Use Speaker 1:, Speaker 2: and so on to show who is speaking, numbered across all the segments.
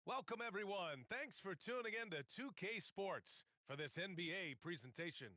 Speaker 1: Welcome, everyone. Thanks for tuning in to 2K Sports for this NBA presentation.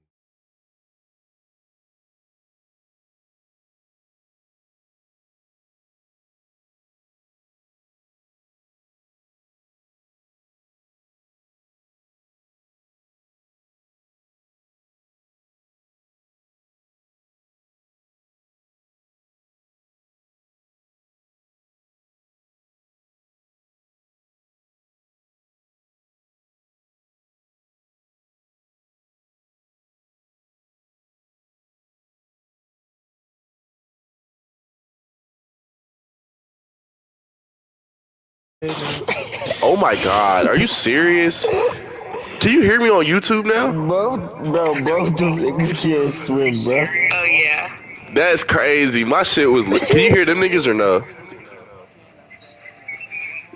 Speaker 2: Oh my God, are you serious? Can you hear me on YouTube now?
Speaker 3: Both them niggas can't swim, bro.
Speaker 4: Oh yeah.
Speaker 2: That's crazy. My shit was. Can you hear them niggas or no?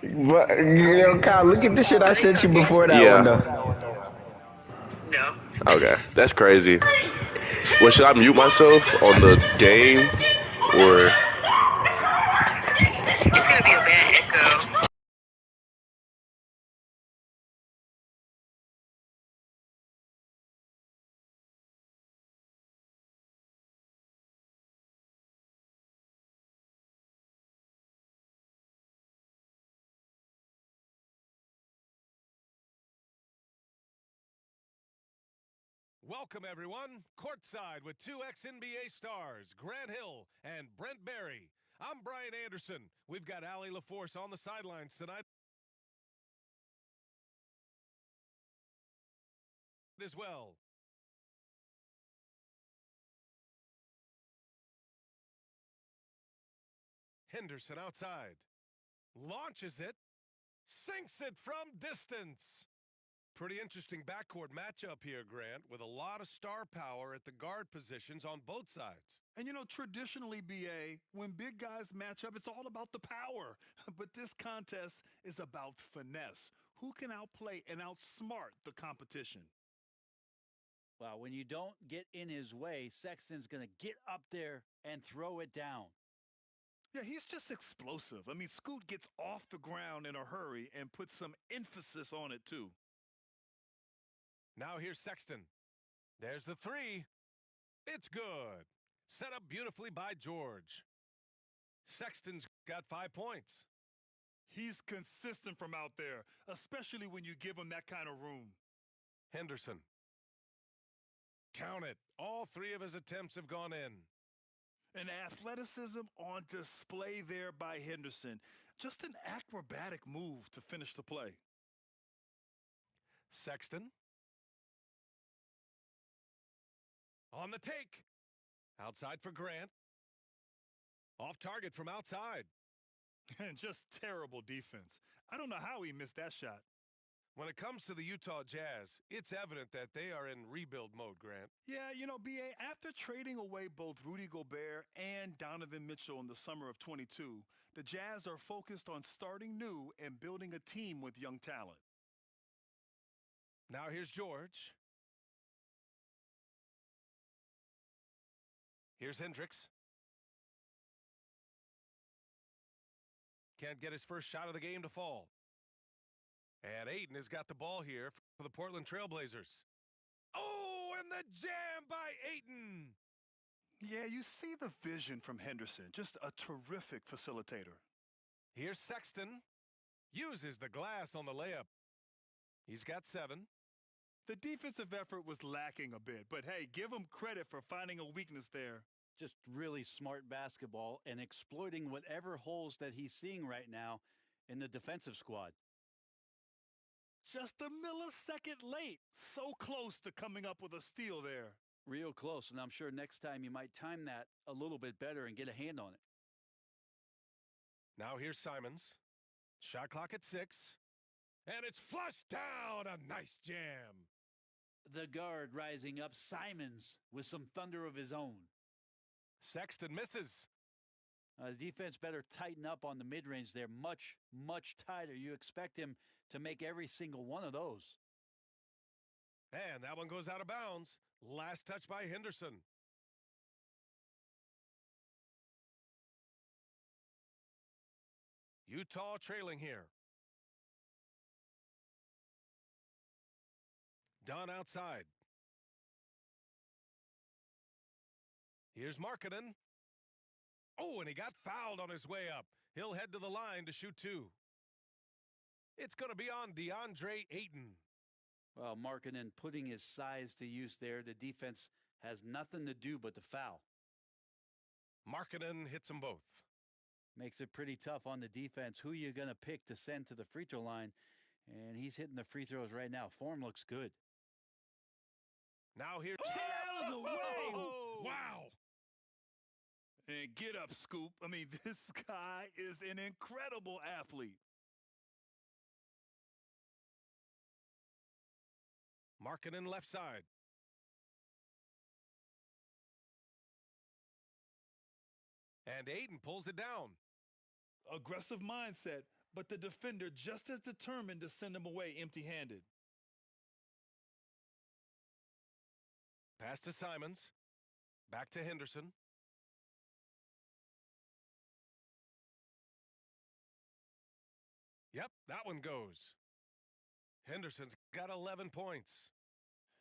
Speaker 3: But, yo, Kyle, look at the shit I sent you before that one,
Speaker 2: Yeah.
Speaker 3: though.
Speaker 4: No.
Speaker 2: Okay, that's crazy. Well, should I mute myself on the game or?
Speaker 4: It's gonna be a bad echo.
Speaker 1: Welcome, everyone. Courtside with two ex-NBA stars, Grant Hill and Brent Barry. I'm Brian Anderson. We've got Allie LaForce on the sidelines tonight as well. Henderson outside. Launches it. Sinks it from distance. Pretty interesting backcourt matchup here, Grant, with a lot of star power at the guard positions on both sides.
Speaker 5: And traditionally, BA, when big guys match up, it's all about the power. But this contest is about finesse. Who can outplay and outsmart the competition?
Speaker 6: Well, when you don't get in his way, Sexton's going to get up there and throw it down.
Speaker 5: Yeah, he's just explosive. I mean, Scoot gets off the ground in a hurry and puts some emphasis on it, too.
Speaker 1: Now here's Sexton. There's the three. It's good. Set up beautifully by George. Sexton's got 5 points.
Speaker 5: He's consistent from out there, especially when you give him that kind of room.
Speaker 1: Henderson. Count it. All three of his attempts have gone in.
Speaker 5: An athleticism on display there by Henderson. Just an acrobatic move to finish the play.
Speaker 1: Sexton. On the take. Outside for Grant. Off target from outside.
Speaker 5: And just terrible defense. I don't know how he missed that shot.
Speaker 1: When it comes to the Utah Jazz, it's evident that they are in rebuild mode, Grant.
Speaker 5: Yeah, BA, after trading away both Rudy Gobert and Donovan Mitchell in the summer of 22, the Jazz are focused on starting new and building a team with young talent.
Speaker 1: Now here's George. Here's Hendricks. Can't get his first shot of the game to fall. And Ayton has got the ball here for the Portland Trailblazers. Oh, and the jam by Ayton.
Speaker 5: Yeah, you see the vision from Henderson. Just a terrific facilitator.
Speaker 1: Here's Sexton. Uses the glass on the layup. He's got 7.
Speaker 5: The defensive effort was lacking a bit, but hey, give him credit for finding a weakness there.
Speaker 6: Just really smart basketball and exploiting whatever holes that he's seeing right now in the defensive squad.
Speaker 5: Just a millisecond late. So close to coming up with a steal there.
Speaker 6: Real close, and I'm sure next time you might time that a little bit better and get a hand on it.
Speaker 1: Now here's Simons. Shot clock at 6. And it's flushed down. A nice jam.
Speaker 6: The guard rising up, Simons, with some thunder of his own.
Speaker 1: Sexton misses.
Speaker 6: The defense better tighten up on the mid-range there. Much, much tighter. You expect him to make every single one of those.
Speaker 1: And that one goes out of bounds. Last touch by Henderson. Utah trailing here. Done outside. Here's Markkanen. Oh, and he got fouled on his way up. He'll head to the line to shoot two. It's going to be on DeAndre Ayton.
Speaker 6: Well, Markkanen putting his size to use there. The defense has nothing to do but to foul.
Speaker 1: Markkanen hits them both.
Speaker 6: Makes it pretty tough on the defense. Who you going to pick to send to the free throw line? And he's hitting the free throws right now. Form looks good.
Speaker 1: Now here.
Speaker 5: Get out of the way!
Speaker 1: Wow.
Speaker 5: And get up, Scoop. I mean, this guy is an incredible athlete.
Speaker 1: Markkanen left side. And Ayton pulls it down.
Speaker 5: Aggressive mindset, but the defender just as determined to send him away empty-handed.
Speaker 1: Pass to Simons. Back to Henderson. Yep, that one goes. Henderson's got 11 points.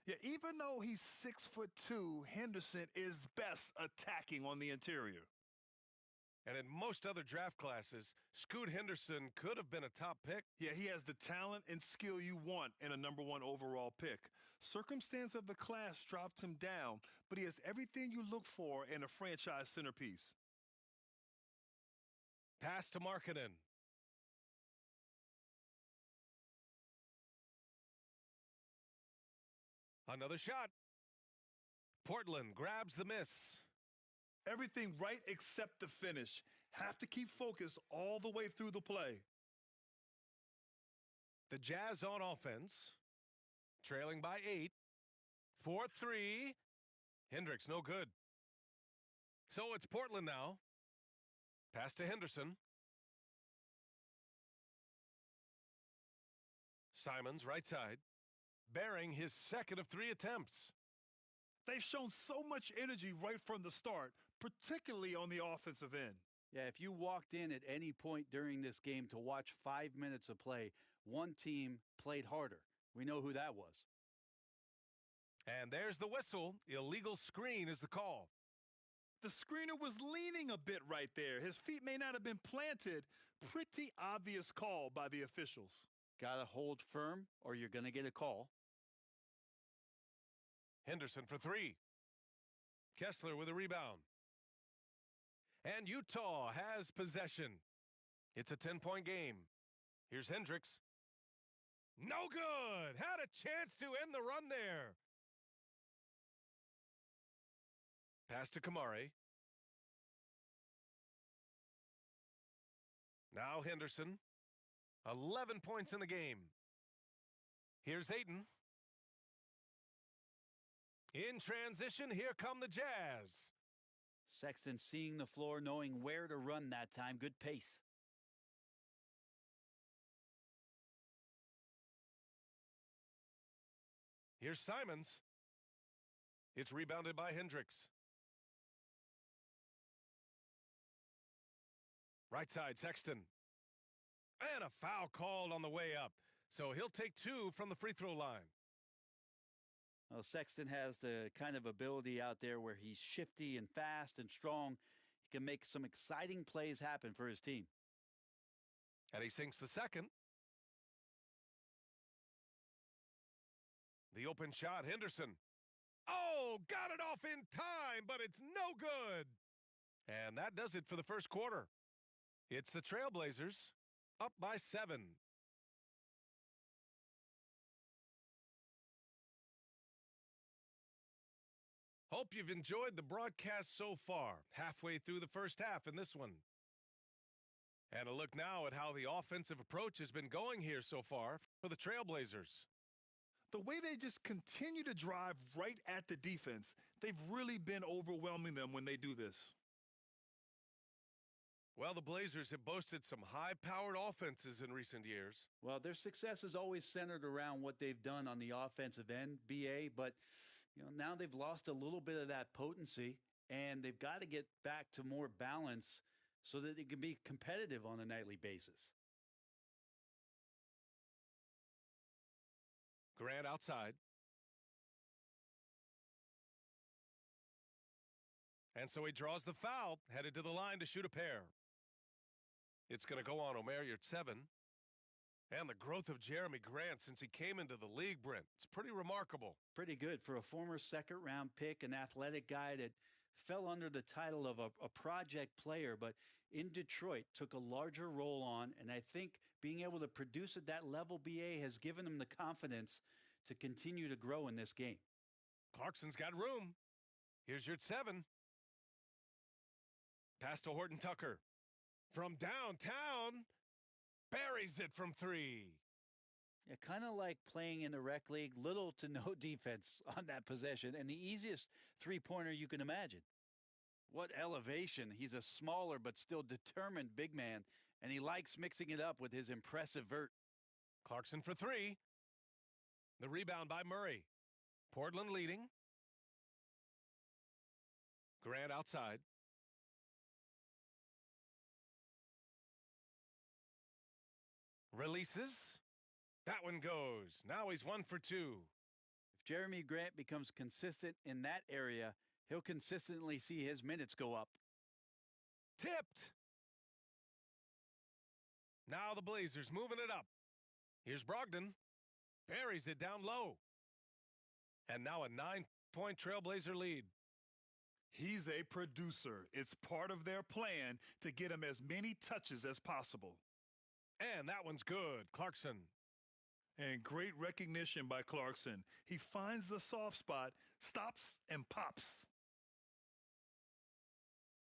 Speaker 5: Yeah, even though he's 6'2", Henderson is best attacking on the interior.
Speaker 1: And in most other draft classes, Scoot Henderson could have been a top pick.
Speaker 5: Yeah, he has the talent and skill you want in a number 1 overall pick. Circumstance of the class dropped him down, but he has everything you look for in a franchise centerpiece.
Speaker 1: Pass to Markkanen. Another shot. Portland grabs the miss.
Speaker 5: Everything right except the finish. Have to keep focused all the way through the play.
Speaker 1: The Jazz on offense. Trailing by 8. 4-3. Hendricks no good. So it's Portland now. Pass to Henderson. Simons right side. Bearing his second of 3 attempts.
Speaker 5: They've shown so much energy right from the start, particularly on the offensive end.
Speaker 6: Yeah, if you walked in at any point during this game to watch 5 minutes of play, one team played harder. We know who that was.
Speaker 1: And there's the whistle. Illegal screen is the call.
Speaker 5: The screener was leaning a bit right there. His feet may not have been planted. Pretty obvious call by the officials.
Speaker 6: Got to hold firm or you're going to get a call.
Speaker 1: Henderson for 3. Kessler with a rebound. And Utah has possession. It's a 10-point game. Here's Hendricks. No good. Had a chance to end the run there. Pass to Kamari. Now Henderson. 11 points in the game. Here's Ayton. In transition, here come the Jazz.
Speaker 6: Sexton seeing the floor, knowing where to run that time. Good pace.
Speaker 1: Here's Simons. It's rebounded by Hendricks. Right side, Sexton. And a foul called on the way up. So he'll take 2 from the free throw line.
Speaker 6: Well, Sexton has the kind of ability out there where he's shifty and fast and strong. He can make some exciting plays happen for his team.
Speaker 1: And he sinks the second. The open shot, Henderson. Oh, got it off in time, but it's no good. And that does it for the first quarter. It's the Trailblazers up by 7. Hope you've enjoyed the broadcast so far, halfway through the first half in this one. And a look now at how the offensive approach has been going here so far for the Trailblazers.
Speaker 5: The way they just continue to drive right at the defense, they've really been overwhelming them when they do this.
Speaker 1: Well, the Blazers have boasted some high-powered offenses in recent years.
Speaker 6: Well, their success is always centered around what they've done on the offensive end, BA, but now they've lost a little bit of that potency, and they've got to get back to more balance so that they can be competitive on a nightly basis.
Speaker 1: Grant outside. And so he draws the foul, headed to the line to shoot a pair. It's going to go on Omer Yurtseven. And the growth of Jeremy Grant since he came into the league, Brent, it's pretty remarkable.
Speaker 6: Pretty good for a former second-round pick, an athletic guy that fell under the title of a project player, but in Detroit took a larger role on, and I think being able to produce at that level, BA, has given him the confidence to continue to grow in this game.
Speaker 1: Clarkson's got room. Here's Yurtseven. Pass to Horton Tucker. From downtown, buries it from three.
Speaker 6: Yeah, kind of like playing in the rec league, little to no defense on that possession, and the easiest three-pointer you can imagine. What elevation. He's a smaller but still determined big man, and he likes mixing it up with his impressive vert.
Speaker 1: Clarkson for three. The rebound by Murray. Portland leading. Grant outside. Releases. That one goes. Now he's 1 for 2.
Speaker 6: If Jeremy Grant becomes consistent in that area, he'll consistently see his minutes go up.
Speaker 1: Tipped. Now the Blazers moving it up. Here's Brogdon. Buries it down low. And now a 9-point Trailblazer lead.
Speaker 5: He's a producer. It's part of their plan to get him as many touches as possible.
Speaker 1: And that one's good. Clarkson.
Speaker 5: And great recognition by Clarkson. He finds the soft spot, stops, and pops.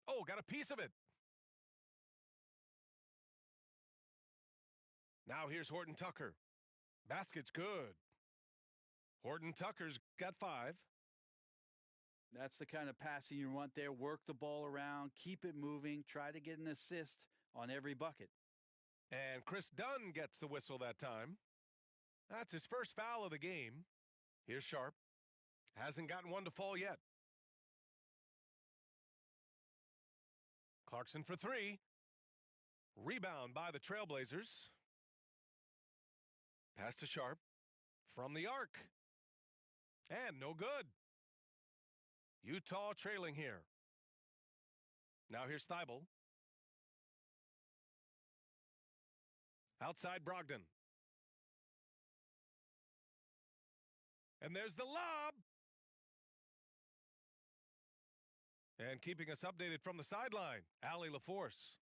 Speaker 1: Oh, got a piece of it. Now here's Horton Tucker. Basket's good. Horton Tucker's got 5.
Speaker 6: That's the kind of passing you want there. Work the ball around, keep it moving, try to get an assist on every bucket.
Speaker 1: And Chris Dunn gets the whistle that time. That's his first foul of the game. Here's Sharp. Hasn't gotten one to fall yet. Clarkson for 3. Rebound by the Trailblazers. Pass to Sharp. From the arc. And no good. Utah trailing here. Now here's Thibault. Outside Brogdon. And there's the lob. And keeping us updated from the sideline, Allie LaForce.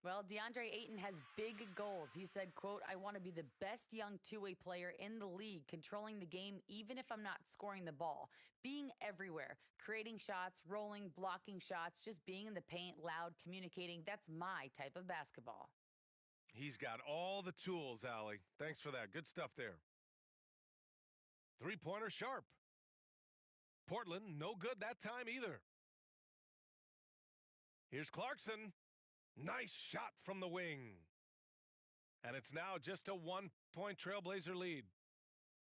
Speaker 7: Well, DeAndre Ayton has big goals. He said, quote, "I want to be the best young two-way player in the league, controlling the game even if I'm not scoring the ball, being everywhere, creating shots, rolling, blocking shots, just being in the paint, loud, communicating. That's my type of basketball."
Speaker 1: He's got all the tools, Allie. Thanks for that. Good stuff there. Three-pointer Sharp. Portland, no good that time either. Here's Clarkson. Nice shot from the wing. And it's now just a 1-point Trailblazer lead.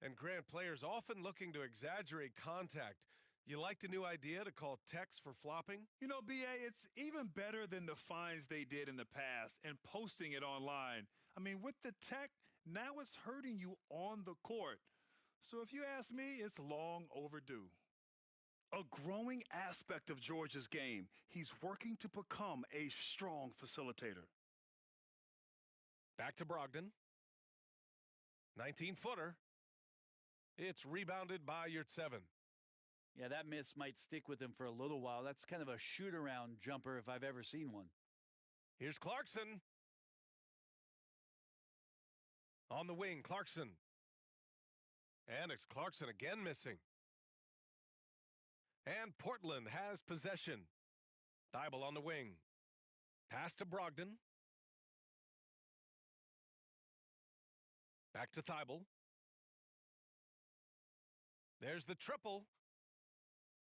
Speaker 1: And Grant, players often looking to exaggerate contact. You like the new idea to call techs for flopping?
Speaker 5: You know, BA, it's even better than the fines they did in the past and posting it online. I mean, with the tech, now it's hurting you on the court. So if you ask me, it's long overdue. A growing aspect of Georgia's game, he's working to become a strong facilitator.
Speaker 1: Back to Brogdon. 19-footer. It's rebounded by Yurtseven.
Speaker 6: Yeah, that miss might stick with him for a little while. That's kind of a shoot-around jumper if I've ever seen one.
Speaker 1: Here's Clarkson. On the wing, Clarkson. And it's Clarkson again missing. And Portland has possession. Thibault on the wing. Pass to Brogdon. Back to Thibault. There's the triple.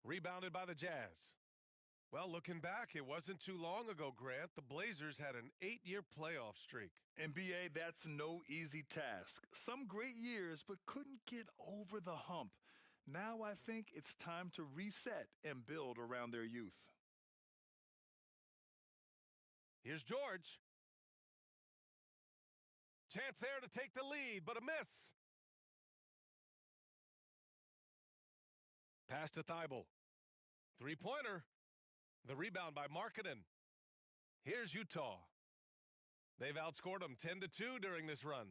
Speaker 1: Rebounded by the Jazz. Well, looking back, it wasn't too long ago, Grant. The Blazers had an 8-year playoff streak.
Speaker 5: NBA, that's no easy task. Some great years, but couldn't get over the hump. Now I think it's time to reset and build around their youth.
Speaker 1: Here's George. Chance there to take the lead, but a miss. Pass to Thibault. Three-pointer. The rebound by Markkanen. Here's Utah. They've outscored them 10-2 during this run.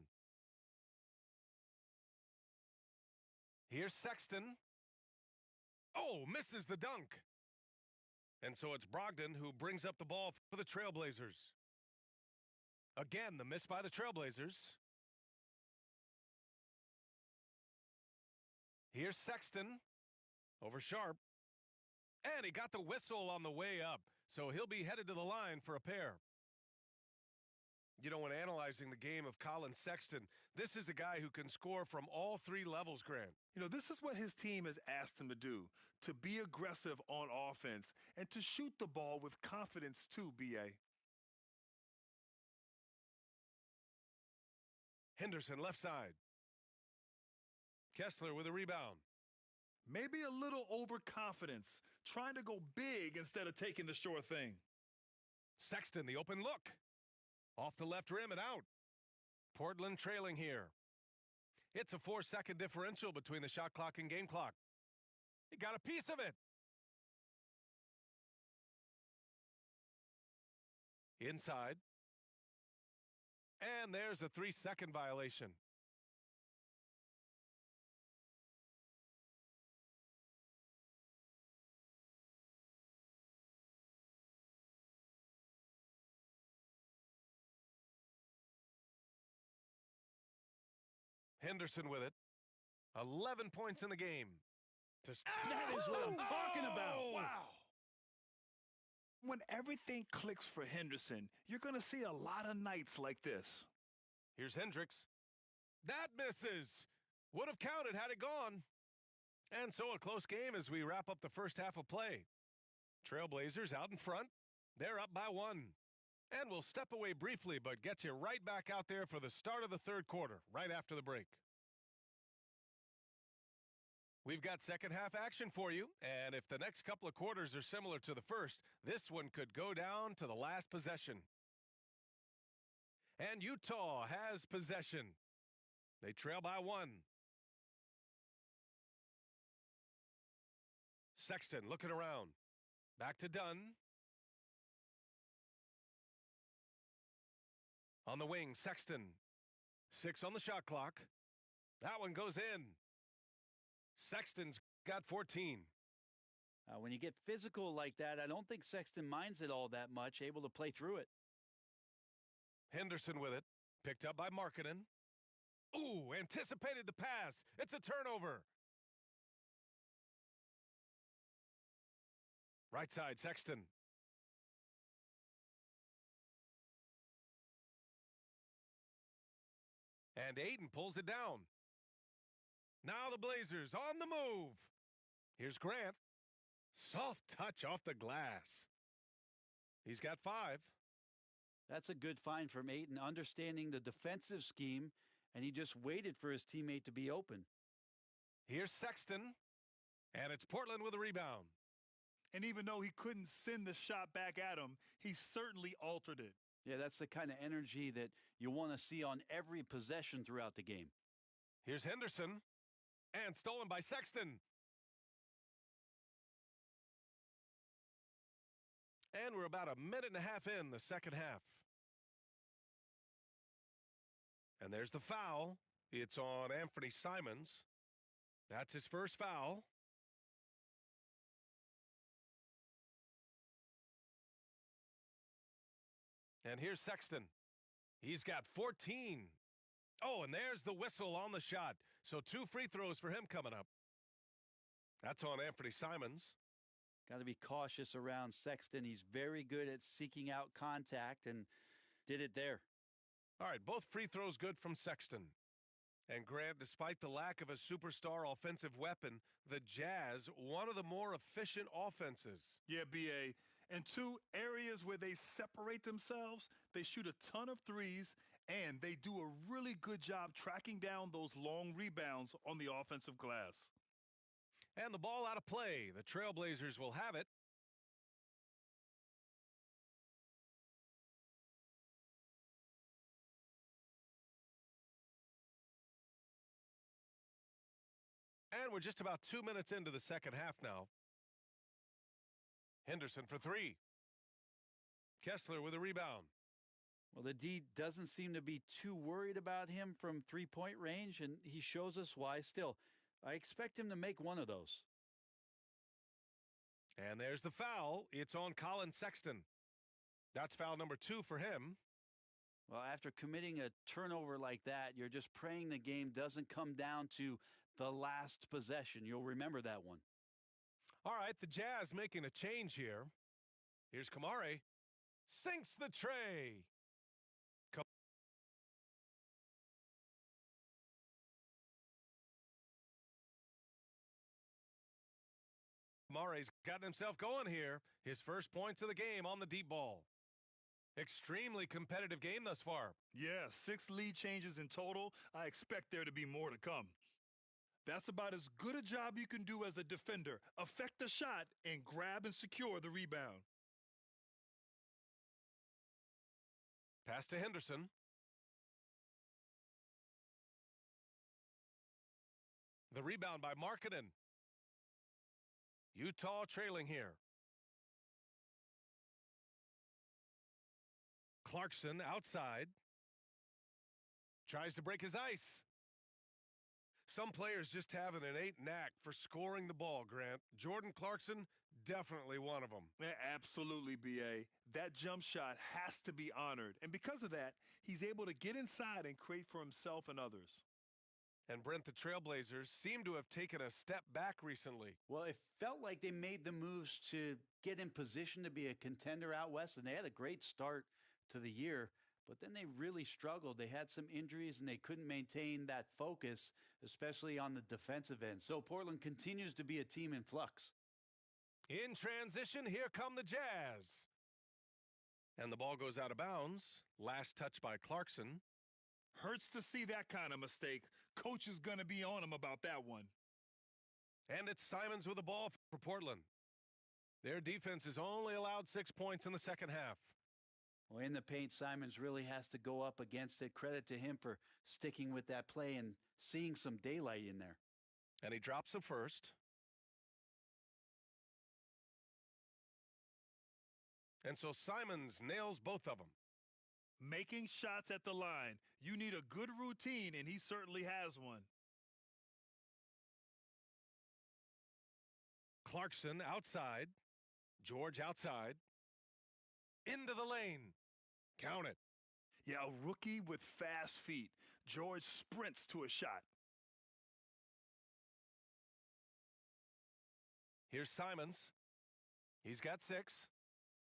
Speaker 1: Here's Sexton. Oh, misses the dunk. And so it's Brogdon who brings up the ball for the Trailblazers. Again, the miss by the Trailblazers. Here's Sexton over Sharp. And he got the whistle on the way up, so he'll be headed to the line for a pair. You know, when analyzing the game of Colin Sexton, this is a guy who can score from all three levels, Grant.
Speaker 5: You know, this is what his team has asked him to do, to be aggressive on offense and to shoot the ball with confidence too, B.A.
Speaker 1: Henderson left side. Kessler with a rebound.
Speaker 5: Maybe a little overconfidence, trying to go big instead of taking the sure thing.
Speaker 1: Sexton, the open look. Off the left rim and out. Portland trailing here. It's a 4-second differential between the shot clock and game clock. He got a piece of it. Inside. And there's a 3-second violation. Henderson with it. 11 points in the game.
Speaker 5: That is what I'm talking about. Wow. When everything clicks for Henderson, you're going to see a lot of nights like this.
Speaker 1: Here's Hendricks. That misses. Would have counted had it gone. And so a close game as we wrap up the first half of play. Trailblazers out in front. They're up by 1. And we'll step away briefly, but get you right back out there for the start of the third quarter, right after the break. We've got second half action for you, and if the next couple of quarters are similar to the first, this one could go down to the last possession. And Utah has possession. They trail by 1. Sexton looking around. Back to Dunn. On the wing, Sexton. 6 on the shot clock. That one goes in. Sexton's got 14.
Speaker 6: When you get physical like that, I don't think Sexton minds it all that much, able to play through it.
Speaker 1: Henderson with it. Picked up by Markkanen. Ooh, anticipated the pass. It's a turnover. Right side, Sexton. And Ayton pulls it down. Now the Blazers on the move. Here's Grant. Soft touch off the glass. He's got 5.
Speaker 6: That's a good find from Ayton, understanding the defensive scheme, and he just waited for his teammate to be open.
Speaker 1: Here's Sexton, and it's Portland with a rebound.
Speaker 5: And even though he couldn't send the shot back at him, he certainly altered it.
Speaker 6: Yeah, that's the kind of energy that you want to see on every possession throughout the game.
Speaker 1: Here's Henderson, and stolen by Sexton. And we're about a minute and a half in the second half. And there's the foul. It's on Anthony Simons. That's his first foul. And here's Sexton. He's got 14. Oh, and there's the whistle on the shot. So 2 free throws for him coming up. That's on Anthony Simons.
Speaker 6: Got to be cautious around Sexton. He's very good at seeking out contact and did it there.
Speaker 1: All right, both free throws good from Sexton. And Grant, despite the lack of a superstar offensive weapon, the Jazz, one of the more efficient offenses.
Speaker 5: Yeah, B.A. And 2 areas where they separate themselves, they shoot a ton of threes, and they do a really good job tracking down those long rebounds on the offensive glass.
Speaker 1: And the ball out of play. The Trailblazers will have it. And we're just about 2 minutes into the second half now. Henderson for three. Kessler with a rebound.
Speaker 6: Well, the D doesn't seem to be too worried about him from three-point range, and he shows us why. Still, I expect him to make one of those.
Speaker 1: And there's the foul. It's on Colin Sexton. That's foul number 2 for him.
Speaker 6: Well, after committing a turnover like that, you're just praying the game doesn't come down to the last possession. You'll remember that one.
Speaker 1: All right, the Jazz making a change here. Here's Kamare. Sinks the tray. Kamare's gotten himself going here. His first points of the game on the deep ball. Extremely competitive game thus far.
Speaker 5: Yeah, 6 lead changes in total. I expect there to be more to come. That's about as good a job you can do as a defender. Affect the shot and grab and secure the rebound.
Speaker 1: Pass to Henderson. The rebound by Markkanen. Utah trailing here. Clarkson outside. Tries to break his ice. Some players just have an innate knack for scoring the ball, Grant. Jordan Clarkson, definitely one of them.
Speaker 5: Yeah, absolutely, B.A. That jump shot has to be honored. And because of that, he's able to get inside and create for himself and others.
Speaker 1: And Brent, the Trailblazers seem to have taken a step back recently.
Speaker 6: Well, it felt like they made the moves to get in position to be a contender out west, and they had a great start to the year, but then they really struggled. They had some injuries, and they couldn't maintain that focus, especially on the defensive end. So Portland continues to be a team in flux.
Speaker 1: In transition, here come the Jazz. And the ball goes out of bounds. Last touch by Clarkson.
Speaker 5: Hurts to see that kind of mistake. Coach is going to be on him about that one.
Speaker 1: And it's Simons with the ball for Portland. Their defense has only allowed 6 points in the second half.
Speaker 6: Well, in the paint, Simons really has to go up against it. Credit to him for sticking with that play and seeing some daylight in there.
Speaker 1: And he drops the first. And so Simons nails both of them.
Speaker 5: Making shots at the line. You need a good routine, and he certainly has one.
Speaker 1: Clarkson outside. George outside. Into the lane. Count it.
Speaker 5: Yeah, a rookie with fast feet. George sprints to a shot.
Speaker 1: Here's Simons. He's got 6.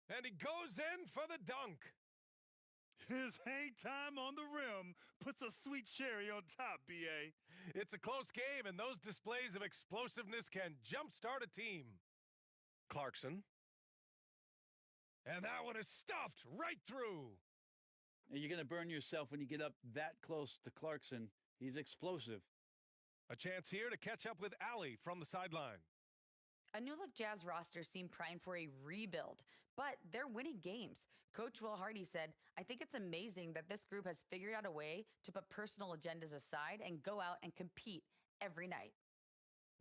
Speaker 1: And he goes in for the dunk.
Speaker 5: His hang time on the rim puts a sweet cherry on top, B.A.
Speaker 1: It's a close game, and those displays of explosiveness can jumpstart a team. Clarkson. And that one is stuffed right through.
Speaker 6: And you're going to burn yourself when you get up that close to Clarkson. He's explosive.
Speaker 1: A chance here to catch up with Allie from the sideline.
Speaker 7: A new-look Jazz roster seemed primed for a rebuild, but they're winning games. Coach Will Hardy said, "I think it's amazing that this group has figured out a way to put personal agendas aside and go out and compete every night."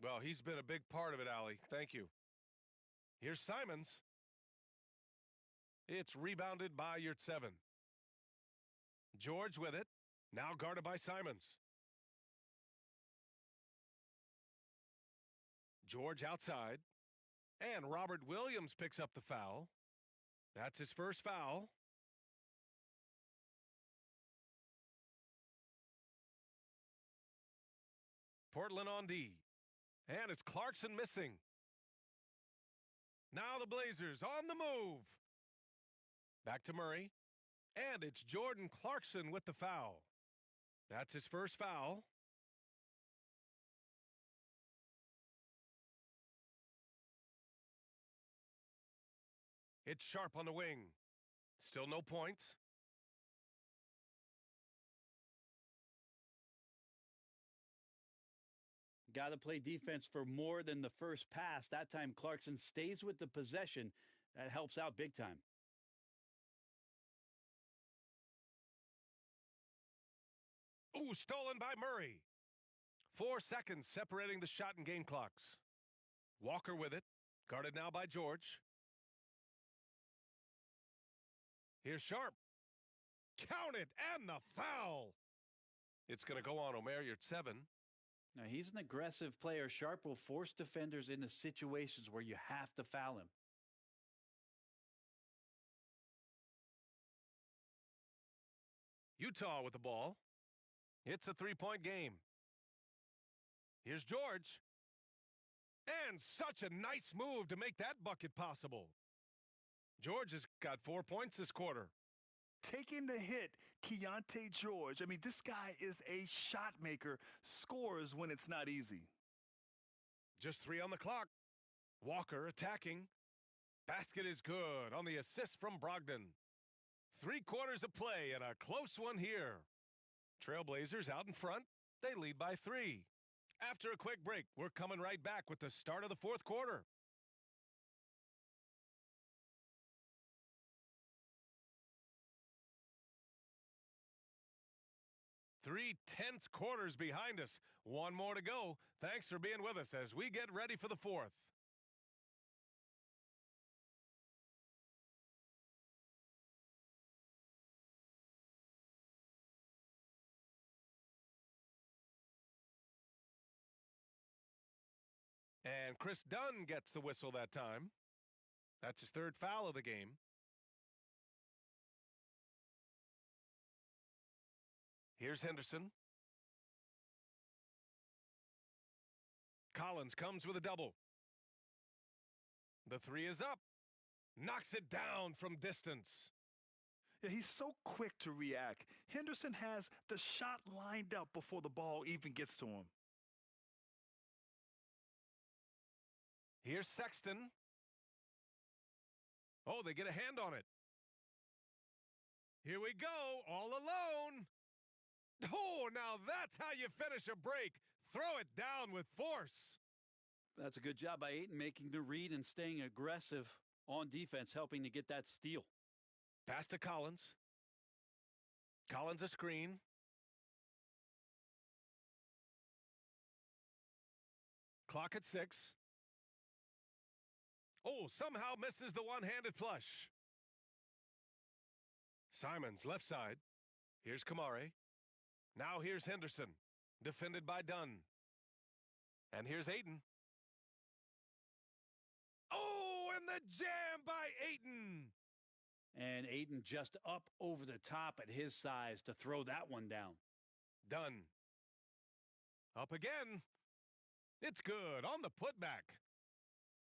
Speaker 1: Well, he's been a big part of it, Allie. Thank you. Here's Simons. It's rebounded by Yurtseven. George with it, now guarded by Simons. George outside, and Robert Williams picks up the foul. That's his first foul. Portland on D, and it's Clarkson missing. Now the Blazers on the move. Back to Murray, and it's Jordan Clarkson with the foul. That's his first foul. It's Sharp on the wing. Still no points.
Speaker 6: Got to play defense for more than the first pass. That time Clarkson stays with the possession. That helps out big time.
Speaker 1: Ooh, stolen by Murray. 4 seconds separating the shot and game clocks. Walker with it. Guarded now by George. Here's Sharp. Count it, and the foul. It's going to go on Omer Yurtseven.
Speaker 6: Now, he's an aggressive player. Sharp will force defenders into situations where you have to foul him.
Speaker 1: Utah with the ball. It's a three-point game. Here's George. And such a nice move to make that bucket possible. George has got 4 points this quarter.
Speaker 5: Taking the hit, Keontae George. I mean, this guy is a shot maker, scores when it's not easy.
Speaker 1: Just 3 on the clock. Walker attacking. Basket is good on the assist from Brogdon. 3 quarters of play and a close one here. Trailblazers out in front. They lead by 3. After a quick break, we're coming right back with the start of the fourth quarter. Three tense quarters behind us. One more to go. Thanks for being with us as we get ready for the fourth. And Chris Dunn gets the whistle that time. That's his 3rd foul of the game. Here's Henderson. Collins comes with a double. The 3 is up. Knocks it down from distance.
Speaker 5: Yeah, he's so quick to react. Henderson has the shot lined up before the ball even gets to him.
Speaker 1: Here's Sexton. Oh, they get a hand on it. Here we go, all alone. Oh, now that's how you finish a break. Throw it down with force.
Speaker 6: That's a good job by Ayton making the read and staying aggressive on defense, helping to get that steal.
Speaker 1: Pass to Collins. Collins a screen. Clock at 6. Oh, somehow misses the one-handed flush. Simons left side. Here's Kamare. Now here's Henderson, defended by Dunn. And here's Ayton. Oh, and the jam by Ayton.
Speaker 6: And Ayton just up over the top at his size to throw that one down.
Speaker 1: Dunn. Up again. It's good on the putback.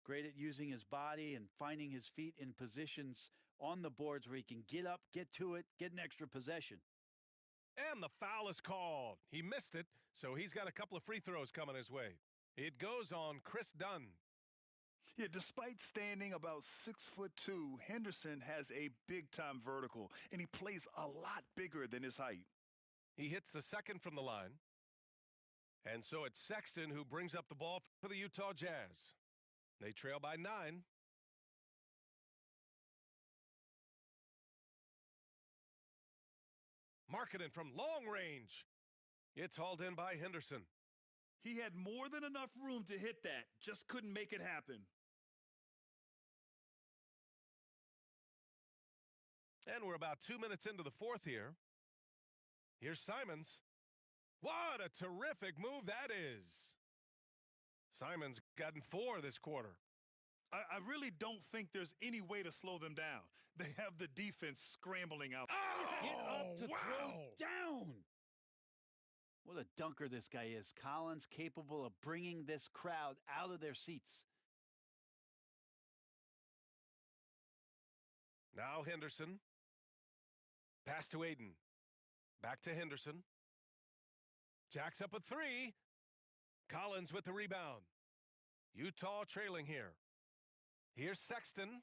Speaker 6: Great at using his body and finding his feet in positions on the boards where he can get up, get to it, get an extra possession.
Speaker 1: And the foul is called. He missed it, so he's got a couple of free throws coming his way. It goes on Chris Dunn.
Speaker 5: Yeah, despite standing about 6'2", Henderson has a big-time vertical, and he plays a lot bigger than his height.
Speaker 1: He hits the second from the line. And so it's Sexton who brings up the ball for the Utah Jazz. They trail by 9. Markkanen from long range. It's hauled in by Henderson.
Speaker 5: He had more than enough room to hit that, just couldn't make it happen.
Speaker 1: And we're about 2 minutes into the fourth here. Here's Simons. What a terrific move that is. Simons gotten 4 this quarter.
Speaker 5: I really don't think there's any way to slow them down. They have the defense scrambling out.
Speaker 1: Oh,
Speaker 6: Get up to
Speaker 1: wow.
Speaker 6: throw down. What a dunker this guy is. Collins capable of bringing this crowd out of their seats.
Speaker 1: Now Henderson. Pass to Ayton. Back to Henderson. Jacks up a 3. Collins with the rebound. Utah trailing here. Here's Sexton.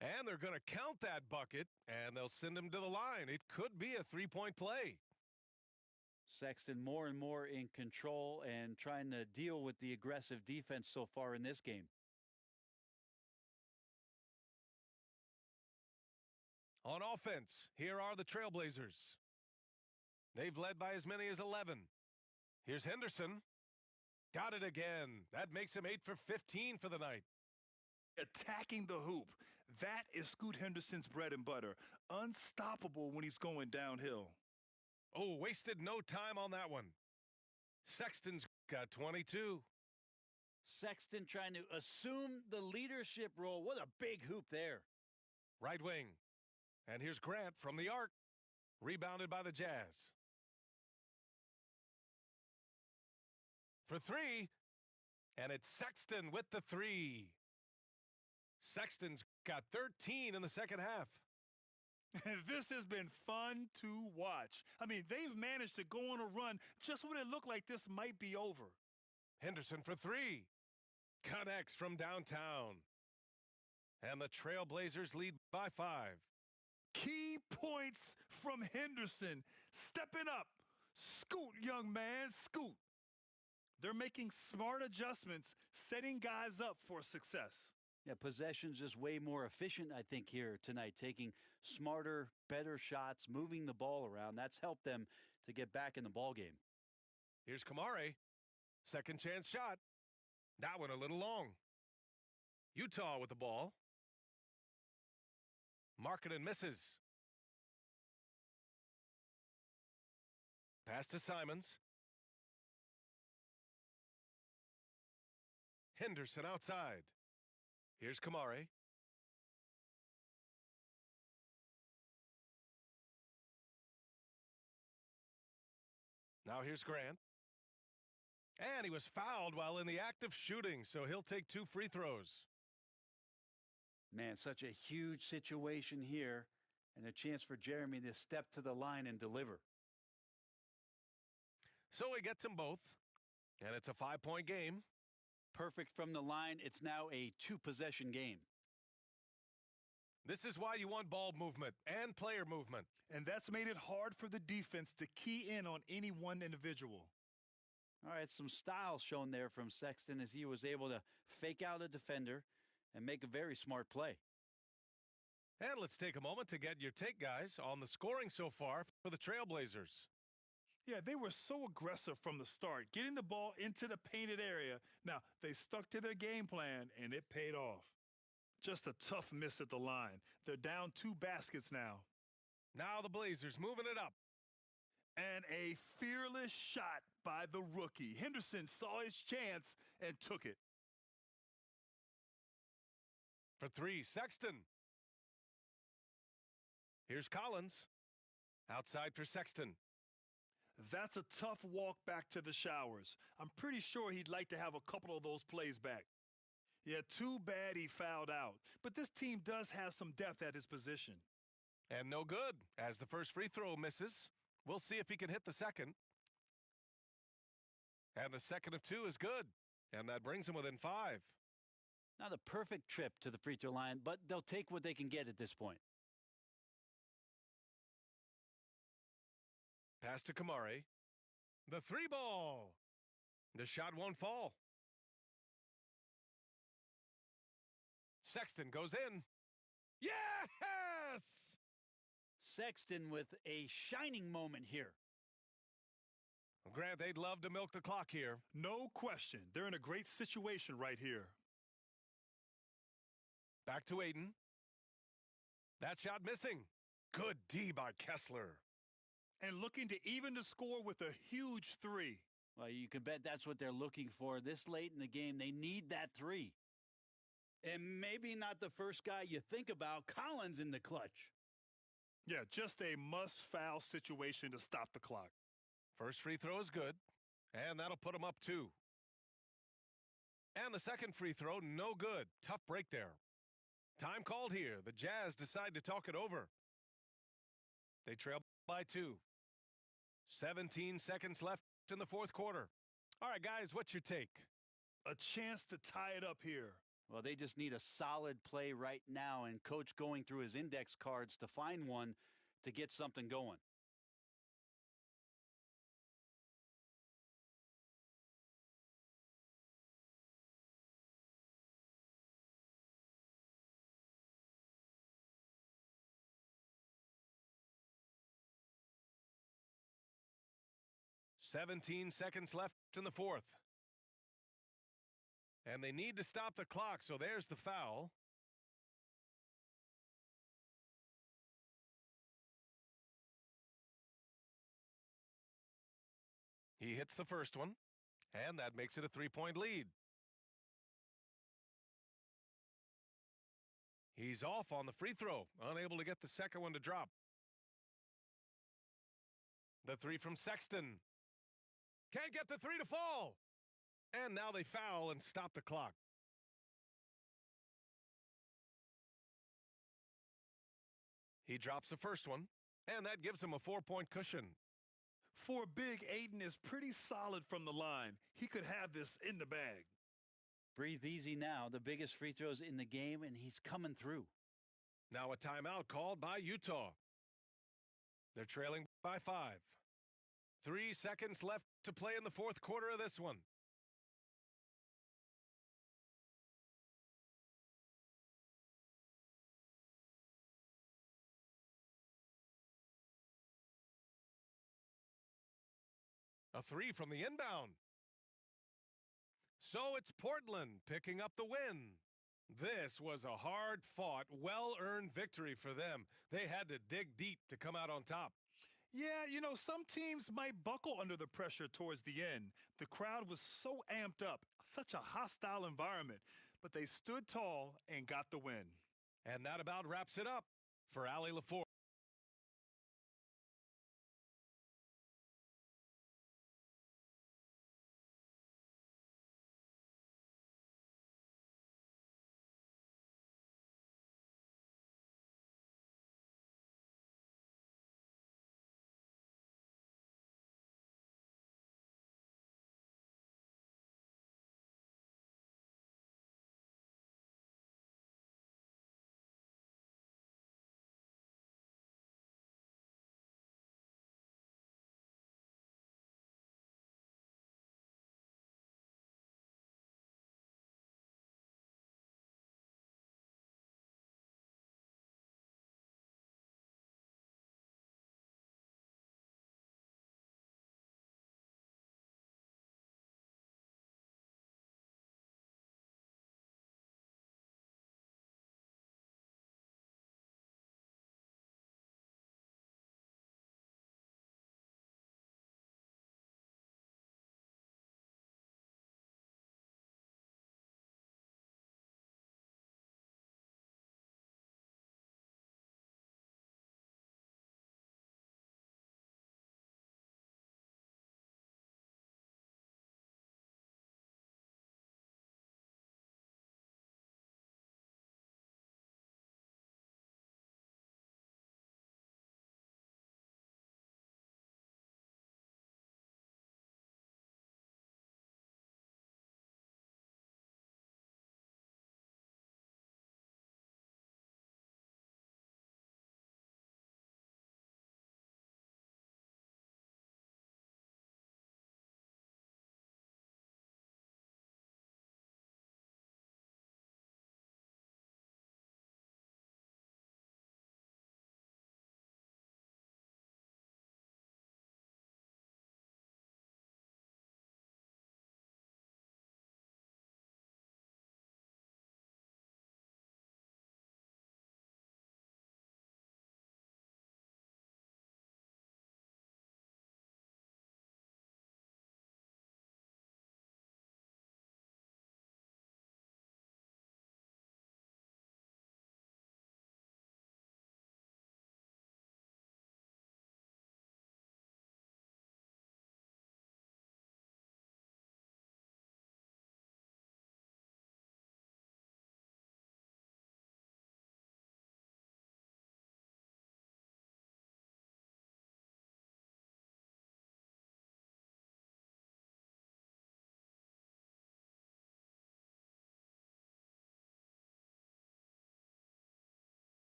Speaker 1: And they're going to count that bucket, and they'll send him to the line. It could be a 3-point play.
Speaker 6: Sexton more and more in control and trying to deal with the aggressive defense so far in this game.
Speaker 1: On offense, here are the Trailblazers. They've led by as many as 11. Here's Henderson. Got it again. That makes him 8 for 15 for the night.
Speaker 5: Attacking the hoop. That is Scoot Henderson's bread and butter. Unstoppable when he's going downhill.
Speaker 1: Oh, wasted no time on that one. Sexton's got 22.
Speaker 6: Sexton trying to assume the leadership role. What a big hoop there.
Speaker 1: Right wing. And here's Grant from the arc. Rebounded by the Jazz. For three. And it's Sexton with the three. Sexton's got 13 in the second half.
Speaker 5: This has been fun to watch. I mean, they've managed to go on a run just when it looked like this might be over.
Speaker 1: Henderson for three. Connects from downtown. And the Trailblazers lead by 5.
Speaker 5: Key points from Henderson. Stepping up. Scoot, young man, scoot. They're making smart adjustments, setting guys up for success.
Speaker 6: Yeah, possession's just way more efficient, I think, here tonight. Taking smarter, better shots, moving the ball around. That's helped them to get back in the ball game.
Speaker 1: Here's Kamare. Second chance shot. That one a little long. Utah with the ball. Markkanen misses. Pass to Simons. Henderson outside. Here's Kamare. Now here's Grant. And he was fouled while in the act of shooting, so he'll take 2 free throws.
Speaker 6: Man, such a huge situation here, and a chance for Jeremy to step to the line and deliver.
Speaker 1: So he gets them both, and it's a 5-point game.
Speaker 6: Perfect from the line. It's now a 2-possession game.
Speaker 1: This is why you want ball movement and player movement.
Speaker 5: And that's made it hard for the defense to key in on any one individual.
Speaker 6: All right, some style shown there from Sexton as he was able to fake out a defender and make a very smart play.
Speaker 1: And let's take a moment to get your take, guys, on the scoring so far for the Trailblazers.
Speaker 5: Yeah, they were so aggressive from the start, getting the ball into the painted area. Now, they stuck to their game plan, and it paid off. Just a tough miss at the line. They're down 2 baskets now.
Speaker 1: Now the Blazers moving it up.
Speaker 5: And a fearless shot by the rookie. Henderson saw his chance and took it.
Speaker 1: For 3, Sexton. Here's Collins. Outside for Sexton.
Speaker 5: That's a tough walk back to the showers. I'm pretty sure he'd like to have a couple of those plays back. Yeah, too bad he fouled out. But this team does have some depth at his position.
Speaker 1: And no good, as the first free throw misses. We'll see if he can hit the second. And the second of 2 is good. And that brings him within 5.
Speaker 6: Not a perfect trip to the free throw line, but they'll take what they can get at this point.
Speaker 1: Pass to Kamare. The 3 ball. The shot won't fall. Sexton goes in. Yes!
Speaker 6: Sexton with a shining moment here.
Speaker 1: Grant, they'd love to milk the clock here.
Speaker 5: No question. They're in a great situation right here.
Speaker 1: Back to Aiden. That shot missing. Good D by Kessler.
Speaker 5: And looking to even the score with a huge 3.
Speaker 6: Well, you can bet that's what they're looking for. This late in the game, they need that 3. And maybe not the first guy you think about, Collins in the clutch.
Speaker 5: Yeah, just a must-foul situation to stop the clock.
Speaker 1: First free throw is good, and that'll put him up 2. And the second free throw, no good. Tough break there. Time called here. The Jazz decide to talk it over. They trail by 2. 17 seconds left in the fourth quarter. All right, guys, what's your take?
Speaker 5: A chance to tie it up here.
Speaker 6: Well, they just need a solid play right now, and Coach going through his index cards to find one to get something going.
Speaker 1: "17 seconds left in the fourth. And they need to stop the clock, so there's the foul. He hits the first one, and that makes it a 3-point lead. He's off on the free throw, unable to get the second one to drop. The three from Sexton. Can't get the three to fall. And now they foul and stop the clock. He drops the first one, and that gives him a 4-point cushion.
Speaker 5: For Big Aiden is pretty solid from the line. He could have this in the bag.
Speaker 6: Breathe easy now. The biggest free throws in the game, and he's coming through.
Speaker 1: Now a timeout called by Utah. They're trailing by 5. 3 seconds left to play in the fourth quarter of this one. A three from the inbound. So it's Portland picking up the win. This was a hard-fought, well-earned victory for them. They had to dig deep to come out on top.
Speaker 5: Yeah, you know, some teams might buckle under the pressure towards the end. The crowd was so amped up, such a hostile environment, but they stood tall and got the win.
Speaker 1: And that about wraps it up for Allie LaForge.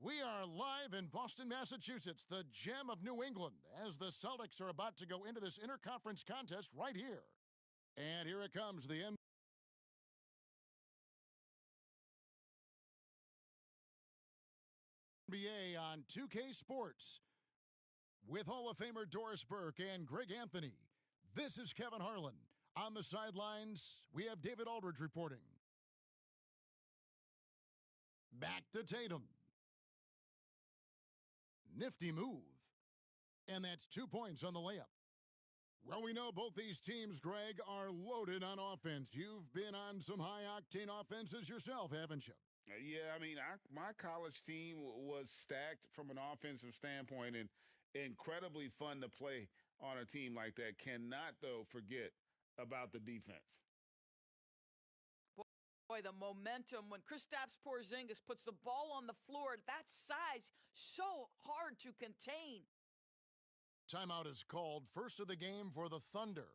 Speaker 8: We are live in Boston, Massachusetts, the gem of New England, as the Celtics are about to go into this interconference contest right here. And here it comes, the NBA on 2K Sports. With Hall of Famer Doris Burke and Greg Anthony, this is Kevin Harlan. On the sidelines, we have David Aldridge reporting. Back to Tatum. Nifty move. And that's 2 points on the layup. Well, we know both these teams, Greg, are loaded on offense. You've been on some high-octane offenses yourself, haven't you?
Speaker 9: Yeah, I mean, my college team was stacked from an offensive standpoint and incredibly fun to play on a team like that. Cannot, though, forget about the defense.
Speaker 10: Boy, the momentum when Kristaps Porzingis puts the ball on the floor at that size, so hard to contain.
Speaker 8: Timeout is called. First of the game for the Thunder.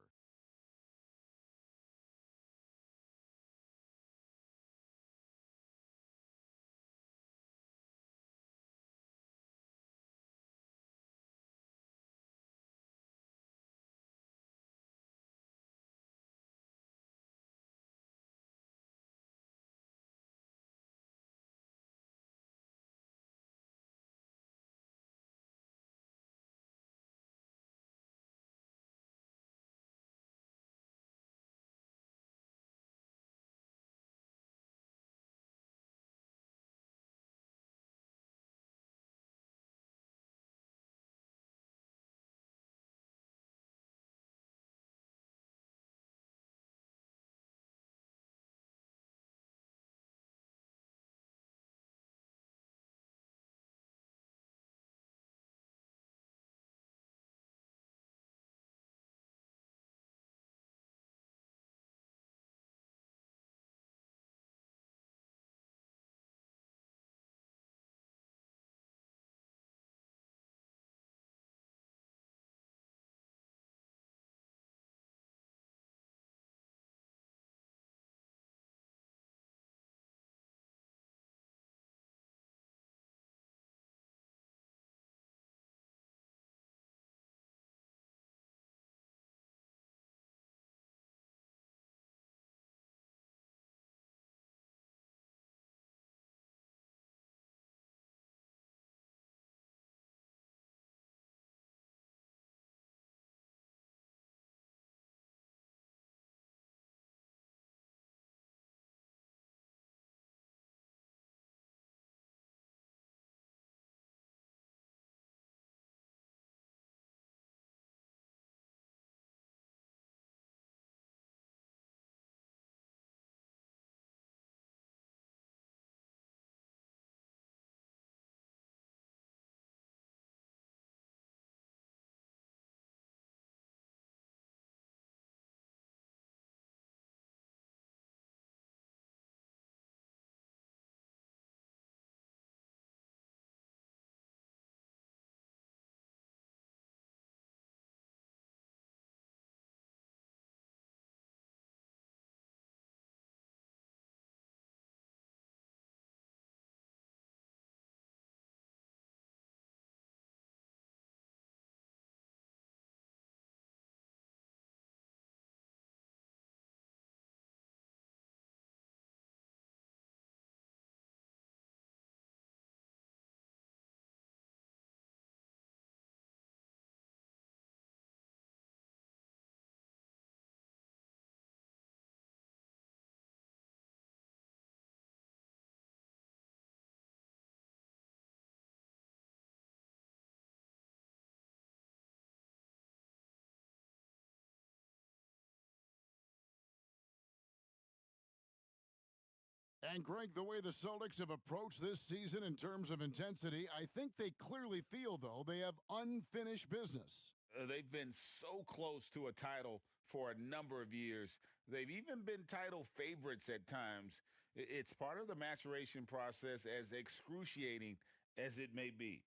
Speaker 8: And Greg, the way the Celtics have approached this season in terms of intensity, I think they clearly feel, though, they have unfinished business.
Speaker 9: They've been so close to a title for a number of years. They've even been title favorites at times. It's part of the maturation process, as excruciating as it may be.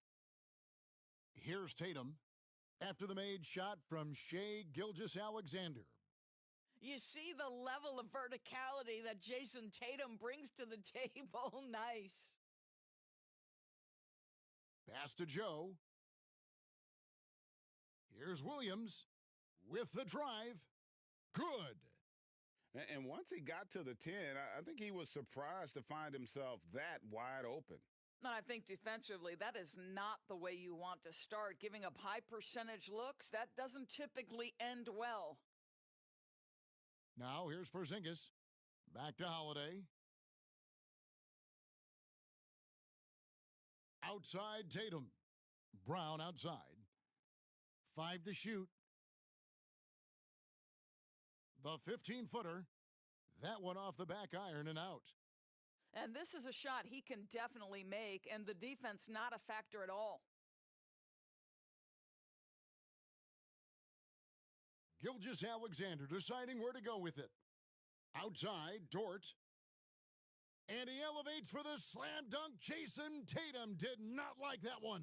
Speaker 8: Here's Tatum after the made shot from Shai Gilgeous-Alexander.
Speaker 10: You see the level of verticality that Jason Tatum brings to the table. Nice.
Speaker 8: Pass to Joe. Here's Williams with the drive. Good.
Speaker 9: And once he got to the 10, I think he was surprised to find himself that wide open.
Speaker 10: And I think defensively, that is not the way you want to start. Giving up high percentage looks, that doesn't typically end well.
Speaker 8: Now here's Porzingis. Back to Holiday. Outside Tatum. Brown outside. 5 to shoot. The 15-footer. That one off the back iron and out.
Speaker 10: And this is a shot he can definitely make, and the defense not a factor at all.
Speaker 8: Gilgeous-Alexander deciding where to go with it. Outside, Dort. And he elevates for the slam dunk. Jason Tatum did not like that one.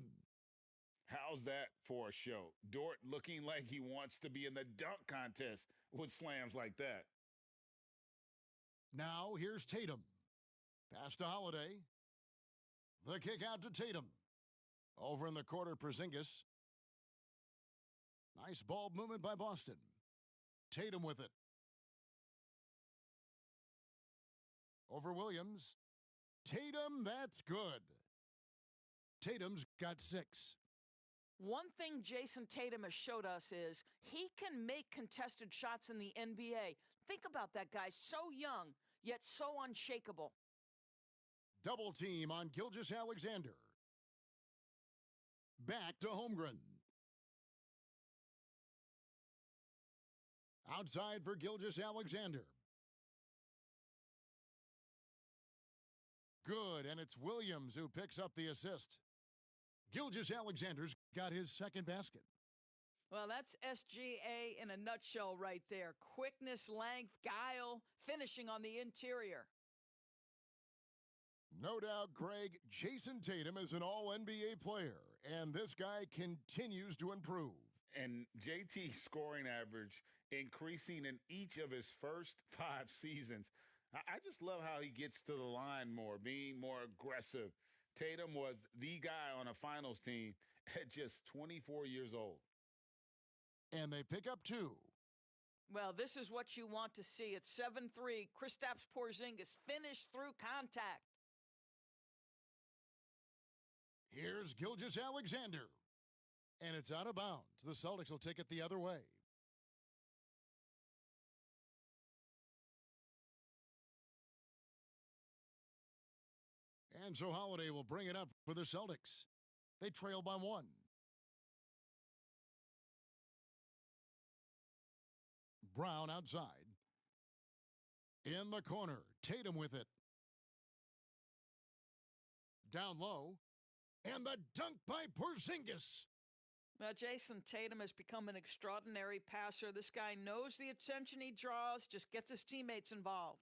Speaker 9: How's that for a show? Dort looking like he wants to be in the dunk contest with slams like that.
Speaker 8: Now here's Tatum. Pass to Holiday. The kick out to Tatum. Over in the corner, Porzingis. Nice ball movement by Boston. Tatum with it. Over Williams. Tatum, that's good. Tatum's got 6.
Speaker 10: One thing Jason Tatum has showed us is he can make contested shots in the NBA. Think about that guy, so young, yet so unshakable.
Speaker 8: Double team on Gilgeous-Alexander. Back to Holmgren. Outside for Gilgeous-Alexander. Good, and it's Williams who picks up the assist. Gilgeous-Alexander's got his second basket.
Speaker 10: Well, that's SGA in a nutshell right there. Quickness, length, guile, finishing on the interior.
Speaker 8: No doubt, Greg, Jason Tatum is an all-NBA player, and this guy continues to improve.
Speaker 9: And JT's scoring average increasing in each of his first 5 seasons. I just love how he gets to the line more, being more aggressive. Tatum was the guy on a finals team at just 24 years old.
Speaker 8: And they pick up 2.
Speaker 10: Well, this is what you want to see. It's 7-3. Kristaps Porzingis finished through contact.
Speaker 8: Here's Gilgeous-Alexander. And it's out of bounds. The Celtics will take it the other way. And so Holiday will bring it up for the Celtics. They trail by 1. Brown outside. In the corner, Tatum with it. Down low. And the dunk by Porzingis.
Speaker 10: Well, Jason Tatum has become an extraordinary passer. This guy knows the attention he draws, just gets his teammates involved.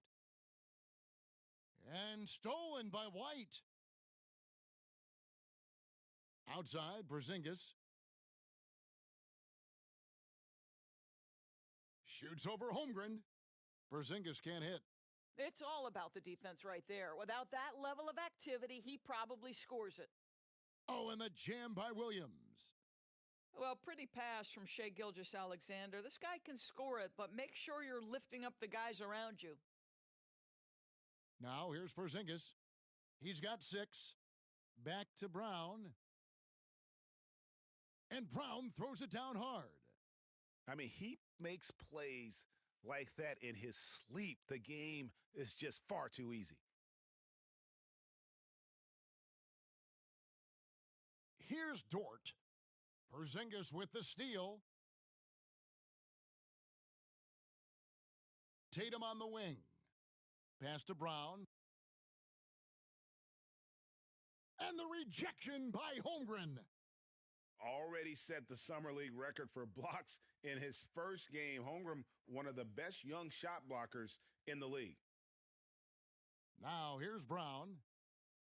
Speaker 8: And stolen by White. Outside, Porzingis. Shoots over Holmgren. Porzingis can't hit.
Speaker 10: It's all about the defense right there. Without that level of activity, he probably scores it.
Speaker 8: Oh, and the jam by Williams.
Speaker 10: Well, pretty pass from Shai Gilgeous-Alexander. This guy can score it, but make sure you're lifting up the guys around you.
Speaker 8: Now here's Porzingis. He's got 6. Back to Brown. And Brown throws it down hard.
Speaker 1: I mean, he makes plays like that in his sleep. The game is just far too easy.
Speaker 8: Here's Dort. Porzingis with the steal. Tatum on the wing. Pass to Brown. And the rejection by Holmgren.
Speaker 9: Already set the Summer League record for blocks in his first game. Holmgren, one of the best young shot blockers in the league.
Speaker 8: Now here's Brown.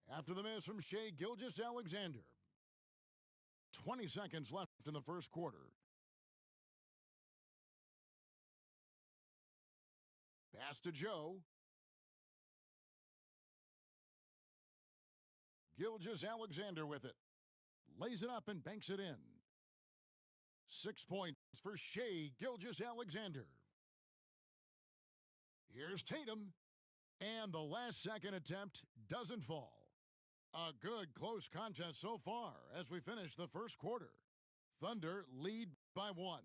Speaker 8: After the miss from Shai Gilgeous-Alexander. 20 seconds left in the first quarter. Pass to Joe. Gilgeous-Alexander with it. lays it up and banks it in. 6 points for Shea Gilgeous-Alexander. Here's Tatum, and the last second attempt doesn't fall. A good close contest so far as we finish the first quarter. Thunder lead by 1.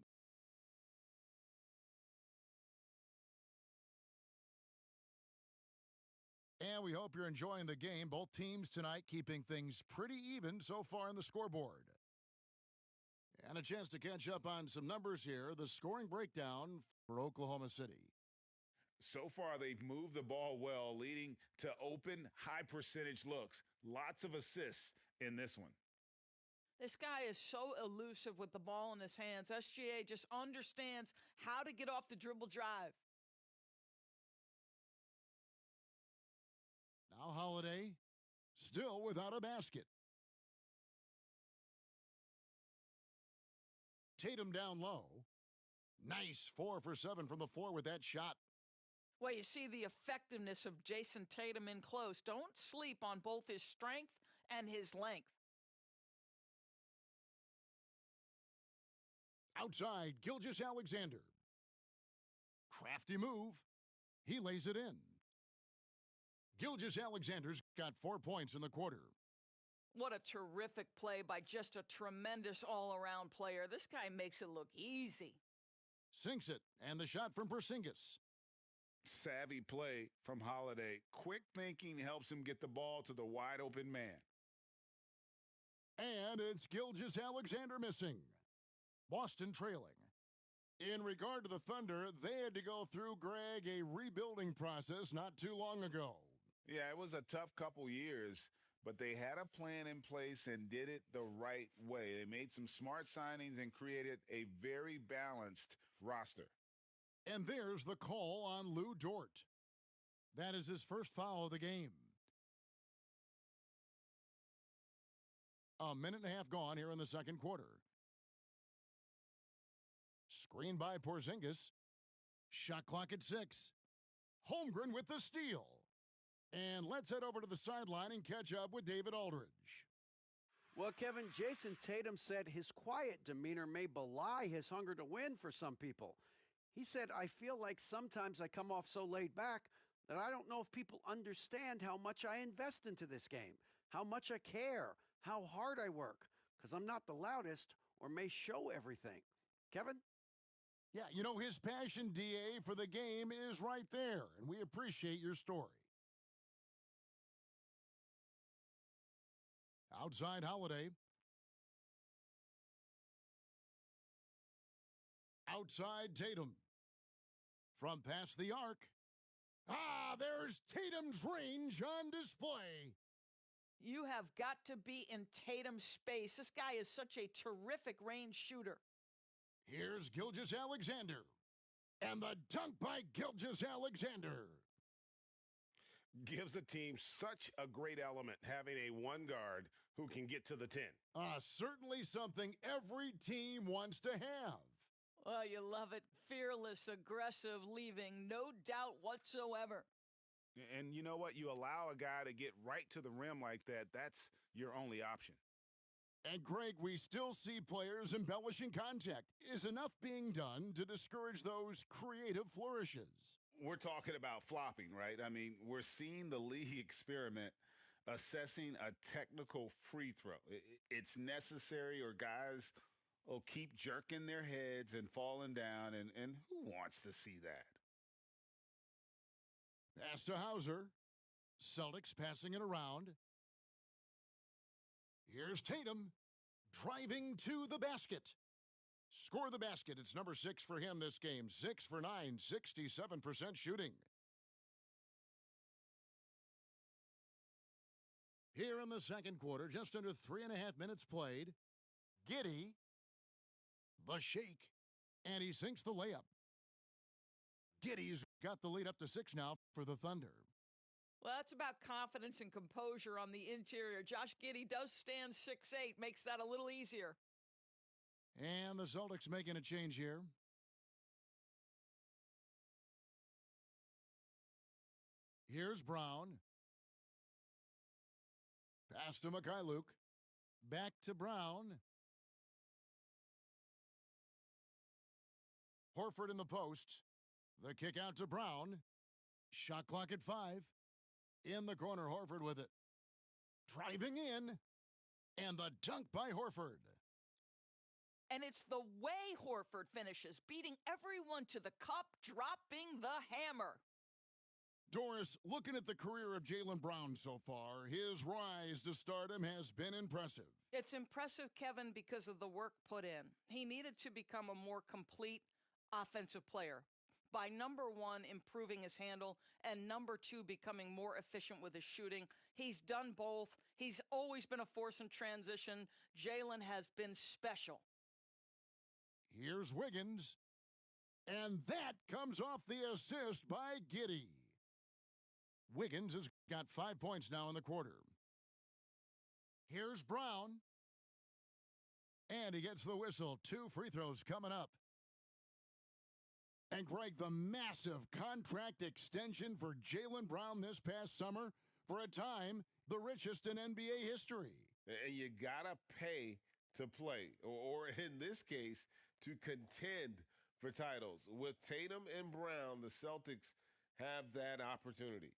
Speaker 8: And we hope you're enjoying the game. Both teams tonight keeping things pretty even so far on the scoreboard. And a chance to catch up on some numbers here. The scoring breakdown for Oklahoma City.
Speaker 9: So far, they've moved the ball well, leading to open, high-percentage looks. Lots of assists in this one.
Speaker 10: This guy is so elusive with the ball in his hands. SGA just understands how to get off the dribble drive.
Speaker 8: Now Holiday, still without a basket. Tatum down low. Nice 4 for 7 from the floor with that shot.
Speaker 10: Well, you see the effectiveness of Jason Tatum in close. Don't sleep on both his strength and his length.
Speaker 8: Outside, Gilgeous-Alexander. Crafty move. He lays it in. Gilgeous-Alexander's got 4 points in the quarter.
Speaker 10: What a terrific play by just a tremendous all-around player. This guy makes it look easy.
Speaker 8: Sinks it, and the shot from Porzingis.
Speaker 9: Savvy play from Holiday. Quick thinking helps him get the ball to the wide-open man.
Speaker 8: And it's Gilgeous-Alexander missing. Boston trailing. In regard to the Thunder, they had to go through, Greg, a rebuilding process not too long ago.
Speaker 9: Yeah, it was a tough couple years, but they had a plan in place and did it the right way. They made some smart signings and created a very balanced roster.
Speaker 8: And there's the call on Lou Dort. That is his first foul of the game. A minute and a half gone here in the second quarter. Screen by Porzingis. Shot clock at 6. Holmgren with the steal. And let's head over to the sideline and catch up with David Aldridge.
Speaker 11: Well, Kevin, Jason Tatum said his quiet demeanor may belie his hunger to win for some people. He said, I feel like sometimes I come off so laid back that I don't know if people understand how much I invest into this game, how much I care, how hard I work, because I'm not the loudest or may show everything. Kevin?
Speaker 8: Yeah, you know, his passion, DA, for the game is right there, and we appreciate your story. Outside Holiday. Outside Tatum. From past the arc. Ah, there's Tatum's range on display.
Speaker 10: You have got to be in Tatum's space. This guy is such a terrific range shooter.
Speaker 8: Here's Gilgeous-Alexander. And the dunk by Gilgeous-Alexander.
Speaker 1: Gives the team such a great element having a one guard who can get to the 10.
Speaker 8: Certainly something every team wants to have.
Speaker 10: Well, you love it. Fearless, aggressive, leaving no doubt whatsoever.
Speaker 9: And you know what? You allow a guy to get right to the rim like that, that's your only option.
Speaker 8: And, Greg, we still see players embellishing contact. Is enough being done to discourage those creative flourishes?
Speaker 9: We're talking about flopping, right? I mean, we're seeing the league experiment assessing a technical free throw. It's necessary or guys will keep jerking their heads and falling down, and who wants to see that?
Speaker 8: Pass to Hauser. Celtics passing it around. Here's Tatum driving to the basket. Score the basket. It's number 6 for him this game. 6 for 9, 67% shooting. Here in the second quarter, just under 3.5 minutes played. Giddey, the shake, and he sinks the layup. Giddey's got the lead up to 6 now for the Thunder.
Speaker 10: Well, that's about confidence and composure on the interior. Josh Giddey does stand 6'8", makes that a little easier.
Speaker 8: And the Celtics making a change here. Here's Brown. Pass to Mikhailuk. Back to Brown. Horford in the post. The kick out to Brown. Shot clock at 5. In the corner, Horford with it. Driving in. And the dunk by Horford.
Speaker 10: And it's the way Horford finishes, beating everyone to the cup, dropping the hammer.
Speaker 8: Doris, looking at the career of Jaylen Brown so far, his rise to stardom has been impressive.
Speaker 10: It's impressive, Kevin, because of the work put in. He needed to become a more complete offensive player by, number one, improving his handle, and number two, becoming more efficient with his shooting. He's done both. He's always been a force in transition. Jaylen has been special.
Speaker 8: Here's Wiggins. And that comes off the assist by Giddey. Wiggins has got 5 points now in the quarter. Here's Brown. And he gets the whistle. 2 free throws coming up. And Greg, the massive contract extension for Jaylen Brown this past summer, for a time, the richest in NBA history.
Speaker 9: And you got to pay to play, or in this case, to contend for titles. With Tatum and Brown, the Celtics have that opportunity.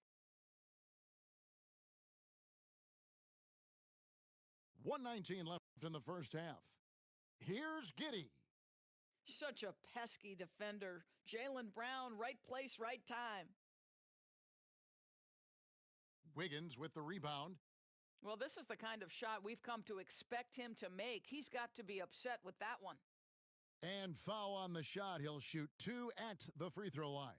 Speaker 8: 1:19 left in the first half. Here's Giddey.
Speaker 10: Such a pesky defender. Jaylen Brown, right place, right time.
Speaker 8: Wiggins with the rebound.
Speaker 10: Well, this is the kind of shot we've come to expect him to make. He's got to be upset with that one.
Speaker 8: And foul on the shot. He'll shoot 2 at the free throw line.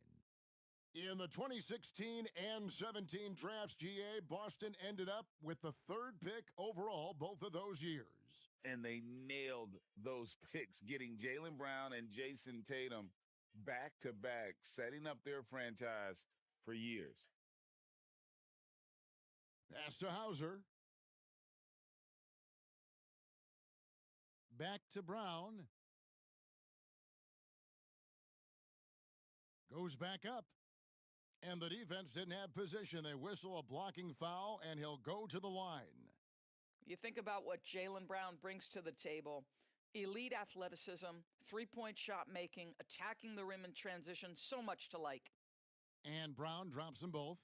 Speaker 8: In the 2016 and 17 drafts, GA, Boston ended up with the 3rd pick overall both of those years.
Speaker 9: And they nailed those picks, getting Jaylen Brown and Jason Tatum back-to-back, setting up their franchise for years.
Speaker 8: Pass to Hauser. Back to Brown. Goes back up. And the defense didn't have position. They whistle a blocking foul, and he'll go to the line.
Speaker 10: You think about what Jaylen Brown brings to the table. Elite athleticism, three-point shot making, attacking the rim in transition, so much to like.
Speaker 8: And Brown drops them both.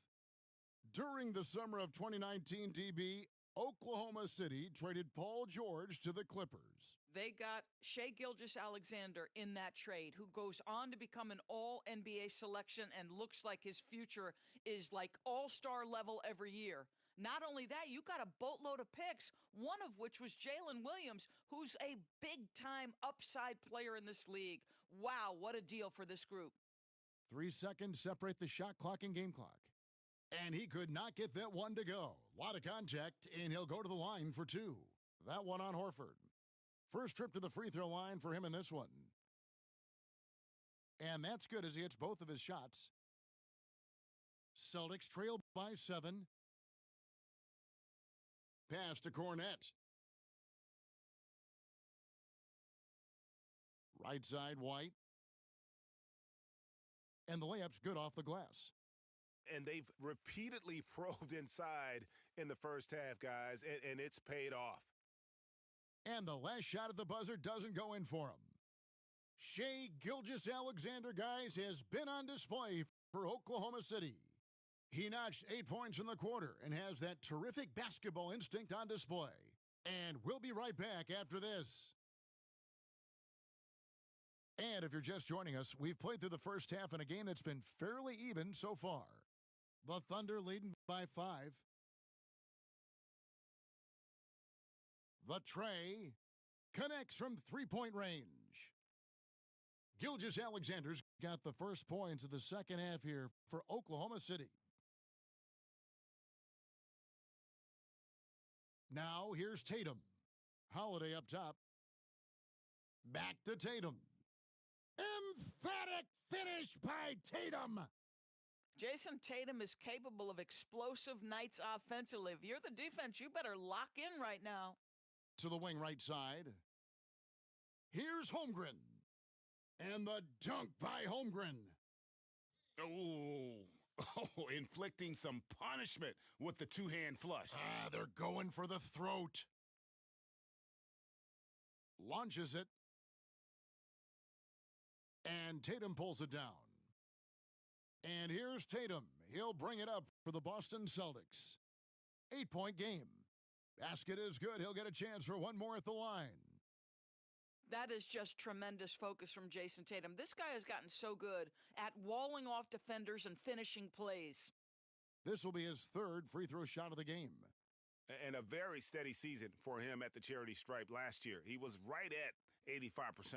Speaker 8: During the summer of 2019, DB, Oklahoma City traded Paul George to the Clippers.
Speaker 10: They got Shai Gilgeous-Alexander in that trade, who goes on to become an all-NBA selection and looks like his future is like all-star level every year. Not only that, you got a boatload of picks, one of which was Jalen Williams, who's a big-time upside player in this league. Wow, what a deal for this group.
Speaker 8: 3 seconds separate the shot clock and game clock. And he could not get that one to go. A lot of contact, and he'll go to the line for 2. That one on Horford. First trip to the free throw line for him in this one. And that's good as he hits both of his shots. Celtics trail by 7. Pass to Cornette. Right side, White. And the layup's good off the glass.
Speaker 1: And they've repeatedly probed inside in the first half, guys, and it's paid off.
Speaker 8: And the last shot at the buzzer doesn't go in for him. Shai Gilgeous-Alexander, guys, has been on display for Oklahoma City. He notched 8 points in the quarter and has that terrific basketball instinct on display. And we'll be right back after this. And if you're just joining us, we've played through the first half in a game that's been fairly even so far. The Thunder leading by 5. The tray connects from three-point range. Gilgeous-Alexander's got the first points of the second half here for Oklahoma City. Now here's Tatum. Holiday up top. Back to Tatum. Emphatic finish by Tatum.
Speaker 10: Jason Tatum is capable of explosive nights offensively. If you're the defense, you better lock in right now.
Speaker 8: To the wing right side. Here's Holmgren. And the dunk by Holmgren.
Speaker 9: Oh, inflicting some punishment with the two-hand flush.
Speaker 8: They're going for the throat. launches it, and Tatum pulls it down. And here's Tatum. He'll bring it up for the Boston Celtics. 8-point game. Basket is good. He'll get a chance for one more at the line.
Speaker 10: That is just tremendous focus from Jason Tatum. This guy has gotten so good at walling off defenders and finishing plays.
Speaker 8: This will be his third free throw shot of the game.
Speaker 12: And a very steady season for him at the charity stripe last year. He was right at 85%.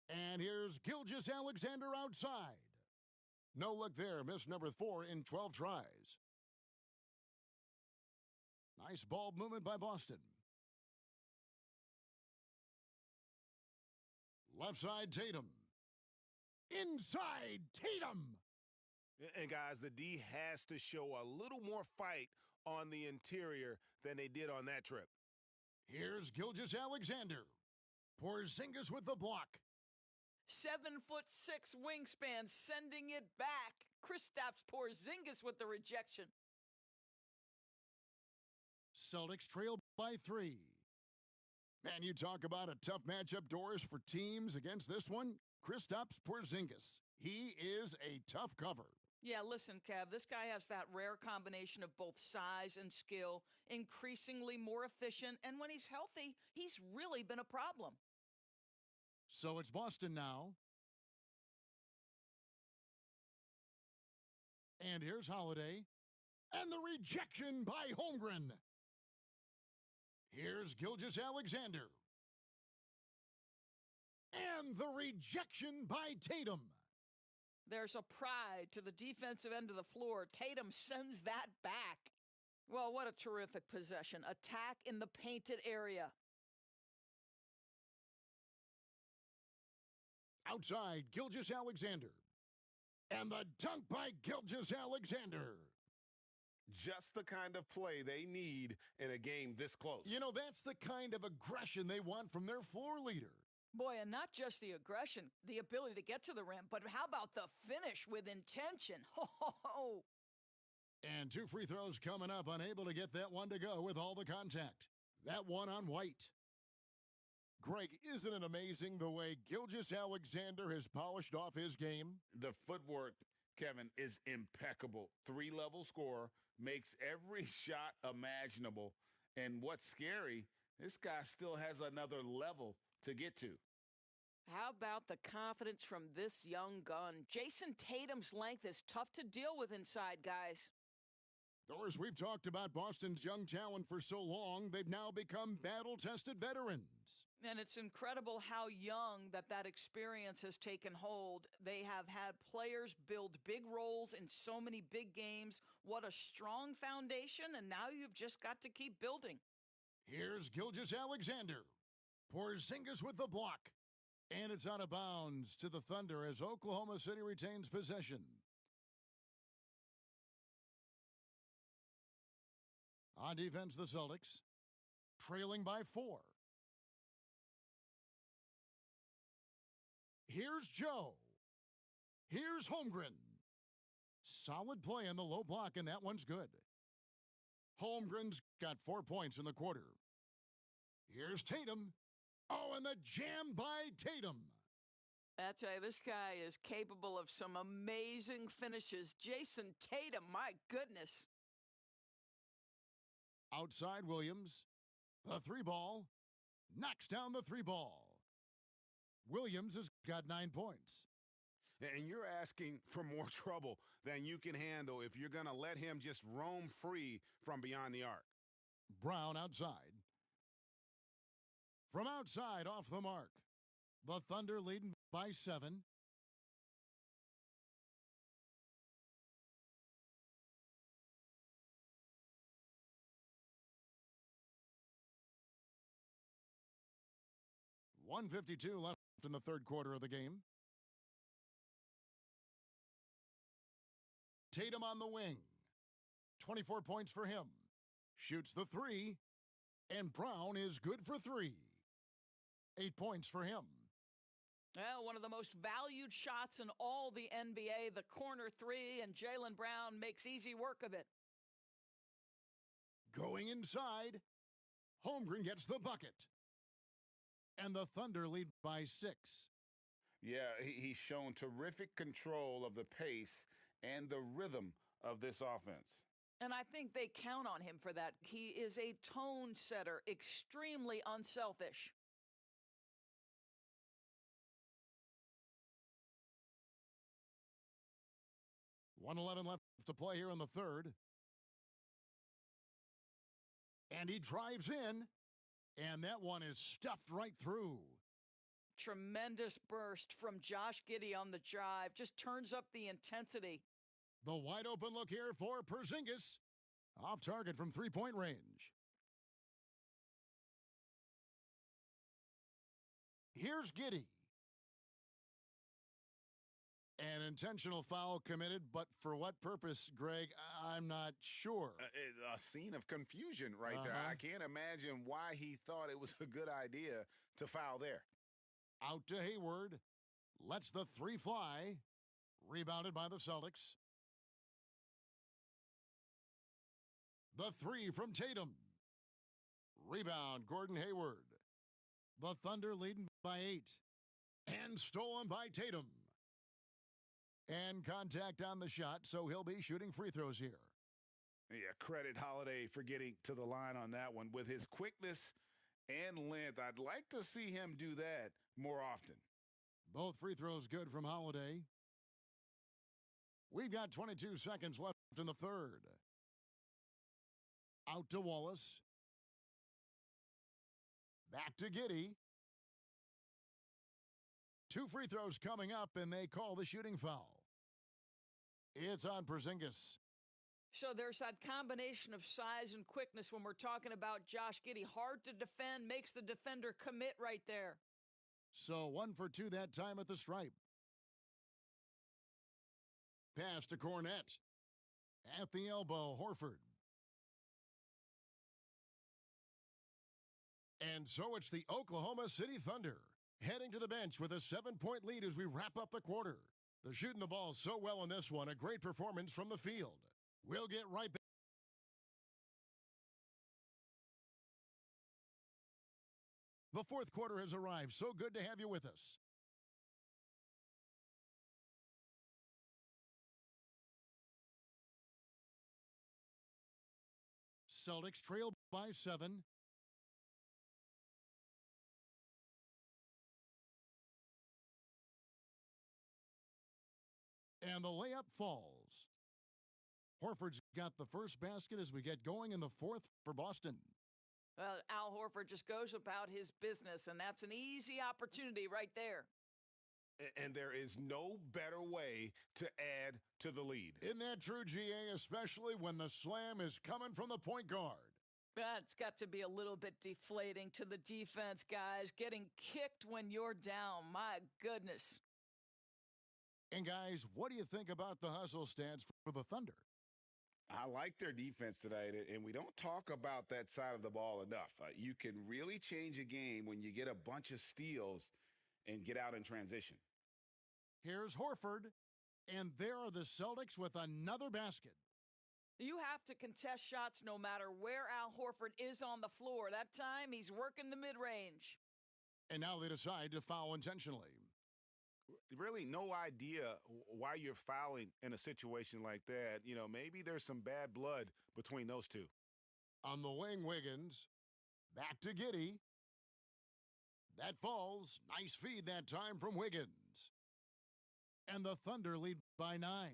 Speaker 8: And here's Gilgeous-Alexander outside. No look there. Miss number 4 in 12 tries. Nice ball movement by Boston. Left side, Tatum. Inside, Tatum.
Speaker 12: And guys, the D has to show a little more fight on the interior than they did on that trip.
Speaker 8: Here's Gilgeous-Alexander. Porzingis with the block.
Speaker 10: 7'6" wingspan, sending it back. Kristaps Porzingis with the rejection.
Speaker 8: Celtics trail by 3. Man, you talk about a tough matchup, Doris, for teams against this one. Kristaps Porzingis. He is a tough cover.
Speaker 10: Yeah, listen, Kev, this guy has that rare combination of both size and skill, increasingly more efficient, and when he's healthy, he's really been a problem.
Speaker 8: So it's Boston now. And here's Holiday. And the rejection by Holmgren. Here's Gilgeous-Alexander. And the rejection by Tatum.
Speaker 10: There's a pride to the defensive end of the floor. Tatum sends that back. Well, what a terrific possession. Attack in the painted area.
Speaker 8: Outside, Gilgeous-Alexander. And the dunk by Gilgeous-Alexander.
Speaker 12: Just the kind of play they need in a game this close.
Speaker 8: You know, that's the kind of aggression they want from their floor leader.
Speaker 10: Boy, and not just the aggression, the ability to get to the rim, but how about the finish with intention? Ho.
Speaker 8: And 2 free throws coming up, unable to get that one to go with all the contact. That one on White. Greg, isn't it amazing the way Gilgeous-Alexander has polished off his game?
Speaker 9: The footwork, Kevin, is impeccable. 3-level scorer, makes every shot imaginable. And what's scary, this guy still has another level to get to.
Speaker 10: How about the confidence from this young gun? Jason Tatum's length is tough to deal with inside, guys.
Speaker 8: Doris, we've talked about Boston's young talent for so long, they've now become battle-tested veterans.
Speaker 10: And it's incredible how young that experience has taken hold. They have had players build big roles in so many big games. What a strong foundation, and now you've just got to keep building.
Speaker 8: Here's Gilgeous-Alexander. Porzingis with the block. And it's out of bounds to the Thunder as Oklahoma City retains possession. On defense, the Celtics, trailing by 4. Here's Joe. Here's Holmgren. Solid play on the low block, and that one's good. Holmgren's got 4 points in the quarter. Here's Tatum. Oh, and the jam by Tatum.
Speaker 10: I tell you, this guy is capable of some amazing finishes. Jason Tatum, my goodness.
Speaker 8: Outside Williams, the 3-ball, knocks down the 3-ball. Williams has got 9 points.
Speaker 12: And you're asking for more trouble than you can handle if you're going to let him just roam free from beyond the arc.
Speaker 8: Brown outside. From outside off the mark. The Thunder leading by 7. .152 left in the third quarter of the game. Tatum on the wing. 24 points for him. Shoots the 3. And Brown is good for 3. 8 points for him.
Speaker 10: Well, one of the most valued shots in all the NBA, the corner 3, and Jaylen Brown makes easy work of it.
Speaker 8: Going inside. Holmgren gets the bucket. And the Thunder lead by 6.
Speaker 9: Yeah, he's shown terrific control of the pace and the rhythm of this offense.
Speaker 10: And I think they count on him for that. He is a tone setter, extremely unselfish.
Speaker 8: .111 left to play here in the third. And he drives in, and that one is stuffed right through.
Speaker 10: Tremendous burst from Josh Giddey on the drive. Just turns up the intensity.
Speaker 8: The wide open look here for Porzingis. Off target from three-point range. Here's Giddey. An intentional foul committed, but for what purpose, Greg? I'm not sure.
Speaker 12: A scene of confusion right there. I can't imagine why he thought it was a good idea to foul there.
Speaker 8: Out to Hayward. Lets the three fly. Rebounded by the Celtics. The three from Tatum. Rebound, Gordon Hayward. The Thunder leading by 8. And stolen by Tatum. And contact on the shot, so he'll be shooting free throws here.
Speaker 9: Yeah, credit Holiday for getting to the line on that one. With his quickness and length, I'd like to see him do that more often.
Speaker 8: Both free throws good from Holiday. We've got 22 seconds left in the third. Out to Wallace. Back to Giddey. 2 free throws coming up, and they call the shooting foul. It's on Porzingis.
Speaker 10: So there's that combination of size and quickness when we're talking about Josh Giddey. Hard to defend, makes the defender commit right there.
Speaker 8: So 1 for 2 that time at the stripe. Pass to Cornette. At the elbow, Horford. And so it's the Oklahoma City Thunder heading to the bench with a 7-point lead as we wrap up the quarter. They're shooting the ball so well in this one. A great performance from the field. We'll get right back. The fourth quarter has arrived. So good to have you with us. Celtics trail by 7. And the layup falls. Horford's got the first basket as we get going in the fourth for Boston.
Speaker 10: Well, Al Horford just goes about his business, and that's an easy opportunity right there.
Speaker 12: And there is no better way to add to the lead.
Speaker 8: Isn't that true, GA, especially when the slam is coming from the point guard?
Speaker 10: That's got to be a little bit deflating to the defense, guys. Getting kicked when you're down. My goodness.
Speaker 8: And, guys, what do you think about the hustle stats for the Thunder?
Speaker 9: I like their defense tonight, and we don't talk about that side of the ball enough. You can really change a game when you get a bunch of steals and get out in transition.
Speaker 8: Here's Horford, and there are the Celtics with another basket.
Speaker 10: You have to contest shots no matter where Al Horford is on the floor. That time, he's working the mid-range.
Speaker 8: And now they decide to foul intentionally.
Speaker 12: Really no idea why you're fouling in a situation like that. You know, maybe there's some bad blood between those two.
Speaker 8: On the wing, Wiggins. Back to Giddey. That falls. Nice feed that time from Wiggins. And the Thunder lead by 9.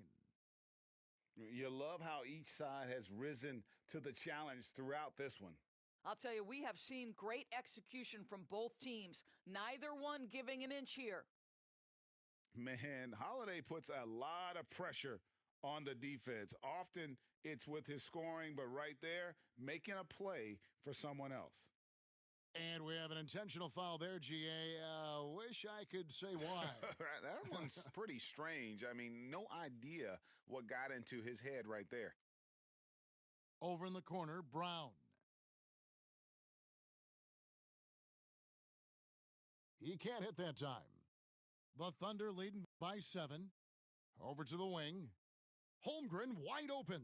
Speaker 9: You love how each side has risen to the challenge throughout this one.
Speaker 10: I'll tell you, we have seen great execution from both teams. Neither one giving an inch here.
Speaker 9: Man, Holiday puts a lot of pressure on the defense. Often it's with his scoring, but right there, making a play for someone else.
Speaker 8: And we have an intentional foul there, GA. Wish I could say why.
Speaker 12: That one's pretty strange. I mean, no idea what got into his head right there.
Speaker 8: Over in the corner, Brown. He can't hit that time. The Thunder leading by 7. Over to the wing. Holmgren wide open.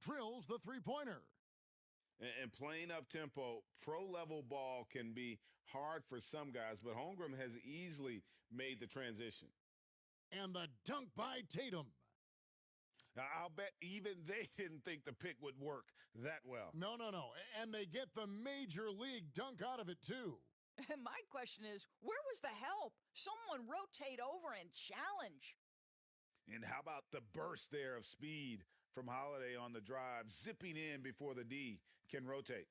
Speaker 8: Drills the three-pointer.
Speaker 9: And playing up tempo, pro level ball can be hard for some guys, but Holmgren has easily made the transition.
Speaker 8: And the dunk by Tatum.
Speaker 9: Now, I'll bet even they didn't think the pick would work that well.
Speaker 8: No. And they get the major league dunk out of it, too.
Speaker 10: And my question is, where was the help? Someone rotate over and challenge.
Speaker 9: And how about the burst there of speed from Holiday on the drive, zipping in before the D can rotate.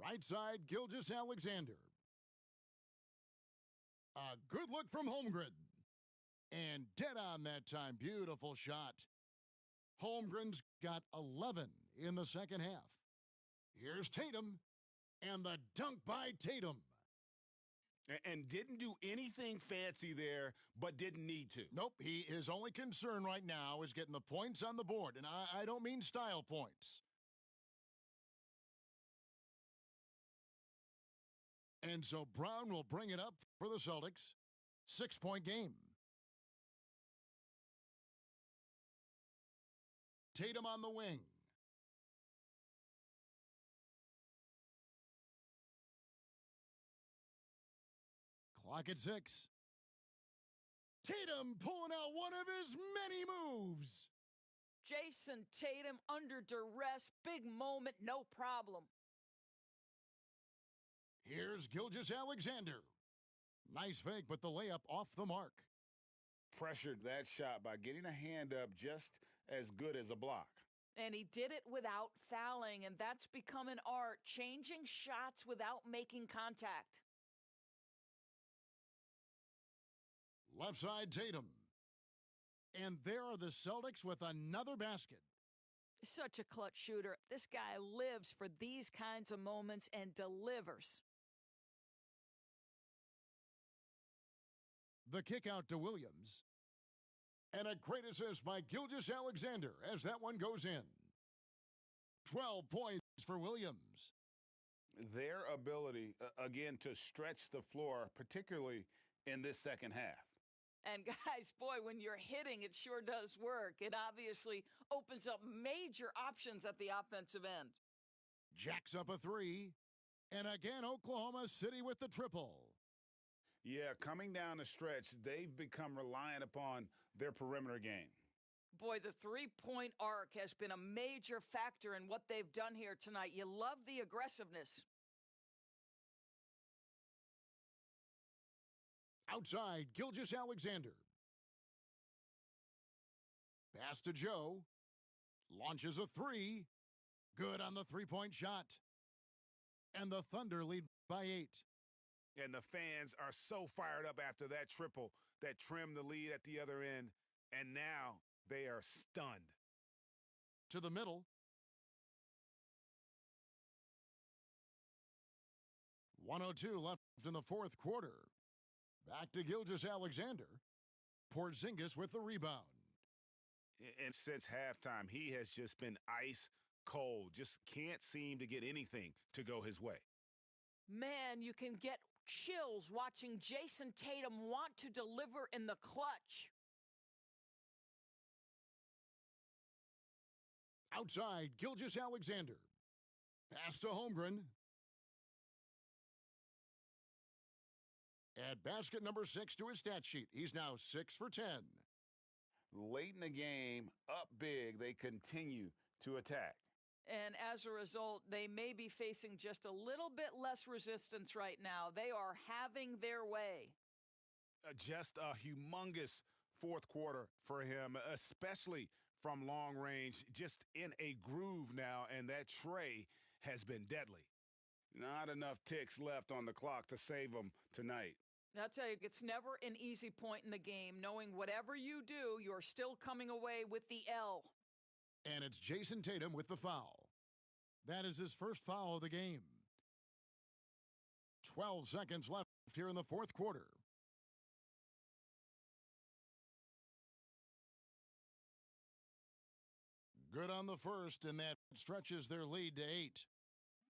Speaker 8: Right side, Gilgeous-Alexander. A good look from Holmgren. And dead on that time. Beautiful shot. Holmgren's got 11 in the second half. Here's Tatum. And the dunk by Tatum.
Speaker 12: And didn't do anything fancy there, but didn't need to.
Speaker 8: Nope, his only concern right now is getting the points on the board. And I don't mean style points. And so Brown will bring it up for the Celtics. 6-point game. Tatum on the wing. Clock at 6. Tatum pulling out one of his many moves.
Speaker 10: Jason Tatum under duress, big moment, no problem.
Speaker 8: Here's Gilgeous-Alexander. Nice fake, but the layup off the mark.
Speaker 9: Pressured that shot by getting a hand up just as good as a block.
Speaker 10: And he did it without fouling, and that's become an art, changing shots without making contact.
Speaker 8: Left side, Tatum. And there are the Celtics with another basket.
Speaker 10: Such a clutch shooter. This guy lives for these kinds of moments and delivers.
Speaker 8: The kick out to Williams. And a great assist by Gilgeous-Alexander as that one goes in. 12 points for Williams.
Speaker 9: Their ability, again, to stretch the floor, particularly in this second half.
Speaker 10: And guys, boy, when you're hitting, it sure does work. It obviously opens up major options at the offensive end.
Speaker 8: Jacks up a 3. And again, Oklahoma City with the triple.
Speaker 9: Yeah, coming down the stretch, they've become reliant upon their perimeter game.
Speaker 10: Boy, the three-point arc has been a major factor in what they've done here tonight. You love the aggressiveness.
Speaker 8: Outside, Gilgeous-Alexander. Pass to Joe. Launches a 3. Good on the three-point shot. And the Thunder lead by 8.
Speaker 12: And the fans are so fired up after that triple that trimmed the lead at the other end. And now they are stunned.
Speaker 8: To the middle. .102 left in the fourth quarter. Back to Gilgeous-Alexander. Porzingis with the rebound.
Speaker 12: And since halftime, he has just been ice cold. Just can't seem to get anything to go his way.
Speaker 10: Man, you can get chills watching Jason Tatum want to deliver in the clutch.
Speaker 8: Outside, Gilgeous-Alexander. Pass to Holmgren. Add basket number 6 to his stat sheet. He's now 6 for 10.
Speaker 9: Late in the game, up big, they continue to attack.
Speaker 10: And as a result, they may be facing just a little bit less resistance right now. They are having their way.
Speaker 12: Just a humongous fourth quarter for him, especially from long range, just in a groove now, and that tray has been deadly.
Speaker 9: Not enough ticks left on the clock to save them tonight.
Speaker 10: I'll tell you, it's never an easy point in the game, knowing whatever you do, you're still coming away with the L.
Speaker 8: And it's Jason Tatum with the foul. That is his first foul of the game. 12 seconds left here in the fourth quarter. Good on the first, and that stretches their lead to 8.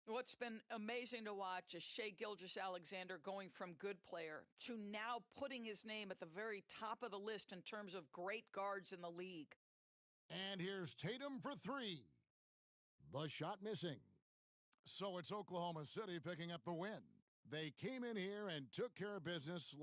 Speaker 10: What's been amazing to watch is Shai Gilgeous-Alexander going from good player to now putting his name at the very top of the list in terms of great guards in the league.
Speaker 8: And here's Tatum for three. The shot missing. So it's Oklahoma City picking up the win. They came in here and took care of business.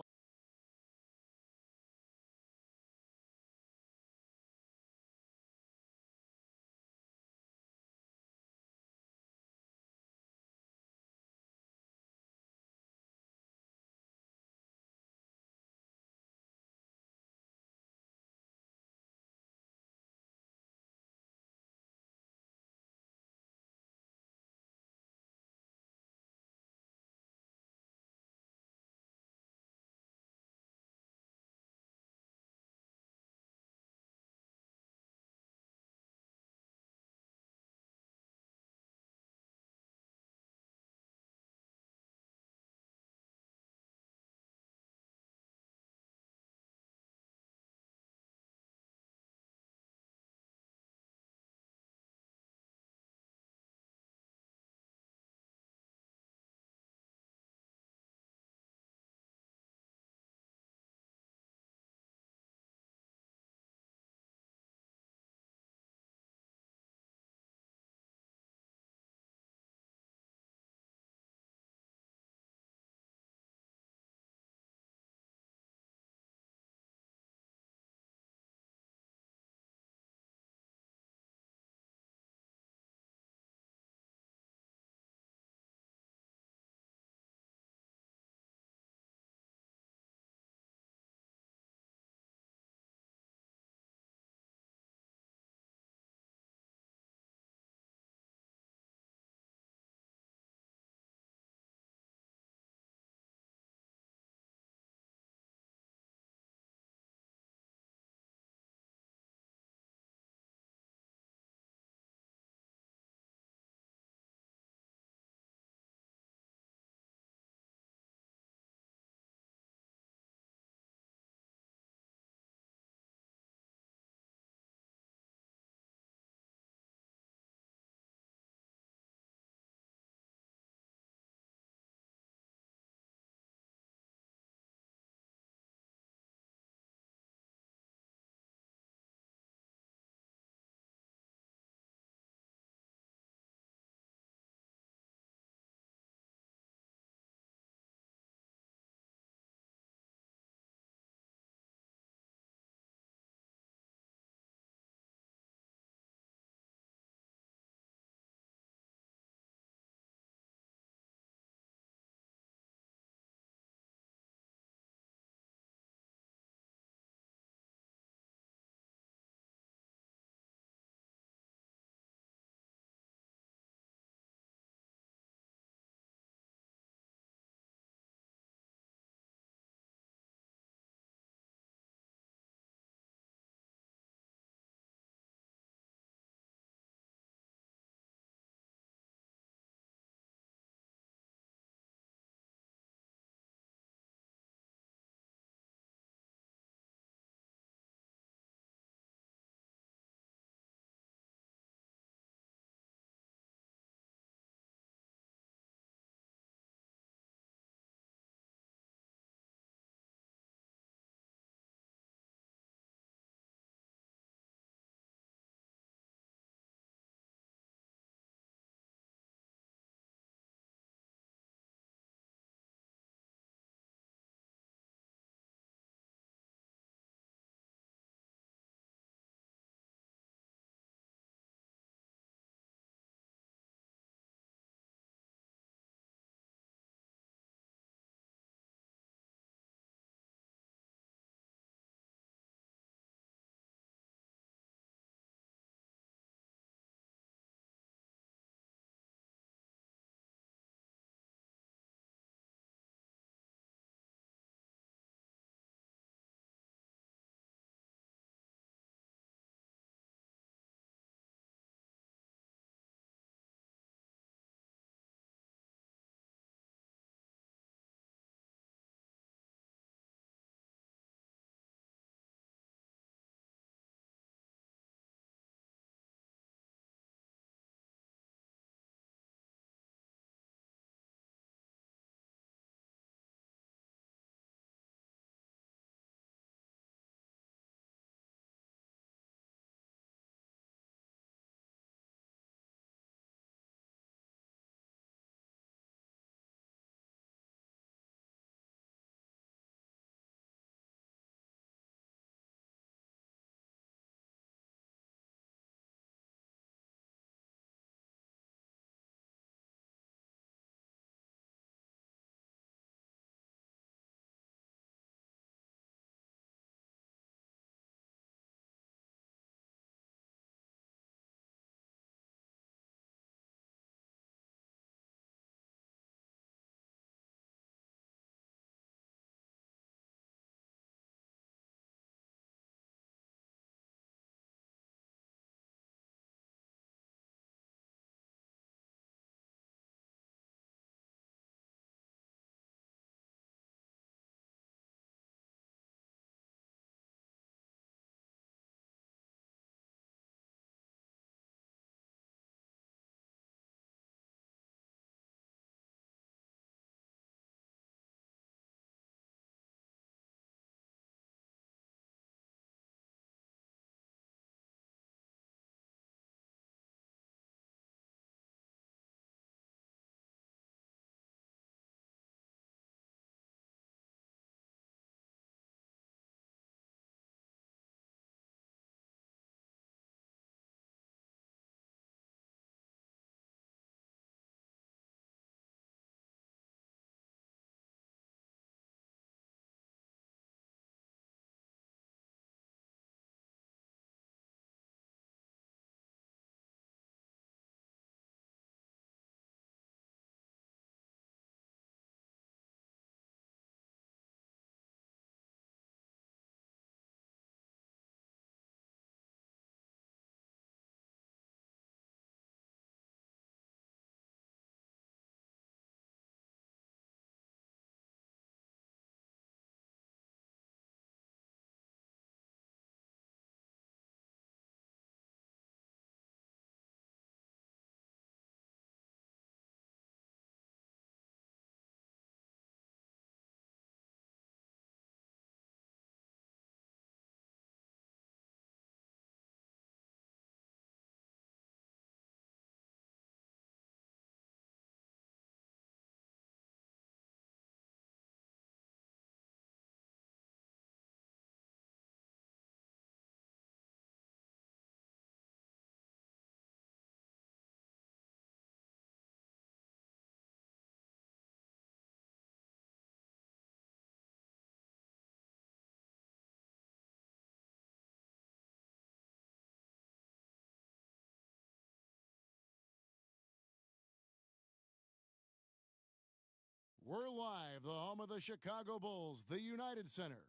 Speaker 8: We're live, the home of the Chicago Bulls, the United Center.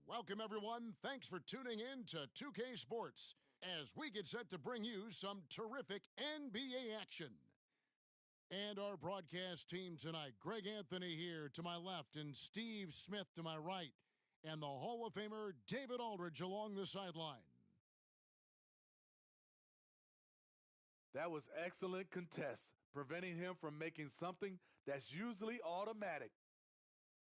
Speaker 8: Welcome, everyone. Thanks for tuning in to 2K Sports as we get set to bring you some terrific NBA action. And our broadcast team tonight, Greg Anthony here to my left and Steve Smith to my right, and the Hall of Famer David Aldridge along the sideline.
Speaker 13: That was excellent contest, preventing him from making something that's usually automatic.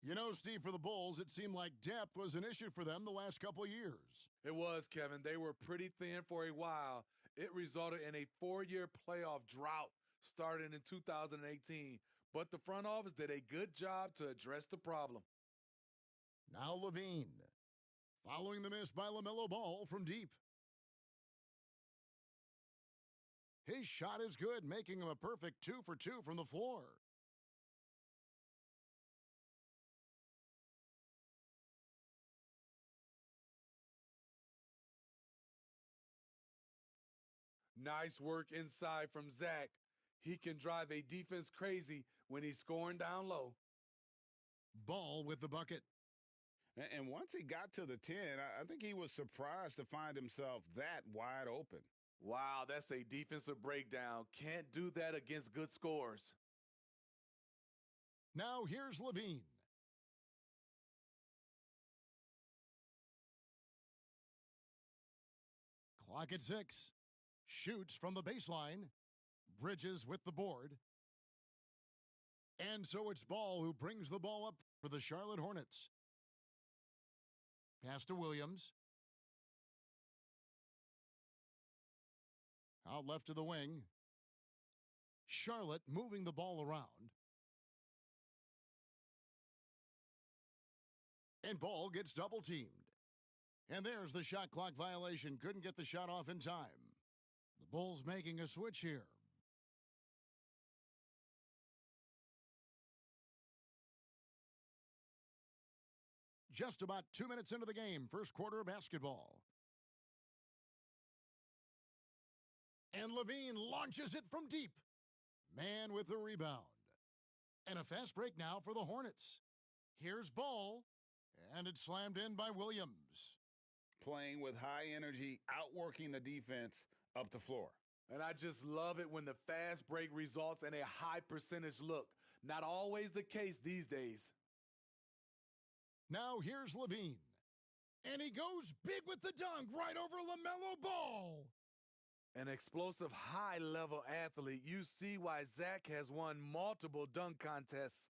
Speaker 8: You know, Steve, for the Bulls, it seemed like depth was an issue for them the last couple of years.
Speaker 13: It was, Kevin. They were pretty thin for a while. It resulted in a 4-year playoff drought starting in 2018. But the front office did a good job to address the problem.
Speaker 8: Now Levine, following the miss by LaMelo Ball from deep. His shot is good, making him a perfect 2 for 2 from the floor.
Speaker 13: Nice work inside from Zach. He can drive a defense crazy when he's scoring down low.
Speaker 8: Ball with the bucket.
Speaker 12: And once he got to the 10, I think he was surprised to find himself that wide open.
Speaker 13: Wow, that's a defensive breakdown. Can't do that against good scores.
Speaker 8: Now here's Levine. Clock at 6. Shoots from the baseline. Bridges with the board. And so it's Ball who brings the ball up for the Charlotte Hornets. Pass to Williams. Out left to the wing. Charlotte moving the ball around. And Ball gets double teamed. And there's the shot clock violation. Couldn't get the shot off in time. The Bulls making a switch here. Just about 2 minutes into the game, first quarter of basketball. And Levine launches it from deep. Man with the rebound. And a fast break now for the Hornets. Here's Ball. And it's slammed in by Williams.
Speaker 12: Playing with high energy, outworking the defense up the floor.
Speaker 13: And I just love it when the fast break results in a high percentage look. Not always the case these days.
Speaker 8: Now here's Levine. And he goes big with the dunk right over LaMelo Ball.
Speaker 13: An explosive high-level athlete. You see why Zach has won multiple dunk contests.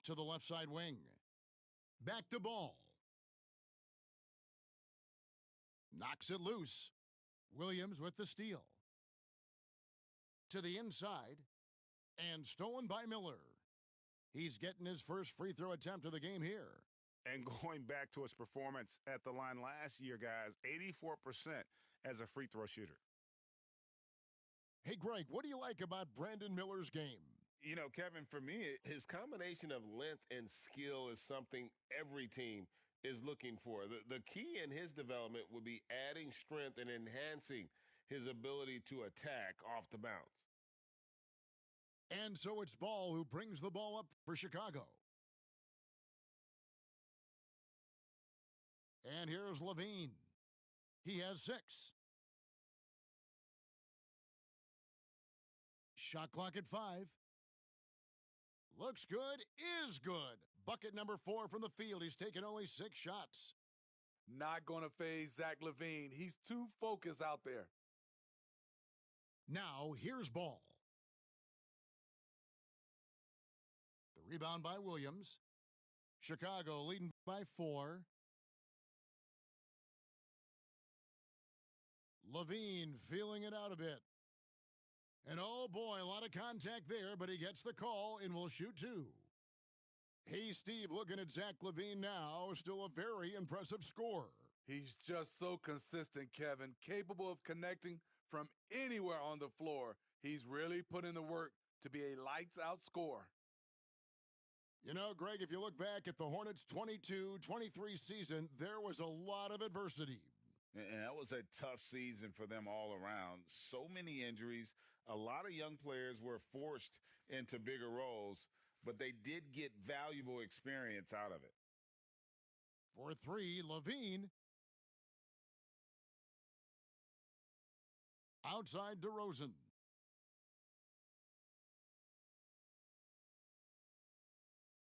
Speaker 8: To the left side wing. Back to Ball. Knocks it loose. Williams with the steal. To the inside. And stolen by Miller. He's getting his first free throw attempt of the game here.
Speaker 12: And going back to his performance at the line last year, guys, 84% as a free throw shooter.
Speaker 8: Hey, Greg, what do you like about Brandon Miller's game?
Speaker 14: You know, Kevin, for me, his combination of length and skill is something every team is looking for. The key in his development would be adding strength and enhancing his ability to attack off the bounce.
Speaker 8: And so it's Ball who brings the ball up for Chicago. And here's Levine. He has 6. Shot clock at 5. Looks good, is good. Bucket number 4 from the field. He's taken only 6 shots.
Speaker 13: Not going to phase Zach LaVine. He's too focused out there.
Speaker 8: Now here's Ball. The rebound by Williams. Chicago leading by 4. Levine feeling it out a bit. And oh boy, a lot of contact there, but he gets the call and will shoot 2. Hey, Steve, looking at Zach LaVine now, still a very impressive scorer.
Speaker 13: He's just so consistent, Kevin, capable of connecting from anywhere on the floor. He's really put in the work to be a lights-out scorer.
Speaker 8: You know, Greg, if you look back at the Hornets' 22-23 season, there was a lot of adversity.
Speaker 12: And that was a tough season for them all around. So many injuries. A lot of young players were forced into bigger roles.
Speaker 9: but they did get valuable experience out of it.
Speaker 8: For three, Levine. Outside DeRozan.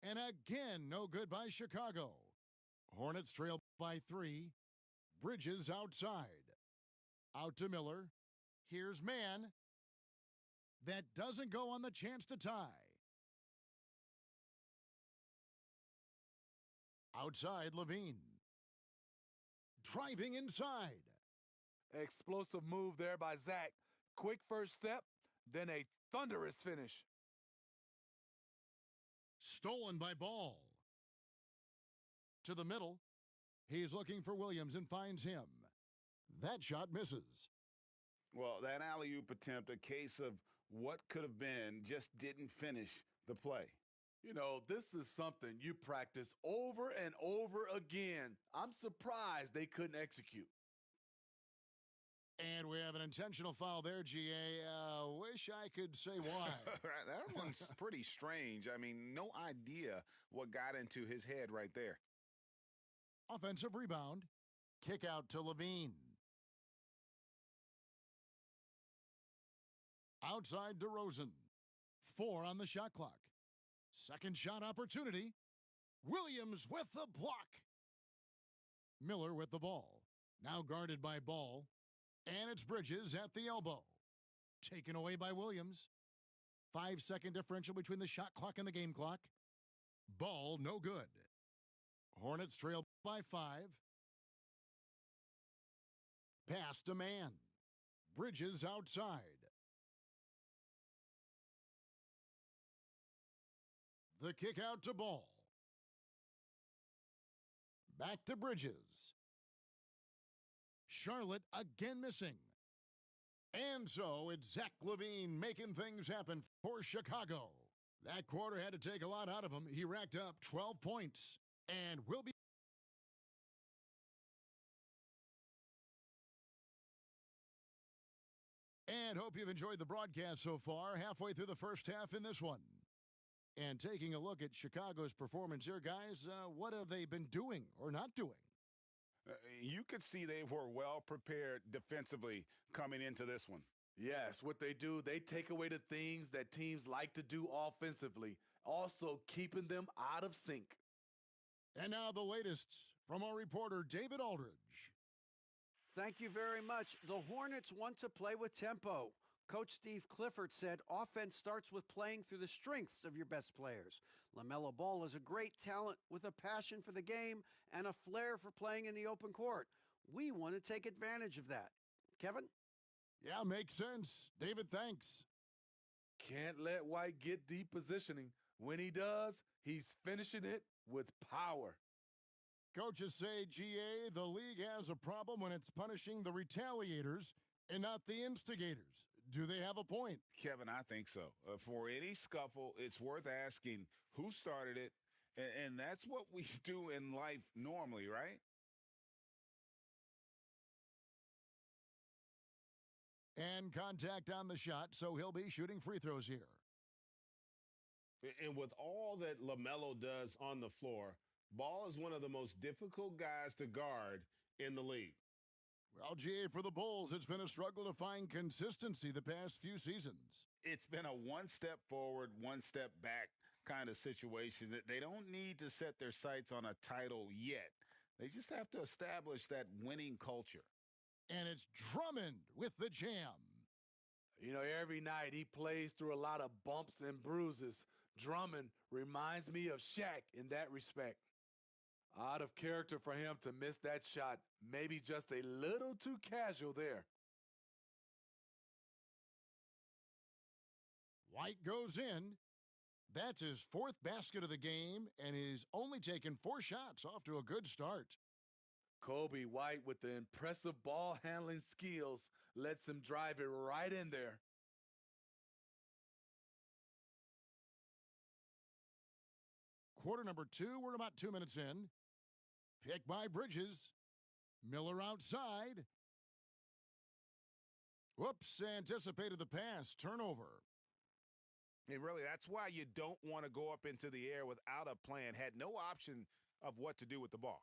Speaker 8: And again, no good by Chicago. Hornets trail by three. Bridges outside. Out to Miller. Here's Man. That doesn't go on the chance to tie. Outside Levine. Driving inside.
Speaker 13: Explosive move there by Zach. Quick first step, then a thunderous finish.
Speaker 8: Stolen by Ball. To the middle. He's looking for Williams and finds him. That shot misses.
Speaker 9: Well, that alley-oop attempt, a case of what could have been, just didn't finish the play.
Speaker 13: You know, this is something you practice over and over again. I'm surprised they couldn't execute.
Speaker 8: And we have an intentional foul there, GA. Wish I could say why.
Speaker 12: That one's pretty strange. I mean, no idea what got into his head right there.
Speaker 8: Offensive rebound. Kick out to Levine. Outside DeRozan. 4 on the shot clock. Second shot opportunity. Williams with the block. Miller with the ball. Now guarded by Ball. And it's Bridges at the elbow. Taken away by Williams. 5-second differential between the shot clock and the game clock. Ball no good. Hornets trail by 5. Pass to Man. Bridges outside. The kick out to Ball. Back to Bridges. Charlotte again missing. And so it's Zach LaVine making things happen for Chicago. That quarter had to take a lot out of him. He racked up 12 points and will be. And hope you've enjoyed the broadcast so far. Halfway through the first half in this one. And taking a look at Chicago's performance here, guys, what have they been doing or not doing?
Speaker 12: You could see they were well prepared defensively coming into this one.
Speaker 13: Yes, what they do, they take away the things that teams like to do offensively, also keeping them out of sync.
Speaker 8: And now the latest from our reporter, David Aldridge.
Speaker 11: Thank you very much. The Hornets want to play with tempo. Coach Steve Clifford said offense starts with playing through the strengths of your best players. LaMelo Ball is a great talent with a passion for the game and a flair for playing in the open court. We want to take advantage of that. Kevin?
Speaker 8: Yeah, makes sense. David, thanks.
Speaker 13: Can't let White get deep positioning. When he does, he's finishing it with power.
Speaker 8: Coaches say, GA, the league has a problem when it's punishing the retaliators and not the instigators. Do they have a point?
Speaker 12: Kevin, I think so. For any scuffle, it's worth asking who started it, and that's what we do in life normally, right?
Speaker 8: And contact on the shot, so he'll be shooting free throws here.
Speaker 14: And with all that LaMelo does on the floor, Ball is one of the most difficult guys to guard in the league.
Speaker 8: Well, GA, for the Bulls, it's been a struggle to find consistency the past few seasons.
Speaker 12: It's been a one step forward, one step back kind of situation. They don't need to set their sights on a title yet. They just have to establish that winning culture.
Speaker 8: And it's Drummond with the jam.
Speaker 13: You know, every night he plays through a lot of bumps and bruises. Drummond reminds me of Shaq in that respect. Out of character for him to miss that shot. Maybe just a little too casual there.
Speaker 8: White goes in. That's his 4th basket of the game, and he's only taken 4 shots, off to a good start.
Speaker 13: Kobe White, with the impressive ball handling skills, lets him drive it right in there.
Speaker 8: Quarter number 2, we're about 2 minutes in. Pick by Bridges. Miller outside. Whoops, anticipated the pass. Turnover.
Speaker 12: And really, that's why you don't want to go up into the air without a plan. Had no option of what to do with the ball.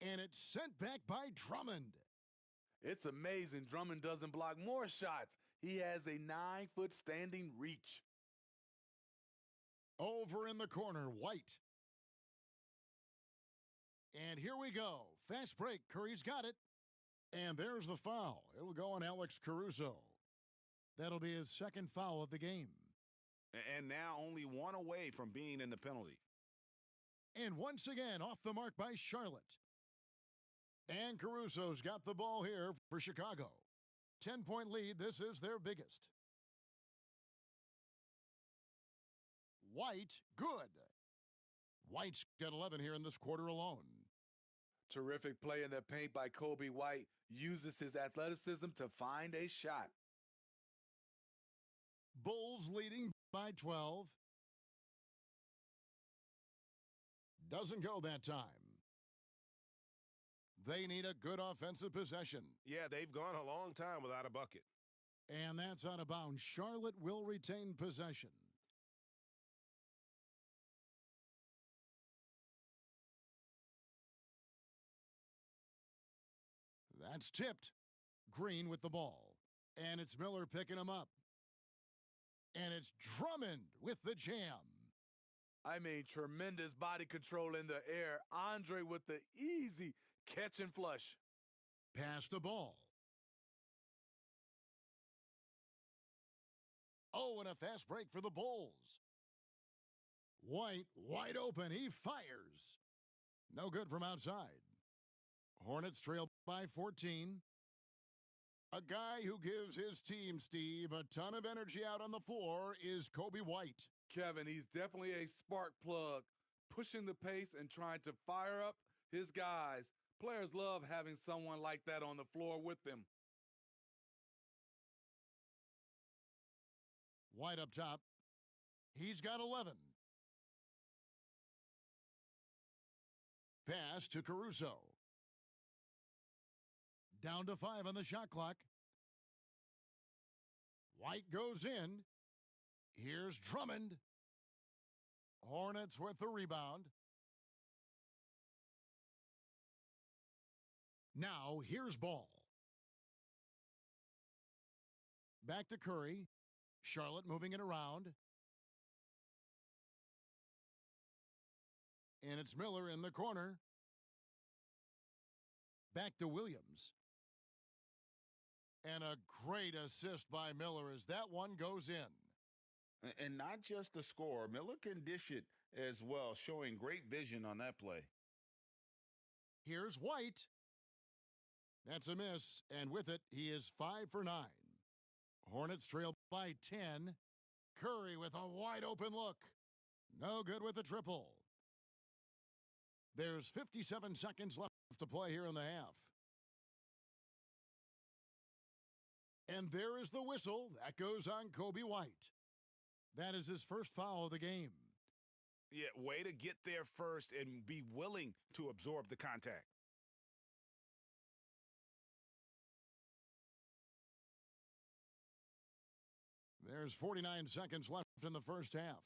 Speaker 8: And it's sent back by Drummond.
Speaker 13: It's amazing Drummond doesn't block more shots. He has a 9-foot standing reach.
Speaker 8: Over in the corner, White. And here we go. Fast break. Curry's got it. And there's the foul. It'll go on Alex Caruso. That'll be his second foul of the game.
Speaker 12: And now only one away from being in the penalty.
Speaker 8: And once again, off the mark by Charlotte. And Caruso's got the ball here for Chicago. 10-point lead. This is their biggest. White, good. White's got 11 here in this quarter alone.
Speaker 13: Terrific play in the paint by Kobe White. Uses his athleticism to find a shot.
Speaker 8: Bulls leading by 12. Doesn't go that time. They need a good offensive possession.
Speaker 14: Yeah, they've gone a long time without a bucket.
Speaker 8: And that's out of bounds. Charlotte will retain possession. That's tipped. Green with the ball. And it's Miller picking him up. And it's Drummond with the jam.
Speaker 13: I mean, tremendous body control in the air. Andre with the easy catch and flush.
Speaker 8: Pass the ball. Oh, and a fast break for the Bulls. White, wide open. He fires. No good from outside. Hornets trail by 14. A guy who gives his team, Steve, a ton of energy out on the floor is Kobe White.
Speaker 13: Kevin, he's definitely a spark plug, pushing the pace and trying to fire up his guys. Players love having someone like that on the floor with them.
Speaker 8: White up top. He's got 11. Pass to Caruso. Down to 5 on the shot clock. White goes in. Here's Drummond. Hornets with the rebound. Now here's Ball. Back to Curry. Charlotte moving it around. And it's Miller in the corner. Back to Williams. And a great assist by Miller as that one goes in.
Speaker 9: And not just the score. Miller can dish it as well, showing great vision on that play.
Speaker 8: Here's White. That's a miss, and with it, he is 5 for 9. Hornets trail by 10. Curry with a wide open look. No good with the triple. There's 57 seconds left to play here in the half. And there is the whistle. That goes on Kobe White. That is his first foul of the game.
Speaker 12: Yeah, way to get there first and be willing to absorb the contact.
Speaker 8: There's 49 seconds left in the first half.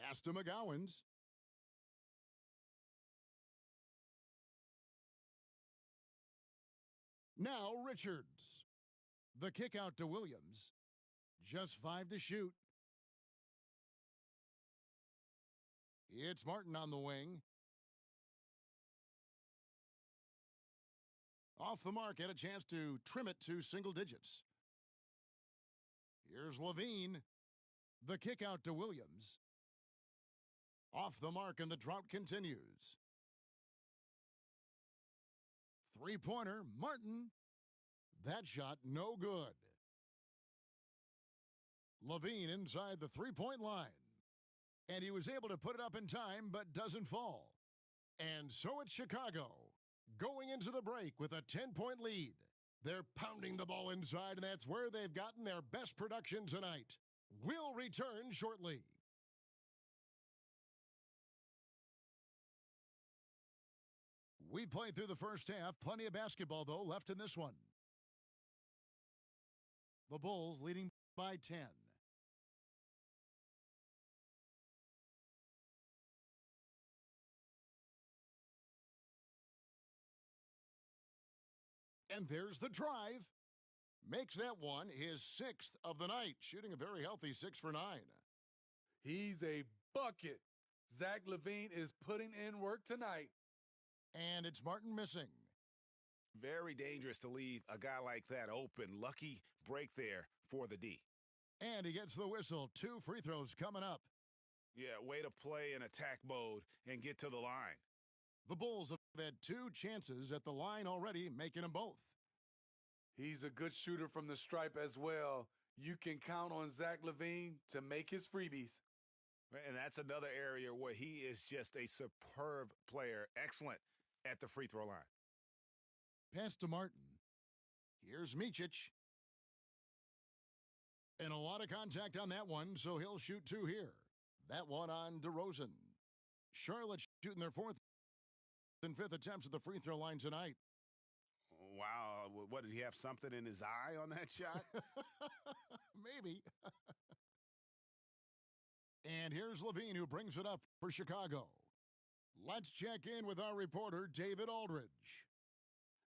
Speaker 8: Pass to McGowans. Now Richards. The kick out to Williams. Just 5 to shoot. It's Martin on the wing. Off the mark, had a chance to trim it to single digits. Here's Levine. The kick out to Williams. Off the mark, and the drought continues. Three-pointer, Martin. That shot, no good. Levine inside the three-point line. And he was able to put it up in time, but doesn't fall. And so it's Chicago, going into the break with a 10-point lead. They're pounding the ball inside, and that's where they've gotten their best production tonight. We'll return shortly. We played through the first half. Plenty of basketball, though, left in this one. The Bulls leading by 10. And there's the drive. Makes that one his 6th of the night, shooting a very healthy 6 for 9.
Speaker 13: He's a bucket. Zach LaVine is putting in work tonight.
Speaker 8: And it's Martin missing.
Speaker 12: Very dangerous to leave a guy like that open. Lucky break there for the D.
Speaker 8: And he gets the whistle. 2 free throws coming up.
Speaker 12: Yeah, way to play in attack mode and get to the line.
Speaker 8: The Bulls have had 2 chances at the line already, making them both.
Speaker 13: He's a good shooter from the stripe as well. You can count on Zach LaVine to make his freebies.
Speaker 12: And that's another area where he is just a superb player. Excellent at the free throw line.
Speaker 8: Pass to Martin. Here's Micic. And a lot of contact on that one, so he'll shoot 2 here. That one on DeRozan. Charlotte shooting their 4th and 5th attempts at the free throw line tonight.
Speaker 12: Wow, what, did he have something in his eye on that shot?
Speaker 8: Maybe. And here's Levine, who brings it up for Chicago. Let's check in with our reporter, David Aldridge.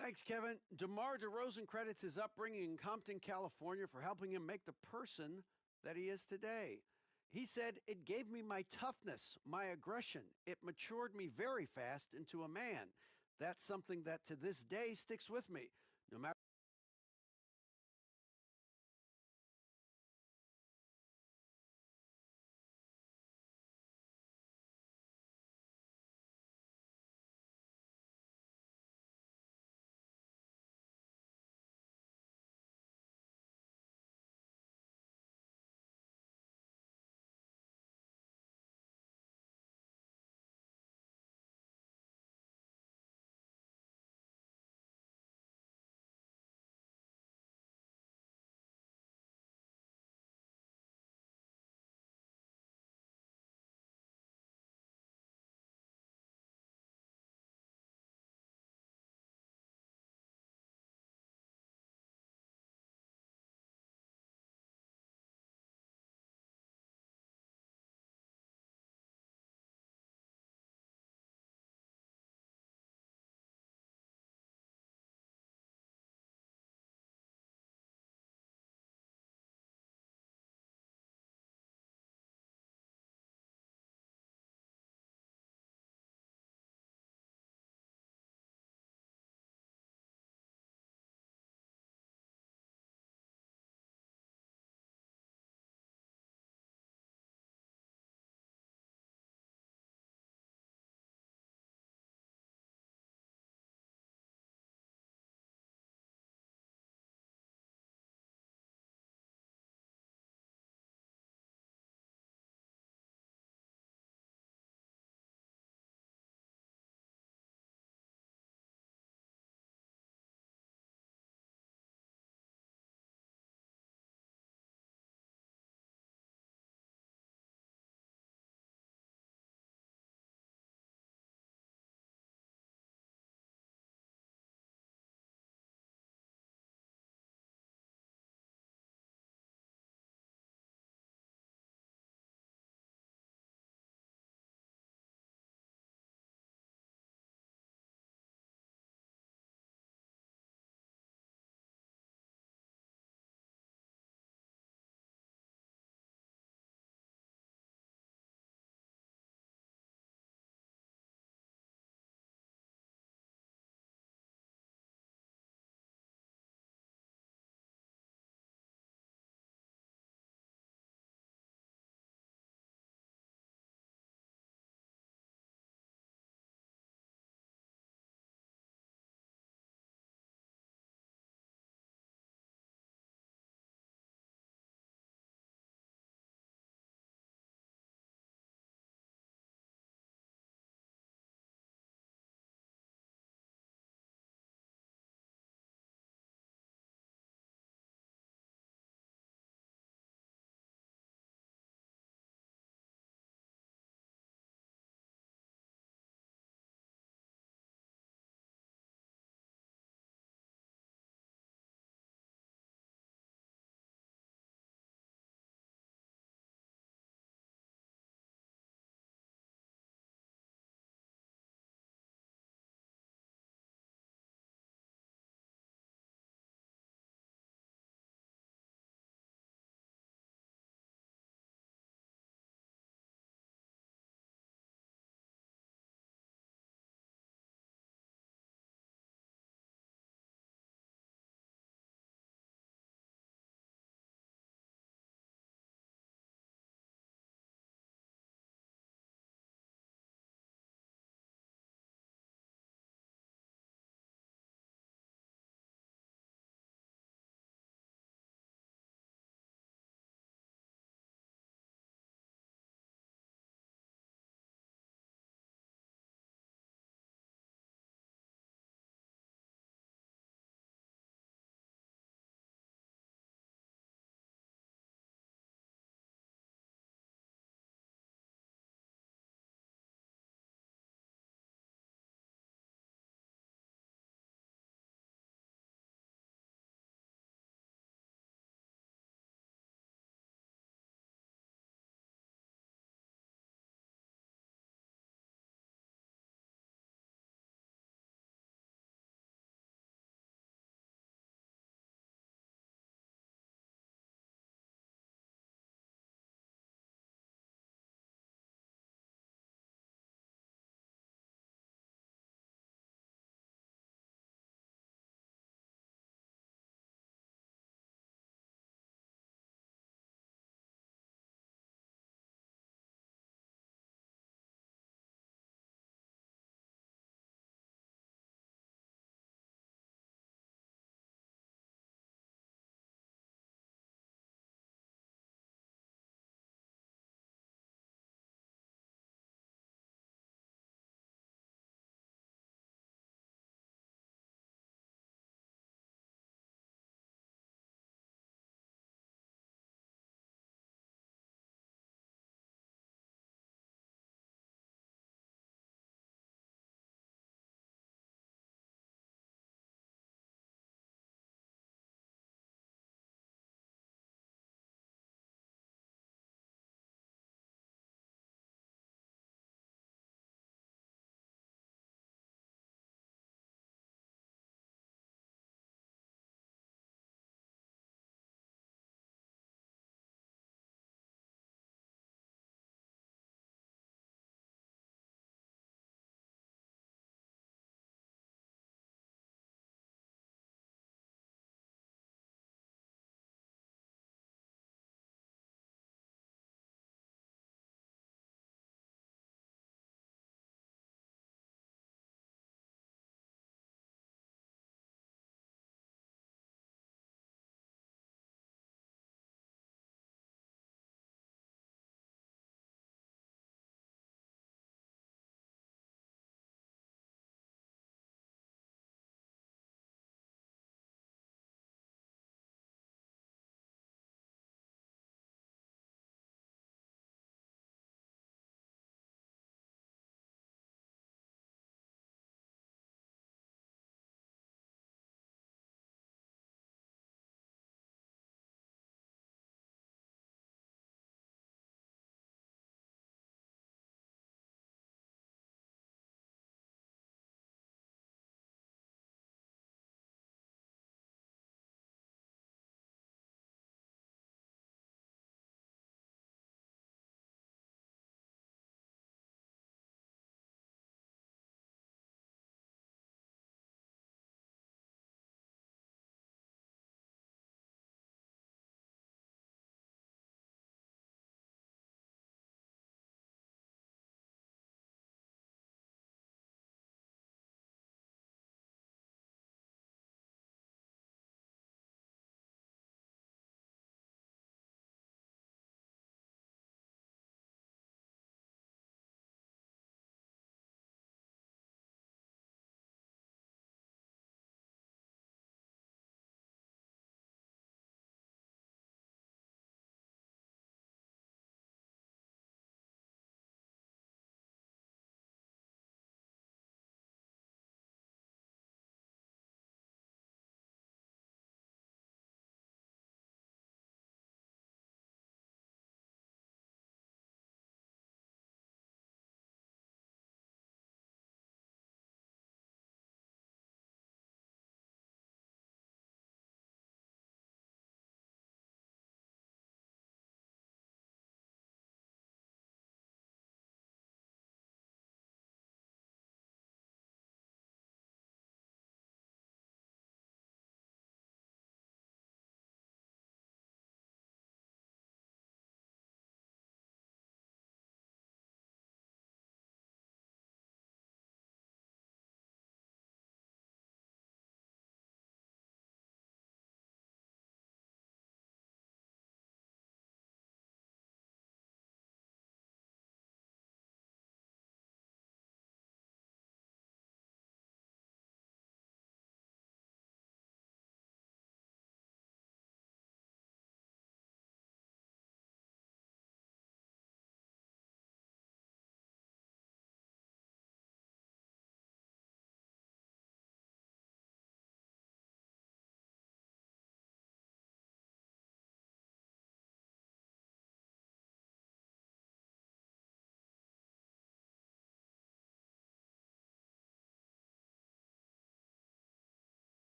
Speaker 11: Thanks, Kevin. DeMar DeRozan credits his upbringing in Compton, California for helping him make the person that he is today. He said, "It gave me my toughness, my aggression. It matured me very fast into a man. That's something that to this day sticks with me. No matter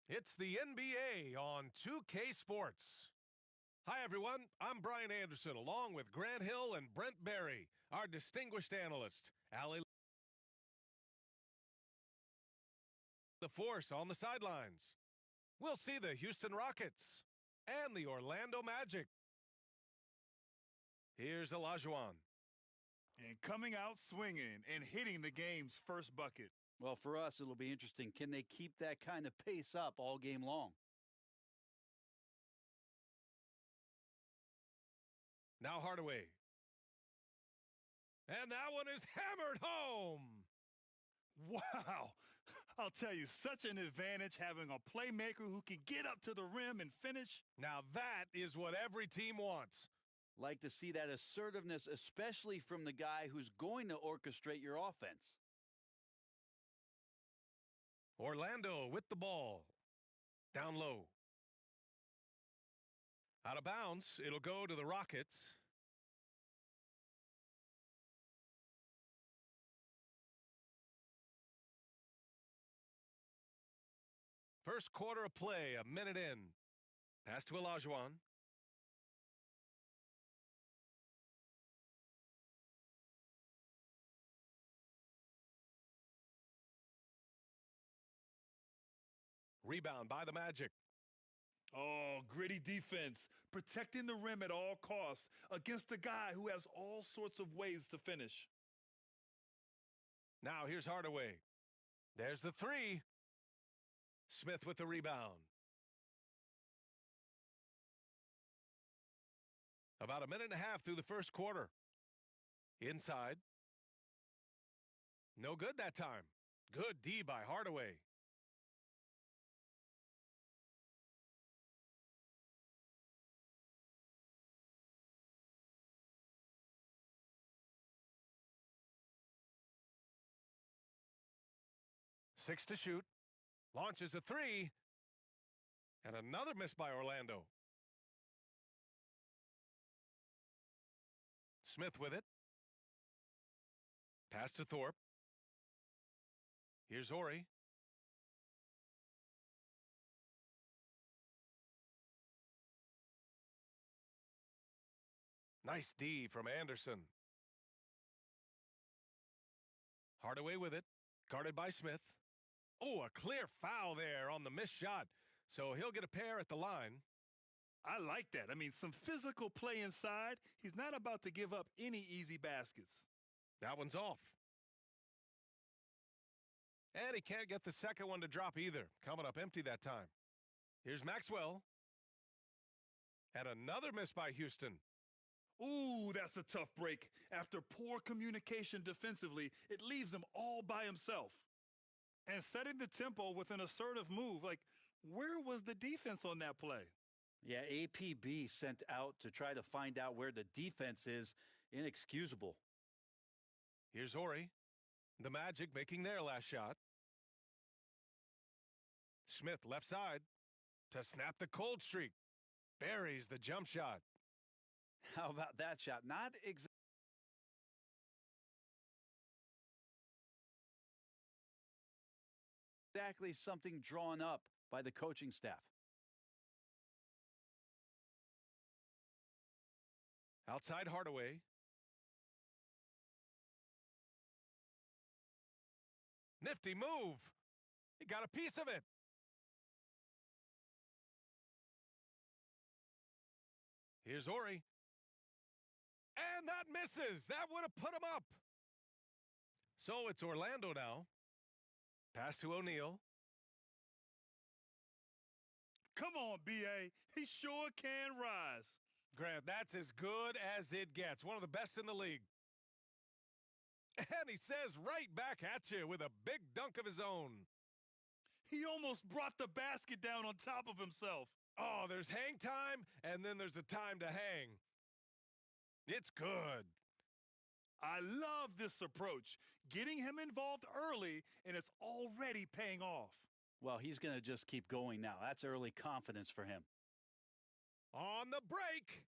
Speaker 1: It's the NBA on 2K Sports. Hi, everyone. I'm Brian Anderson, along with Grant Hill and Brent Berry, our distinguished analyst. Allie the Force on the sidelines. We'll see the Houston Rockets and the Orlando Magic. Here's Olajuwon.
Speaker 5: And coming out swinging and hitting the game's first bucket.
Speaker 6: Well, for us, it'll be interesting. Can they keep that kind of pace up all game long?
Speaker 1: Now Hardaway. And that one is hammered home.
Speaker 5: Wow. I'll tell you, such an advantage having a playmaker who can get up to the rim and finish.
Speaker 1: Now that is what every team wants.
Speaker 6: Like to see that assertiveness, especially from the guy who's going to orchestrate your offense.
Speaker 1: Orlando with the ball. Down low. Out of bounds, it'll go to the Rockets. First quarter of play, a minute in. Pass to Olajuwon. Rebound by the Magic.
Speaker 5: Oh, gritty defense, protecting the rim at all costs against a guy who has all sorts of ways to finish.
Speaker 1: Now here's Hardaway. There's the three. Smith with the rebound. About a minute and a half through the first quarter. Inside. No good that time. Good D by Hardaway. Six to shoot. Launches a three. And another miss by Orlando. Smith with it. Pass to Thorpe. Here's Ori. Nice D from Anderson. Hardaway with it. Guarded by Smith. Oh, a clear foul there on the missed shot. So he'll get a pair at the line.
Speaker 5: I like that. I mean, some physical play inside. He's not about to give up any easy baskets.
Speaker 1: That one's off. And he can't get the second one to drop either. Coming up empty that time. Here's Maxwell. And another miss by Houston.
Speaker 5: Ooh, that's a tough break. After poor communication defensively, it leaves him all by himself. And setting the tempo with an assertive move, like, where was the defense on that play?
Speaker 6: Yeah, APB sent out to try to find out where the defense is. Inexcusable.
Speaker 1: Here's Ori. The Magic making their last shot. Smith left side to snap the cold streak. Buries the jump shot.
Speaker 6: How about that shot? Not exactly something drawn up by the coaching staff.
Speaker 1: Outside Hardaway. Nifty move. He got a piece of it. Here's Ori. And that misses. That would have put him up. So it's Orlando now. Pass to O'Neal.
Speaker 5: Come on, B.A. He sure can rise.
Speaker 1: Grant, that's as good as it gets. One of the best in the league. And he says right back at you with a big dunk of his own.
Speaker 5: He almost brought the basket down on top of himself.
Speaker 1: Oh, there's hang time, and then there's a time to hang. It's good.
Speaker 5: I love this approach. Getting him involved early, and it's already paying off.
Speaker 6: Well, he's going to just keep going now. That's early confidence for him.
Speaker 1: On the break.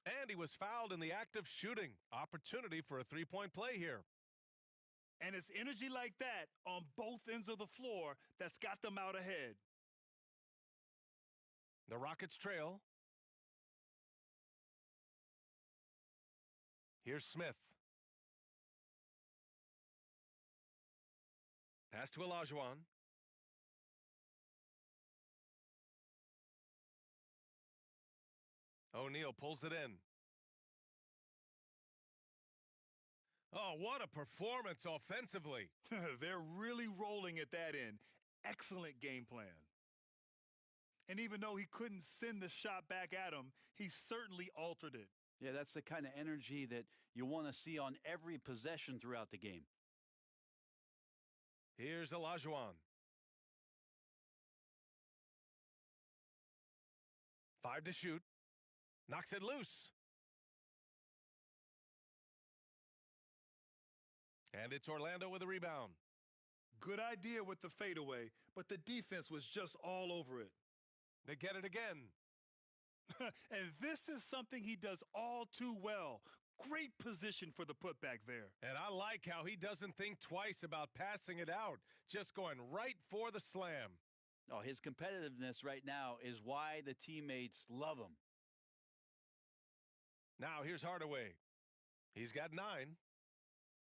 Speaker 1: And he was fouled in the act of shooting. Opportunity for a three-point play here.
Speaker 5: And it's energy like that on both ends of the floor that's got them out ahead.
Speaker 1: The Rockets trail. Here's Smith. Pass to Olajuwon. O'Neal pulls it in. Oh, what a performance offensively.
Speaker 5: They're really rolling at that end. Excellent game plan. And even though he couldn't send the shot back at him, he certainly altered it.
Speaker 6: Yeah, that's the kind of energy that you want to see on every possession throughout the game.
Speaker 1: Here's Olajuwon. 5 to shoot. Knocks it loose. And it's Orlando with a rebound.
Speaker 5: Good idea with the fadeaway, but the defense was just all over it.
Speaker 1: They get it again.
Speaker 5: And this is something he does all too well. Great position for the putback there.
Speaker 1: And I like how he doesn't think twice about passing it out, just going right for the slam.
Speaker 6: Oh, his competitiveness right now is why the teammates love him.
Speaker 1: Now here's Hardaway. He's got 9.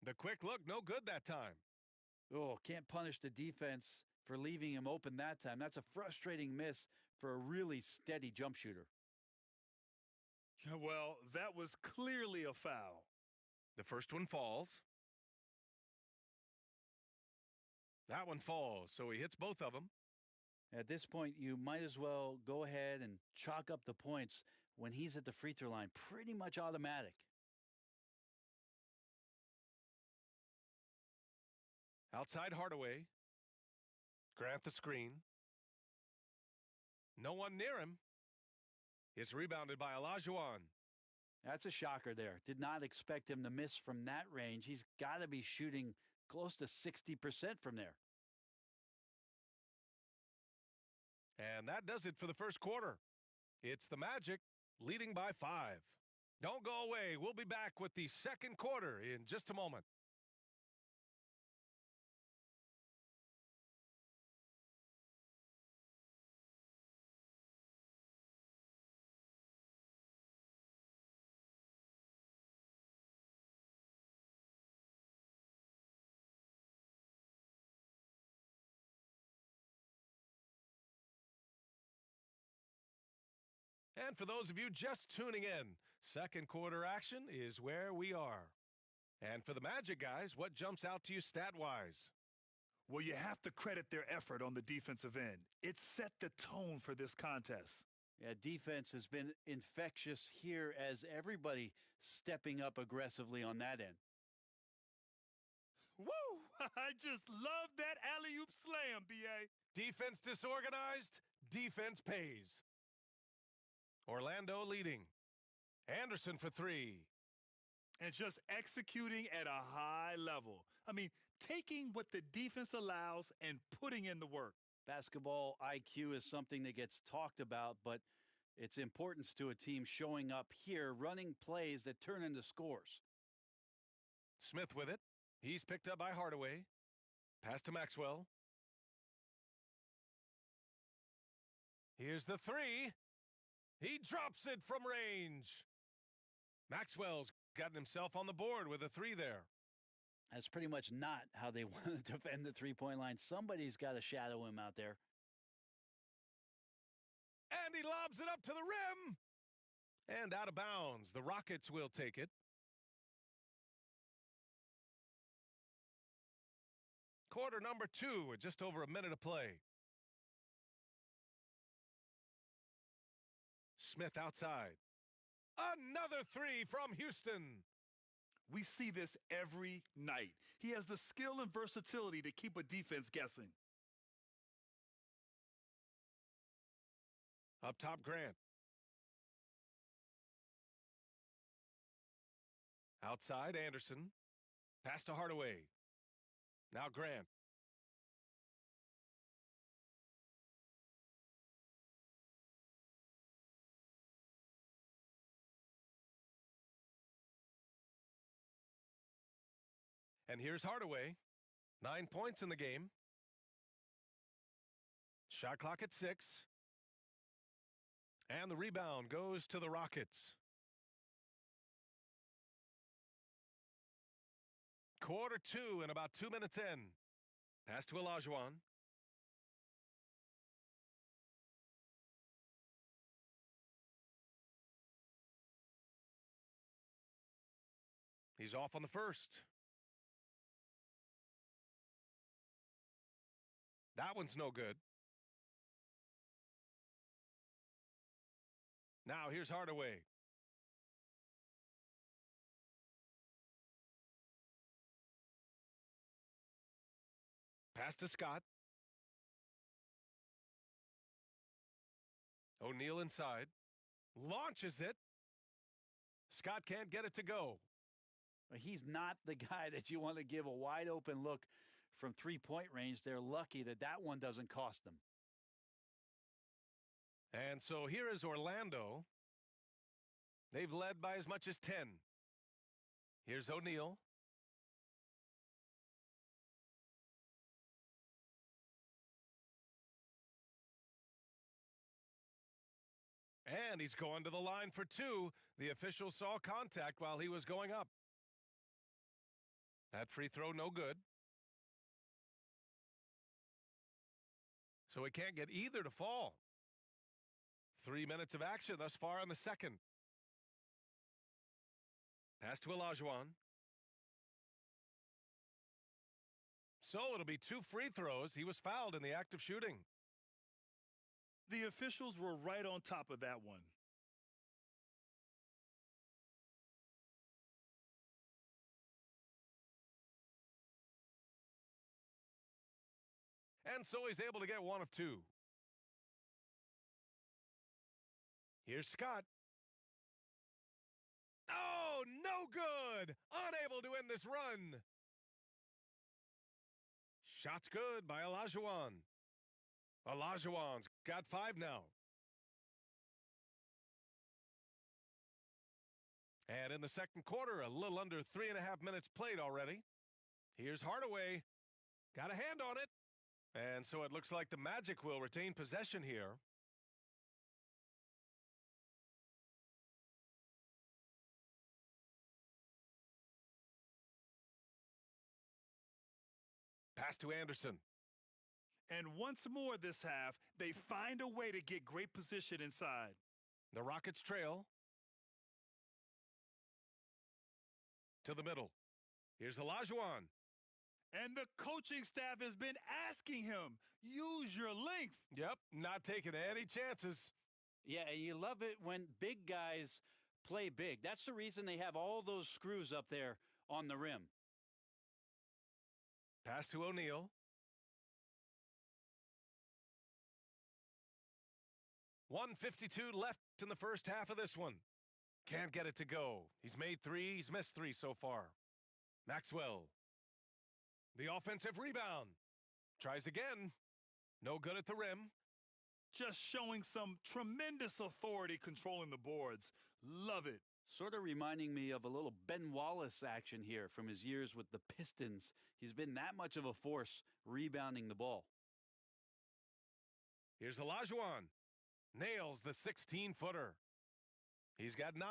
Speaker 1: The quick look, no good that time.
Speaker 6: Oh, can't punish the defense for leaving him open that time. That's a frustrating miss for a really steady jump shooter.
Speaker 5: Well, that was clearly a foul.
Speaker 1: The first one falls. That one falls, so he hits both of them.
Speaker 6: At this point, you might as well go ahead and chalk up the points when he's at the free throw line. Pretty much automatic.
Speaker 1: Outside Hardaway. Grant the screen. No one near him. It's rebounded by Olajuwon.
Speaker 6: That's a shocker there. Did not expect him to miss from that range. He's got to be shooting close to 60% from there.
Speaker 1: And that does it for the first quarter. It's the Magic leading by 5. Don't go away. We'll be back with the second quarter in just a moment. And for those of you just tuning in, second quarter action is where we are. And for the Magic guys, what jumps out to you stat-wise?
Speaker 5: Well, you have to credit their effort on the defensive end. It set the tone for this contest.
Speaker 6: Yeah, defense has been infectious here as everybody stepping up aggressively on that end.
Speaker 5: Woo! I just love that alley-oop slam, B.A.
Speaker 1: Defense disorganized, defense pays. Orlando leading. Anderson for 3.
Speaker 5: And just executing at a high level. I mean, taking what the defense allows and putting in the work.
Speaker 6: Basketball IQ is something that gets talked about, but its importance to a team showing up here, running plays that turn into scores.
Speaker 1: Smith with it. He's picked up by Hardaway. Pass to Maxwell. Here's the 3. He drops it from range. Maxwell's gotten himself on the board with a 3 there.
Speaker 6: That's pretty much not how they want to defend the three-point line. Somebody's got to shadow him out there.
Speaker 1: And he lobs it up to the rim. And out of bounds. The Rockets will take it. Quarter number 2 with just over a minute of play. Smith outside. Another 3 from Houston.
Speaker 5: We see this every night. He has the skill and versatility to keep a defense guessing.
Speaker 1: Up top, Grant. Outside, Anderson. Pass to Hardaway. Now Grant. And here's Hardaway. 9 points in the game. Shot clock at 6. And the rebound goes to the Rockets. Quarter 2 and about 2 minutes in. Pass to Olajuwon. He's off on the first. That one's no good. Now here's Hardaway. Pass to Scott. O'Neal inside. Launches it. Scott can't get it to go.
Speaker 6: He's not the guy that you want to give a wide open look from three-point range. They're lucky that that one doesn't cost them.
Speaker 1: And so here is Orlando. They've led by as much as 10. Here's O'Neal. And he's going to the line for 2. The official saw contact while he was going up. That free throw no good. So he can't get either to fall. 3 minutes of action thus far in the second. Pass to Olajuwon. So it'll be 2 free throws. He was fouled in the act of shooting.
Speaker 5: The officials were right on top of that one.
Speaker 1: And so he's able to get 1 of 2. Here's Scott. Oh, no good! Unable to end this run. Shot's good by Olajuwon. Olajuwon's got 5 now. And in the second quarter, a little under 3.5 minutes played already. Here's Hardaway. Got a hand on it. And so it looks like the Magic will retain possession here. Pass to Anderson.
Speaker 5: And once more this half, they find a way to get great position inside.
Speaker 1: The Rockets trail. To the middle. Here's Olajuwon.
Speaker 5: And the coaching staff has been asking him, use your length.
Speaker 1: Yep, not taking any chances.
Speaker 6: Yeah, and you love it when big guys play big. That's the reason they have all those screws up there on the rim.
Speaker 1: Pass to O'Neal. .152 left in the first half of this one. Can't get it to go. He's made 3. He's missed 3 so far. Maxwell. The offensive rebound. Tries again. No good at the rim.
Speaker 5: Just showing some tremendous authority controlling the boards. Love it.
Speaker 6: Sort of reminding me of a little Ben Wallace action here from his years with the Pistons. He's been that much of a force rebounding the ball.
Speaker 1: Here's Olajuwon. Nails the 16-footer. He's got 9.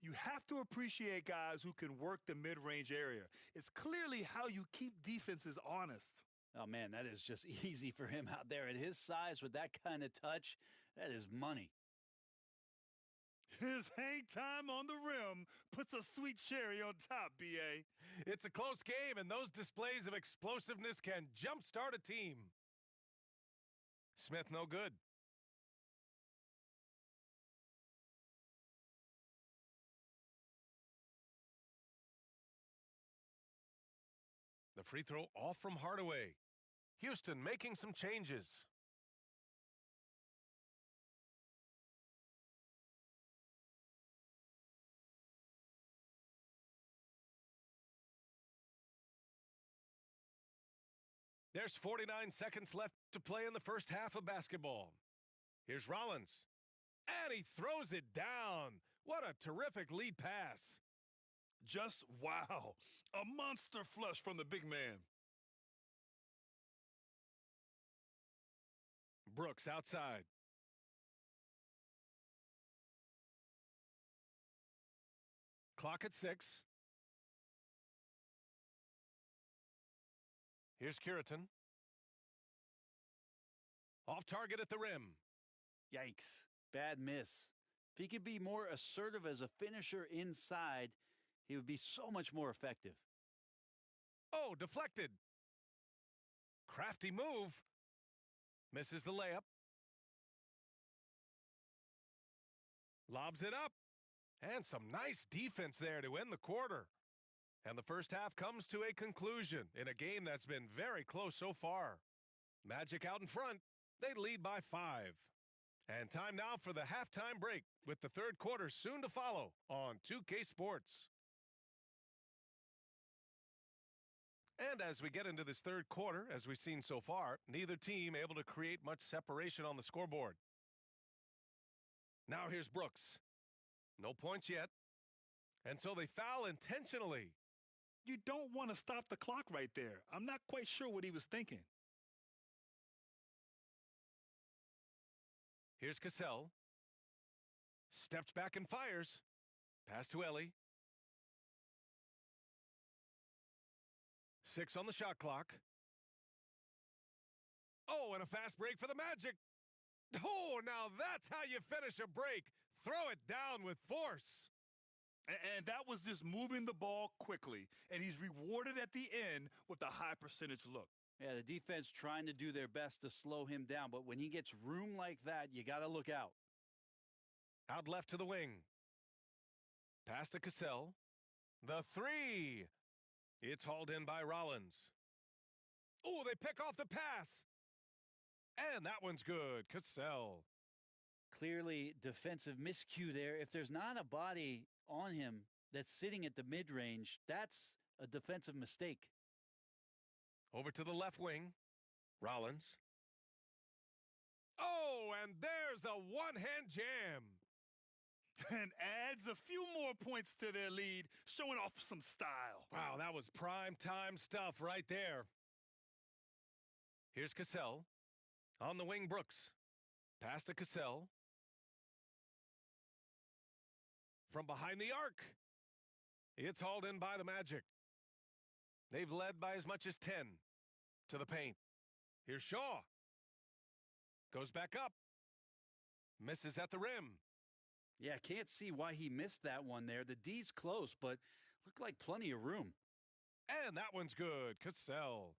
Speaker 5: You have to appreciate guys who can work the mid-range area. It's clearly how you keep defenses honest.
Speaker 6: Oh, man, that is just easy for him out there. At his size with that kind of touch, that is money.
Speaker 5: His hang time on the rim puts a sweet cherry on top, B.A.
Speaker 1: It's a close game, and those displays of explosiveness can jumpstart a team. Smith no good. The free throw off from Hardaway. Houston making some changes. There's 49 seconds left to play in the first half of basketball. Here's Rollins. And he throws it down. What a terrific lead pass.
Speaker 5: Just wow. A monster flush from the big man.
Speaker 1: Brooks outside. Clock at 6. Here's Curitan. Off target at the rim.
Speaker 6: Yikes. Bad miss. If he could be more assertive as a finisher inside, he would be so much more effective.
Speaker 1: Oh, deflected. Crafty move. Misses the layup. Lobs it up. And some nice defense there to end the quarter. And the first half comes to a conclusion in a game that's been very close so far. Magic out in front. They lead by 5. And time now for the halftime break, with the third quarter soon to follow on 2K Sports. And as we get into this third quarter, as we've seen so far, neither team able to create much separation on the scoreboard. Now here's Brooks. No points yet. And so they foul intentionally.
Speaker 5: You don't want to stop the clock right there. I'm not quite sure what he was thinking.
Speaker 1: Here's Cassell. Steps back and fires. Pass to Ellie. 6 on the shot clock. Oh, and a fast break for the Magic. Oh, now that's how you finish a break. Throw it down with force.
Speaker 5: And that was just moving the ball quickly. And he's rewarded at the end with a high percentage look.
Speaker 6: Yeah, the defense trying to do their best to slow him down, but when he gets room like that, you got to look out.
Speaker 1: Out left to the wing. Pass to Cassell. The 3. It's hauled in by Rollins. Oh, they pick off the pass. And that one's good. Cassell.
Speaker 6: Clearly defensive miscue there. If there's not a body on him that's sitting at the mid-range, that's a defensive mistake.
Speaker 1: Over to the left wing. Rollins. Oh, and there's a one-hand jam.
Speaker 5: And adds a few more points to their lead, showing off some style.
Speaker 1: Wow, that was prime time stuff right there. Here's Cassell. On the wing, Brooks. Pass to Cassell. From behind the arc. It's hauled in by the Magic. They've led by as much as 10 to the paint. Here's Shaw. Goes back up. Misses at the rim.
Speaker 6: Yeah, can't see why he missed that one there. The D's close, but looked like plenty of room.
Speaker 1: And that one's good. Cassell.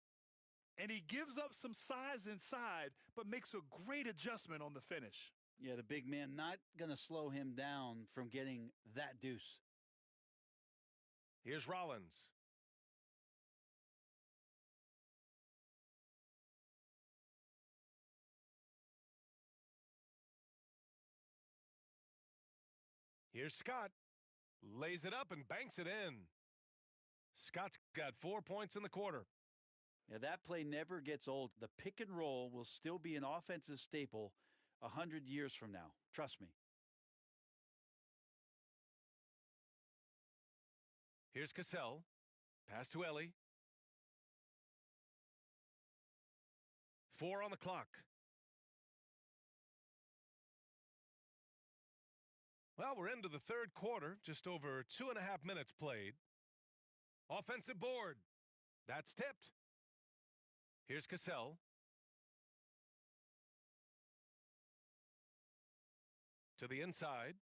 Speaker 5: And he gives up some size inside, but makes a great adjustment on the finish.
Speaker 6: Yeah, the big man not going to slow him down from getting that deuce.
Speaker 1: Here's Rollins. Here's Scott. Lays it up and banks it in. Scott's got 4 points in the quarter.
Speaker 6: Yeah, that play never gets old. The pick and roll will still be an offensive staple 100 years from now. Trust me.
Speaker 1: Here's Cassell. Pass to Ellie. 4 on the clock. Well, we're into the third quarter, just over 2.5 minutes played. Offensive board. That's tipped. Here's Cassell. To the inside.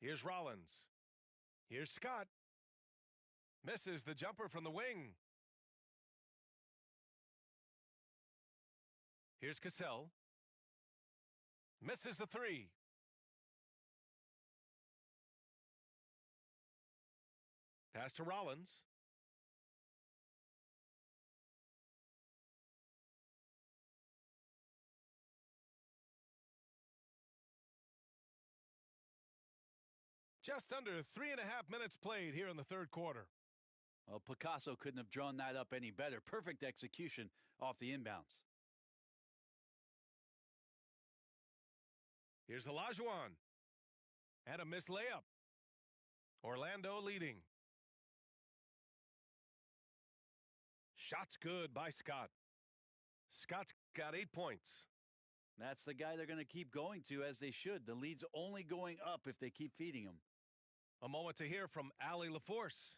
Speaker 1: Here's Rollins. Here's Scott. Misses the jumper from the wing. Here's Cassell. Misses the 3. Pass to Rollins. Just under 3.5 minutes played here in the third quarter.
Speaker 6: Well, Picasso couldn't have drawn that up any better. Perfect execution off the inbounds.
Speaker 1: Here's Olajuwon. And a missed layup. Orlando leading. Shot's good by Scott. Scott's got 8 points.
Speaker 6: That's the guy they're going to keep going to, as they should. The lead's only going up if they keep feeding him.
Speaker 1: A moment to hear from Allie LaForce.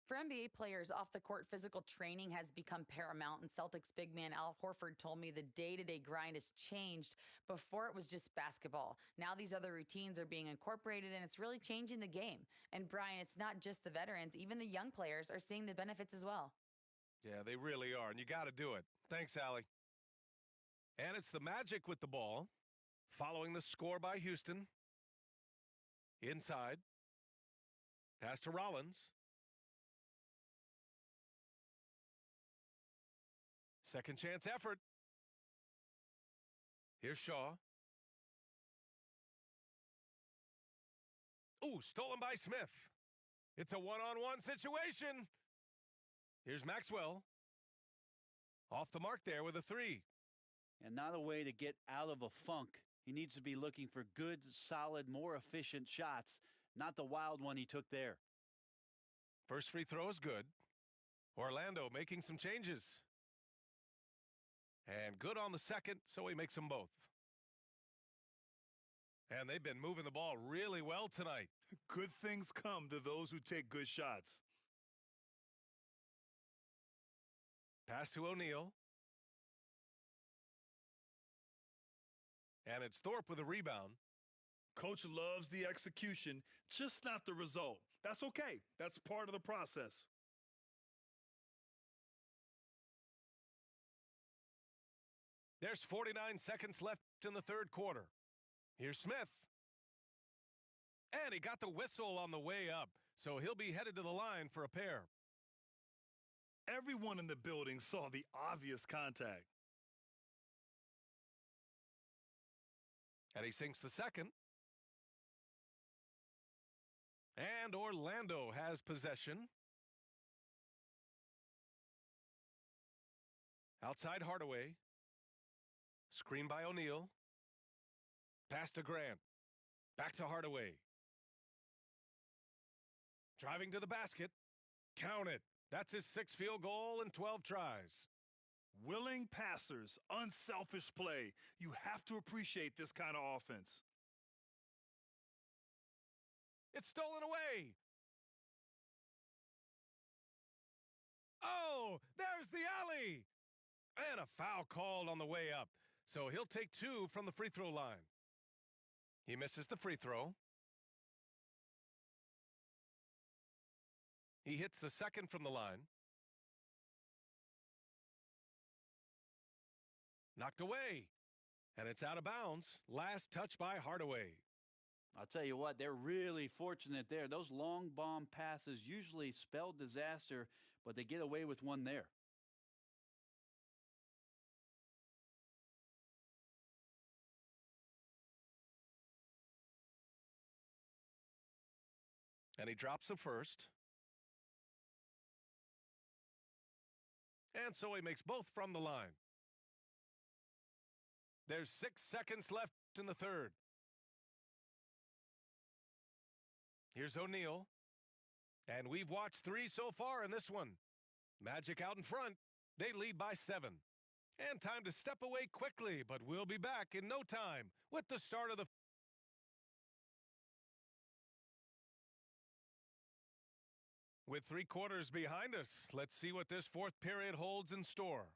Speaker 7: For NBA players, off-the-court physical training has become paramount, and Celtics big man Al Horford told me the day-to-day grind has changed. Before, it was just basketball. Now these other routines are being incorporated, and it's really changing the game. And, Brian, it's not just the veterans. Even the young players are seeing the benefits as well.
Speaker 1: Yeah, they really are, and you got to do it. Thanks, Allie. And it's the Magic with the ball, following the score by Houston. Inside. Pass to Rollins. Second chance effort. Here's Shaw. Ooh, stolen by Smith. It's a one-on-one situation. Here's Maxwell. Off the mark there with a 3.
Speaker 6: And not a way to get out of a funk. He needs to be looking for good, solid, more efficient shots, not the wild one he took there.
Speaker 1: First free throw is good. Orlando making some changes. And good on the second, so he makes them both. And they've been moving the ball really well tonight.
Speaker 5: Good things come to those who take good shots.
Speaker 1: Pass to O'Neal. And it's Thorpe with a rebound.
Speaker 5: Coach loves the execution, just not the result. That's okay. That's part of the process.
Speaker 1: There's 49 seconds left in the third quarter. Here's Smith. And he got the whistle on the way up, so he'll be headed to the line for a pair.
Speaker 5: Everyone in the building saw the obvious contact.
Speaker 1: And he sinks the second. And Orlando has possession. Outside Hardaway. Screen by O'Neal. Pass to Grant. Back to Hardaway. Driving to the basket. Count it. That's his 6th field goal in 12 tries.
Speaker 5: Willing passers, unselfish play. You have to appreciate this kind of offense.
Speaker 1: It's stolen away. Oh, there's the alley. And a foul called on the way up. So he'll take 2 from the free throw line. He misses the free throw. He hits the second from the line. Knocked away. And it's out of bounds. Last touch by Hardaway.
Speaker 6: I'll tell you what, they're really fortunate there. Those long bomb passes usually spell disaster, but they get away with one there.
Speaker 1: And he drops the first. And so he makes both from the line. There's 6 seconds left in the third. Here's O'Neal. And we've watched 3 so far in this one. Magic out in front. They lead by 7. And time to step away quickly, but we'll be back in no time with the start of the With 3 quarters behind us, let's see what this fourth period holds in store.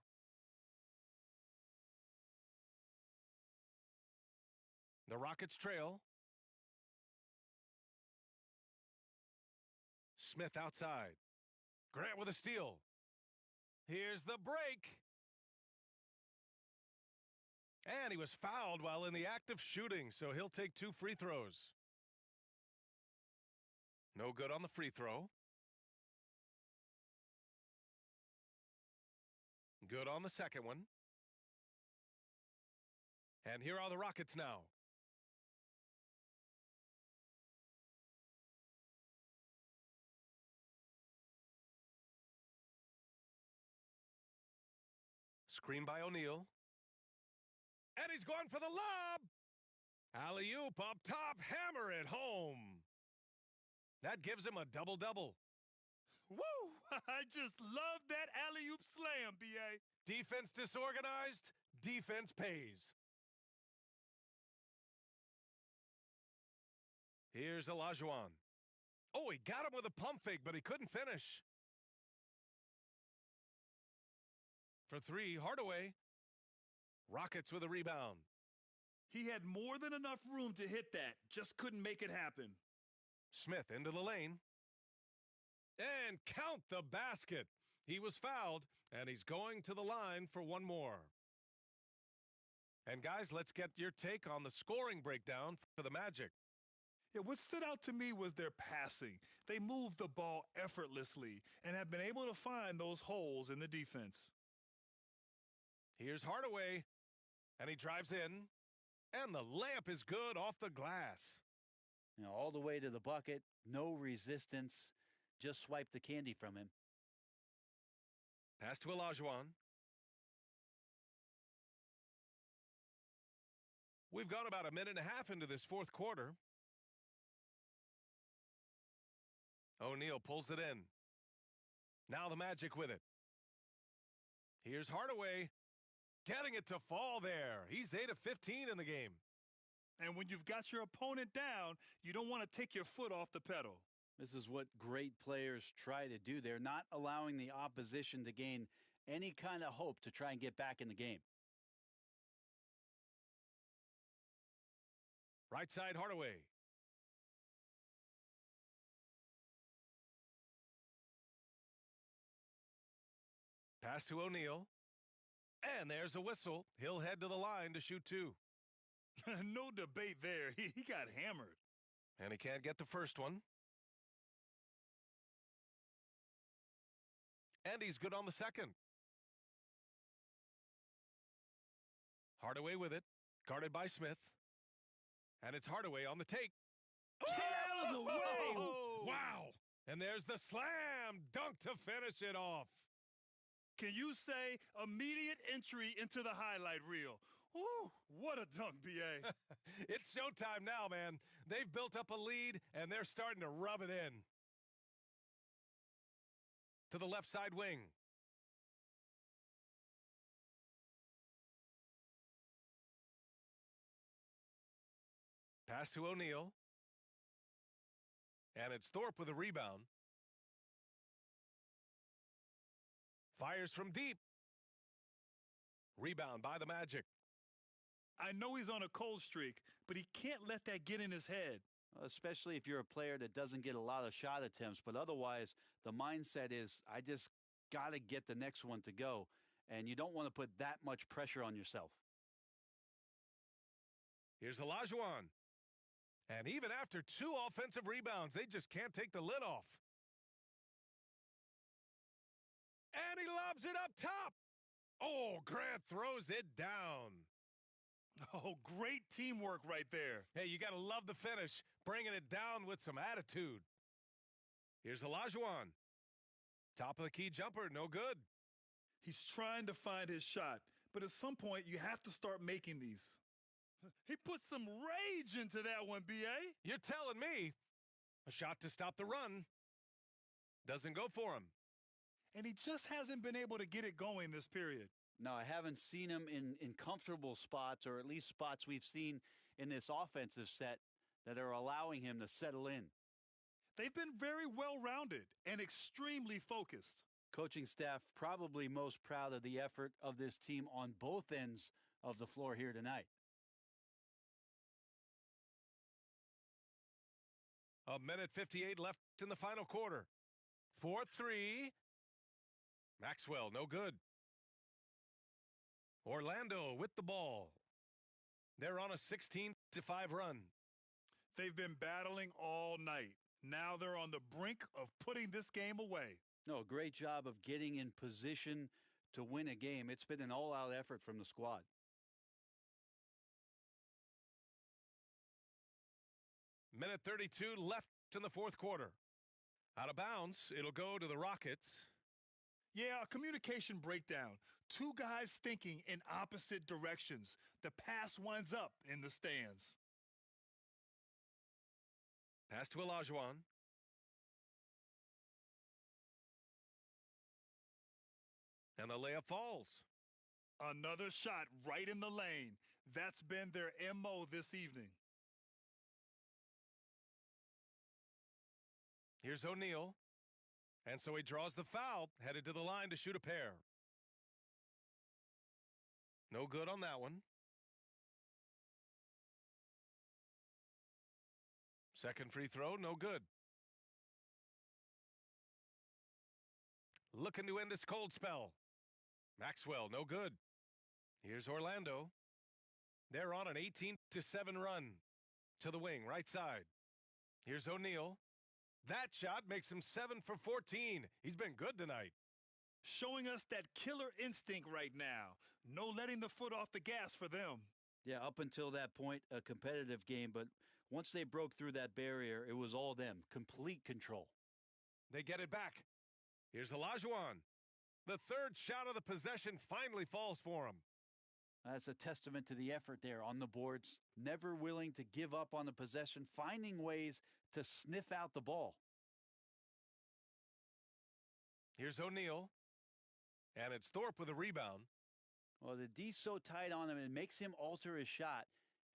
Speaker 1: The Rockets trail. Smith outside. Grant with a steal. Here's the break. And he was fouled while in the act of shooting, so he'll take 2 free throws. No good on the free throw. Good on the second one. And here are the Rockets now. Screen by O'Neal. And he's going for the lob. Alley-oop up top, hammer it home. That gives him a double-double.
Speaker 5: Woo! I just love that alley-oop slam, B.A.
Speaker 1: Defense disorganized, defense pays. Here's Olajuwon. Oh, he got him with a pump fake, but he couldn't finish. For three, Hardaway. Rockets with a rebound.
Speaker 5: He had more than enough room to hit that, just couldn't make it happen.
Speaker 1: Smith into the lane. And count the basket. He was fouled, and he's going to the line for one more. And guys, let's get your take on the scoring breakdown for the Magic.
Speaker 5: Yeah, what stood out to me was their passing. They moved the ball effortlessly and have been able to find those holes in the defense.
Speaker 1: Here's Hardaway, and he drives in, and the layup is good off the glass.
Speaker 6: You know, all the way to the bucket, no resistance, just swipe the candy from him.
Speaker 1: Pass to Olajuwon. We've gone about a minute and a half into this fourth quarter. O'Neal pulls it in. Now the Magic with it. Here's Hardaway, getting it to fall there. He's 8 of 15 in the game.
Speaker 5: And when you've got your opponent down, you don't want to take your foot off the pedal.
Speaker 6: This is what great players try to do. They're not allowing the opposition to gain any kind of hope to try and get back in the game.
Speaker 1: Right side, Hardaway. Pass to O'Neal. And there's a whistle. He'll head to the line to shoot two.
Speaker 5: No debate there. He got hammered.
Speaker 1: And he can't get the first one. And he's good on the second. Hardaway with it. Guarded by Smith. And it's Hardaway on the take.
Speaker 5: Out of the way!
Speaker 1: Wow! And there's the slam dunk to finish it off.
Speaker 5: Can you say immediate entry into the highlight reel? Woo, what a dunk, B.A.
Speaker 1: It's showtime now, man. They've built up a lead, and they're starting to rub it in. To the left side wing. Pass to O'Neal. And it's Thorpe with a rebound. Fires from deep. Rebound by the Magic.
Speaker 5: I know he's on a cold streak, but he can't let that get in his head.
Speaker 6: Especially if you're a player that doesn't get a lot of shot attempts. But otherwise, the mindset is, I just got to get the next one to go. And you don't want to put that much pressure on yourself.
Speaker 1: Here's Olajuwon. And even after two offensive rebounds, they just can't take the lid off. And he lobs it up top. Oh, Grant throws it down.
Speaker 5: Oh, great teamwork right there.
Speaker 1: Hey, you got to love the finish, bringing it down with some attitude. Here's Olajuwon. Top of the key jumper, no good.
Speaker 5: He's trying to find his shot, but at some point, you have to start making these. He put some rage into that one, B.A.
Speaker 1: You're telling me. A shot to stop the run. Doesn't go for him.
Speaker 5: And he just hasn't been able to get it going this period.
Speaker 6: No, I haven't seen him in comfortable spots, or at least spots we've seen in this offensive set that are allowing him to settle in.
Speaker 5: They've been very well-rounded and extremely focused.
Speaker 6: Coaching staff probably most proud of the effort of this team on both ends of the floor here tonight.
Speaker 1: A minute 58 left in the final quarter. 4-3. Maxwell, no good. Orlando with the ball. They're on a 16-5 run.
Speaker 5: They've been battling all night. Now they're on the brink of putting this game away.
Speaker 6: No, a great job of getting in position to win a game. It's been an all-out effort from the squad.
Speaker 1: Minute 32 left in the fourth quarter. Out of bounds, it'll go to the Rockets.
Speaker 5: Yeah, a communication breakdown. Two guys thinking in opposite directions. The pass winds up in the stands.
Speaker 1: Pass to Olajuwon. And the layup falls.
Speaker 5: Another shot right in the lane. That's been their MO this evening.
Speaker 1: Here's O'Neal. And so he draws the foul, headed to the line to shoot a pair. No good on that one. Second free throw, no good. Looking to end this cold spell. Maxwell, no good. Here's Orlando. They're on an 18-7 run. To the wing, right side. Here's O'Neal. That shot makes him 7 for 14. He's been good tonight.
Speaker 5: Showing us that killer instinct right now. No letting the foot off the gas for them.
Speaker 6: Yeah, up until that point, a competitive game, but once they broke through that barrier, it was all them. Complete control.
Speaker 1: They get it back. Here's Olajuwon. The third shot of the possession finally falls for him.
Speaker 6: That's a testament to the effort there on the boards. Never willing to give up on the possession, finding ways to sniff out the ball.
Speaker 1: Here's O'Neal. And it's Thorpe with a rebound.
Speaker 6: Well, the D's so tight on him, it makes him alter his shot.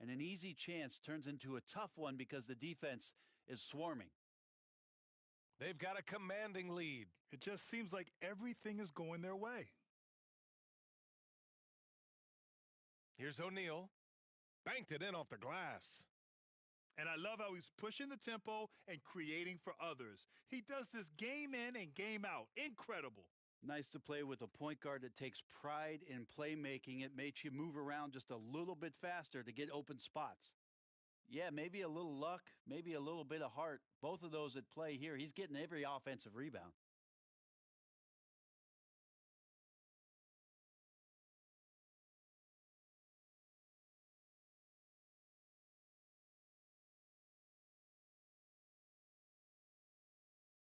Speaker 6: And an easy chance turns into a tough one because the defense is swarming.
Speaker 1: They've got a commanding lead.
Speaker 5: It just seems like everything is going their way.
Speaker 1: Here's O'Neal. Banked it in off the glass.
Speaker 5: And I love how he's pushing the tempo and creating for others. He does this game in and game out. Incredible.
Speaker 6: Nice to play with a point guard that takes pride in playmaking. It makes you move around just a little bit faster to get open spots. Yeah, maybe a little luck, maybe a little bit of heart. Both of those at play here. He's getting every offensive rebound.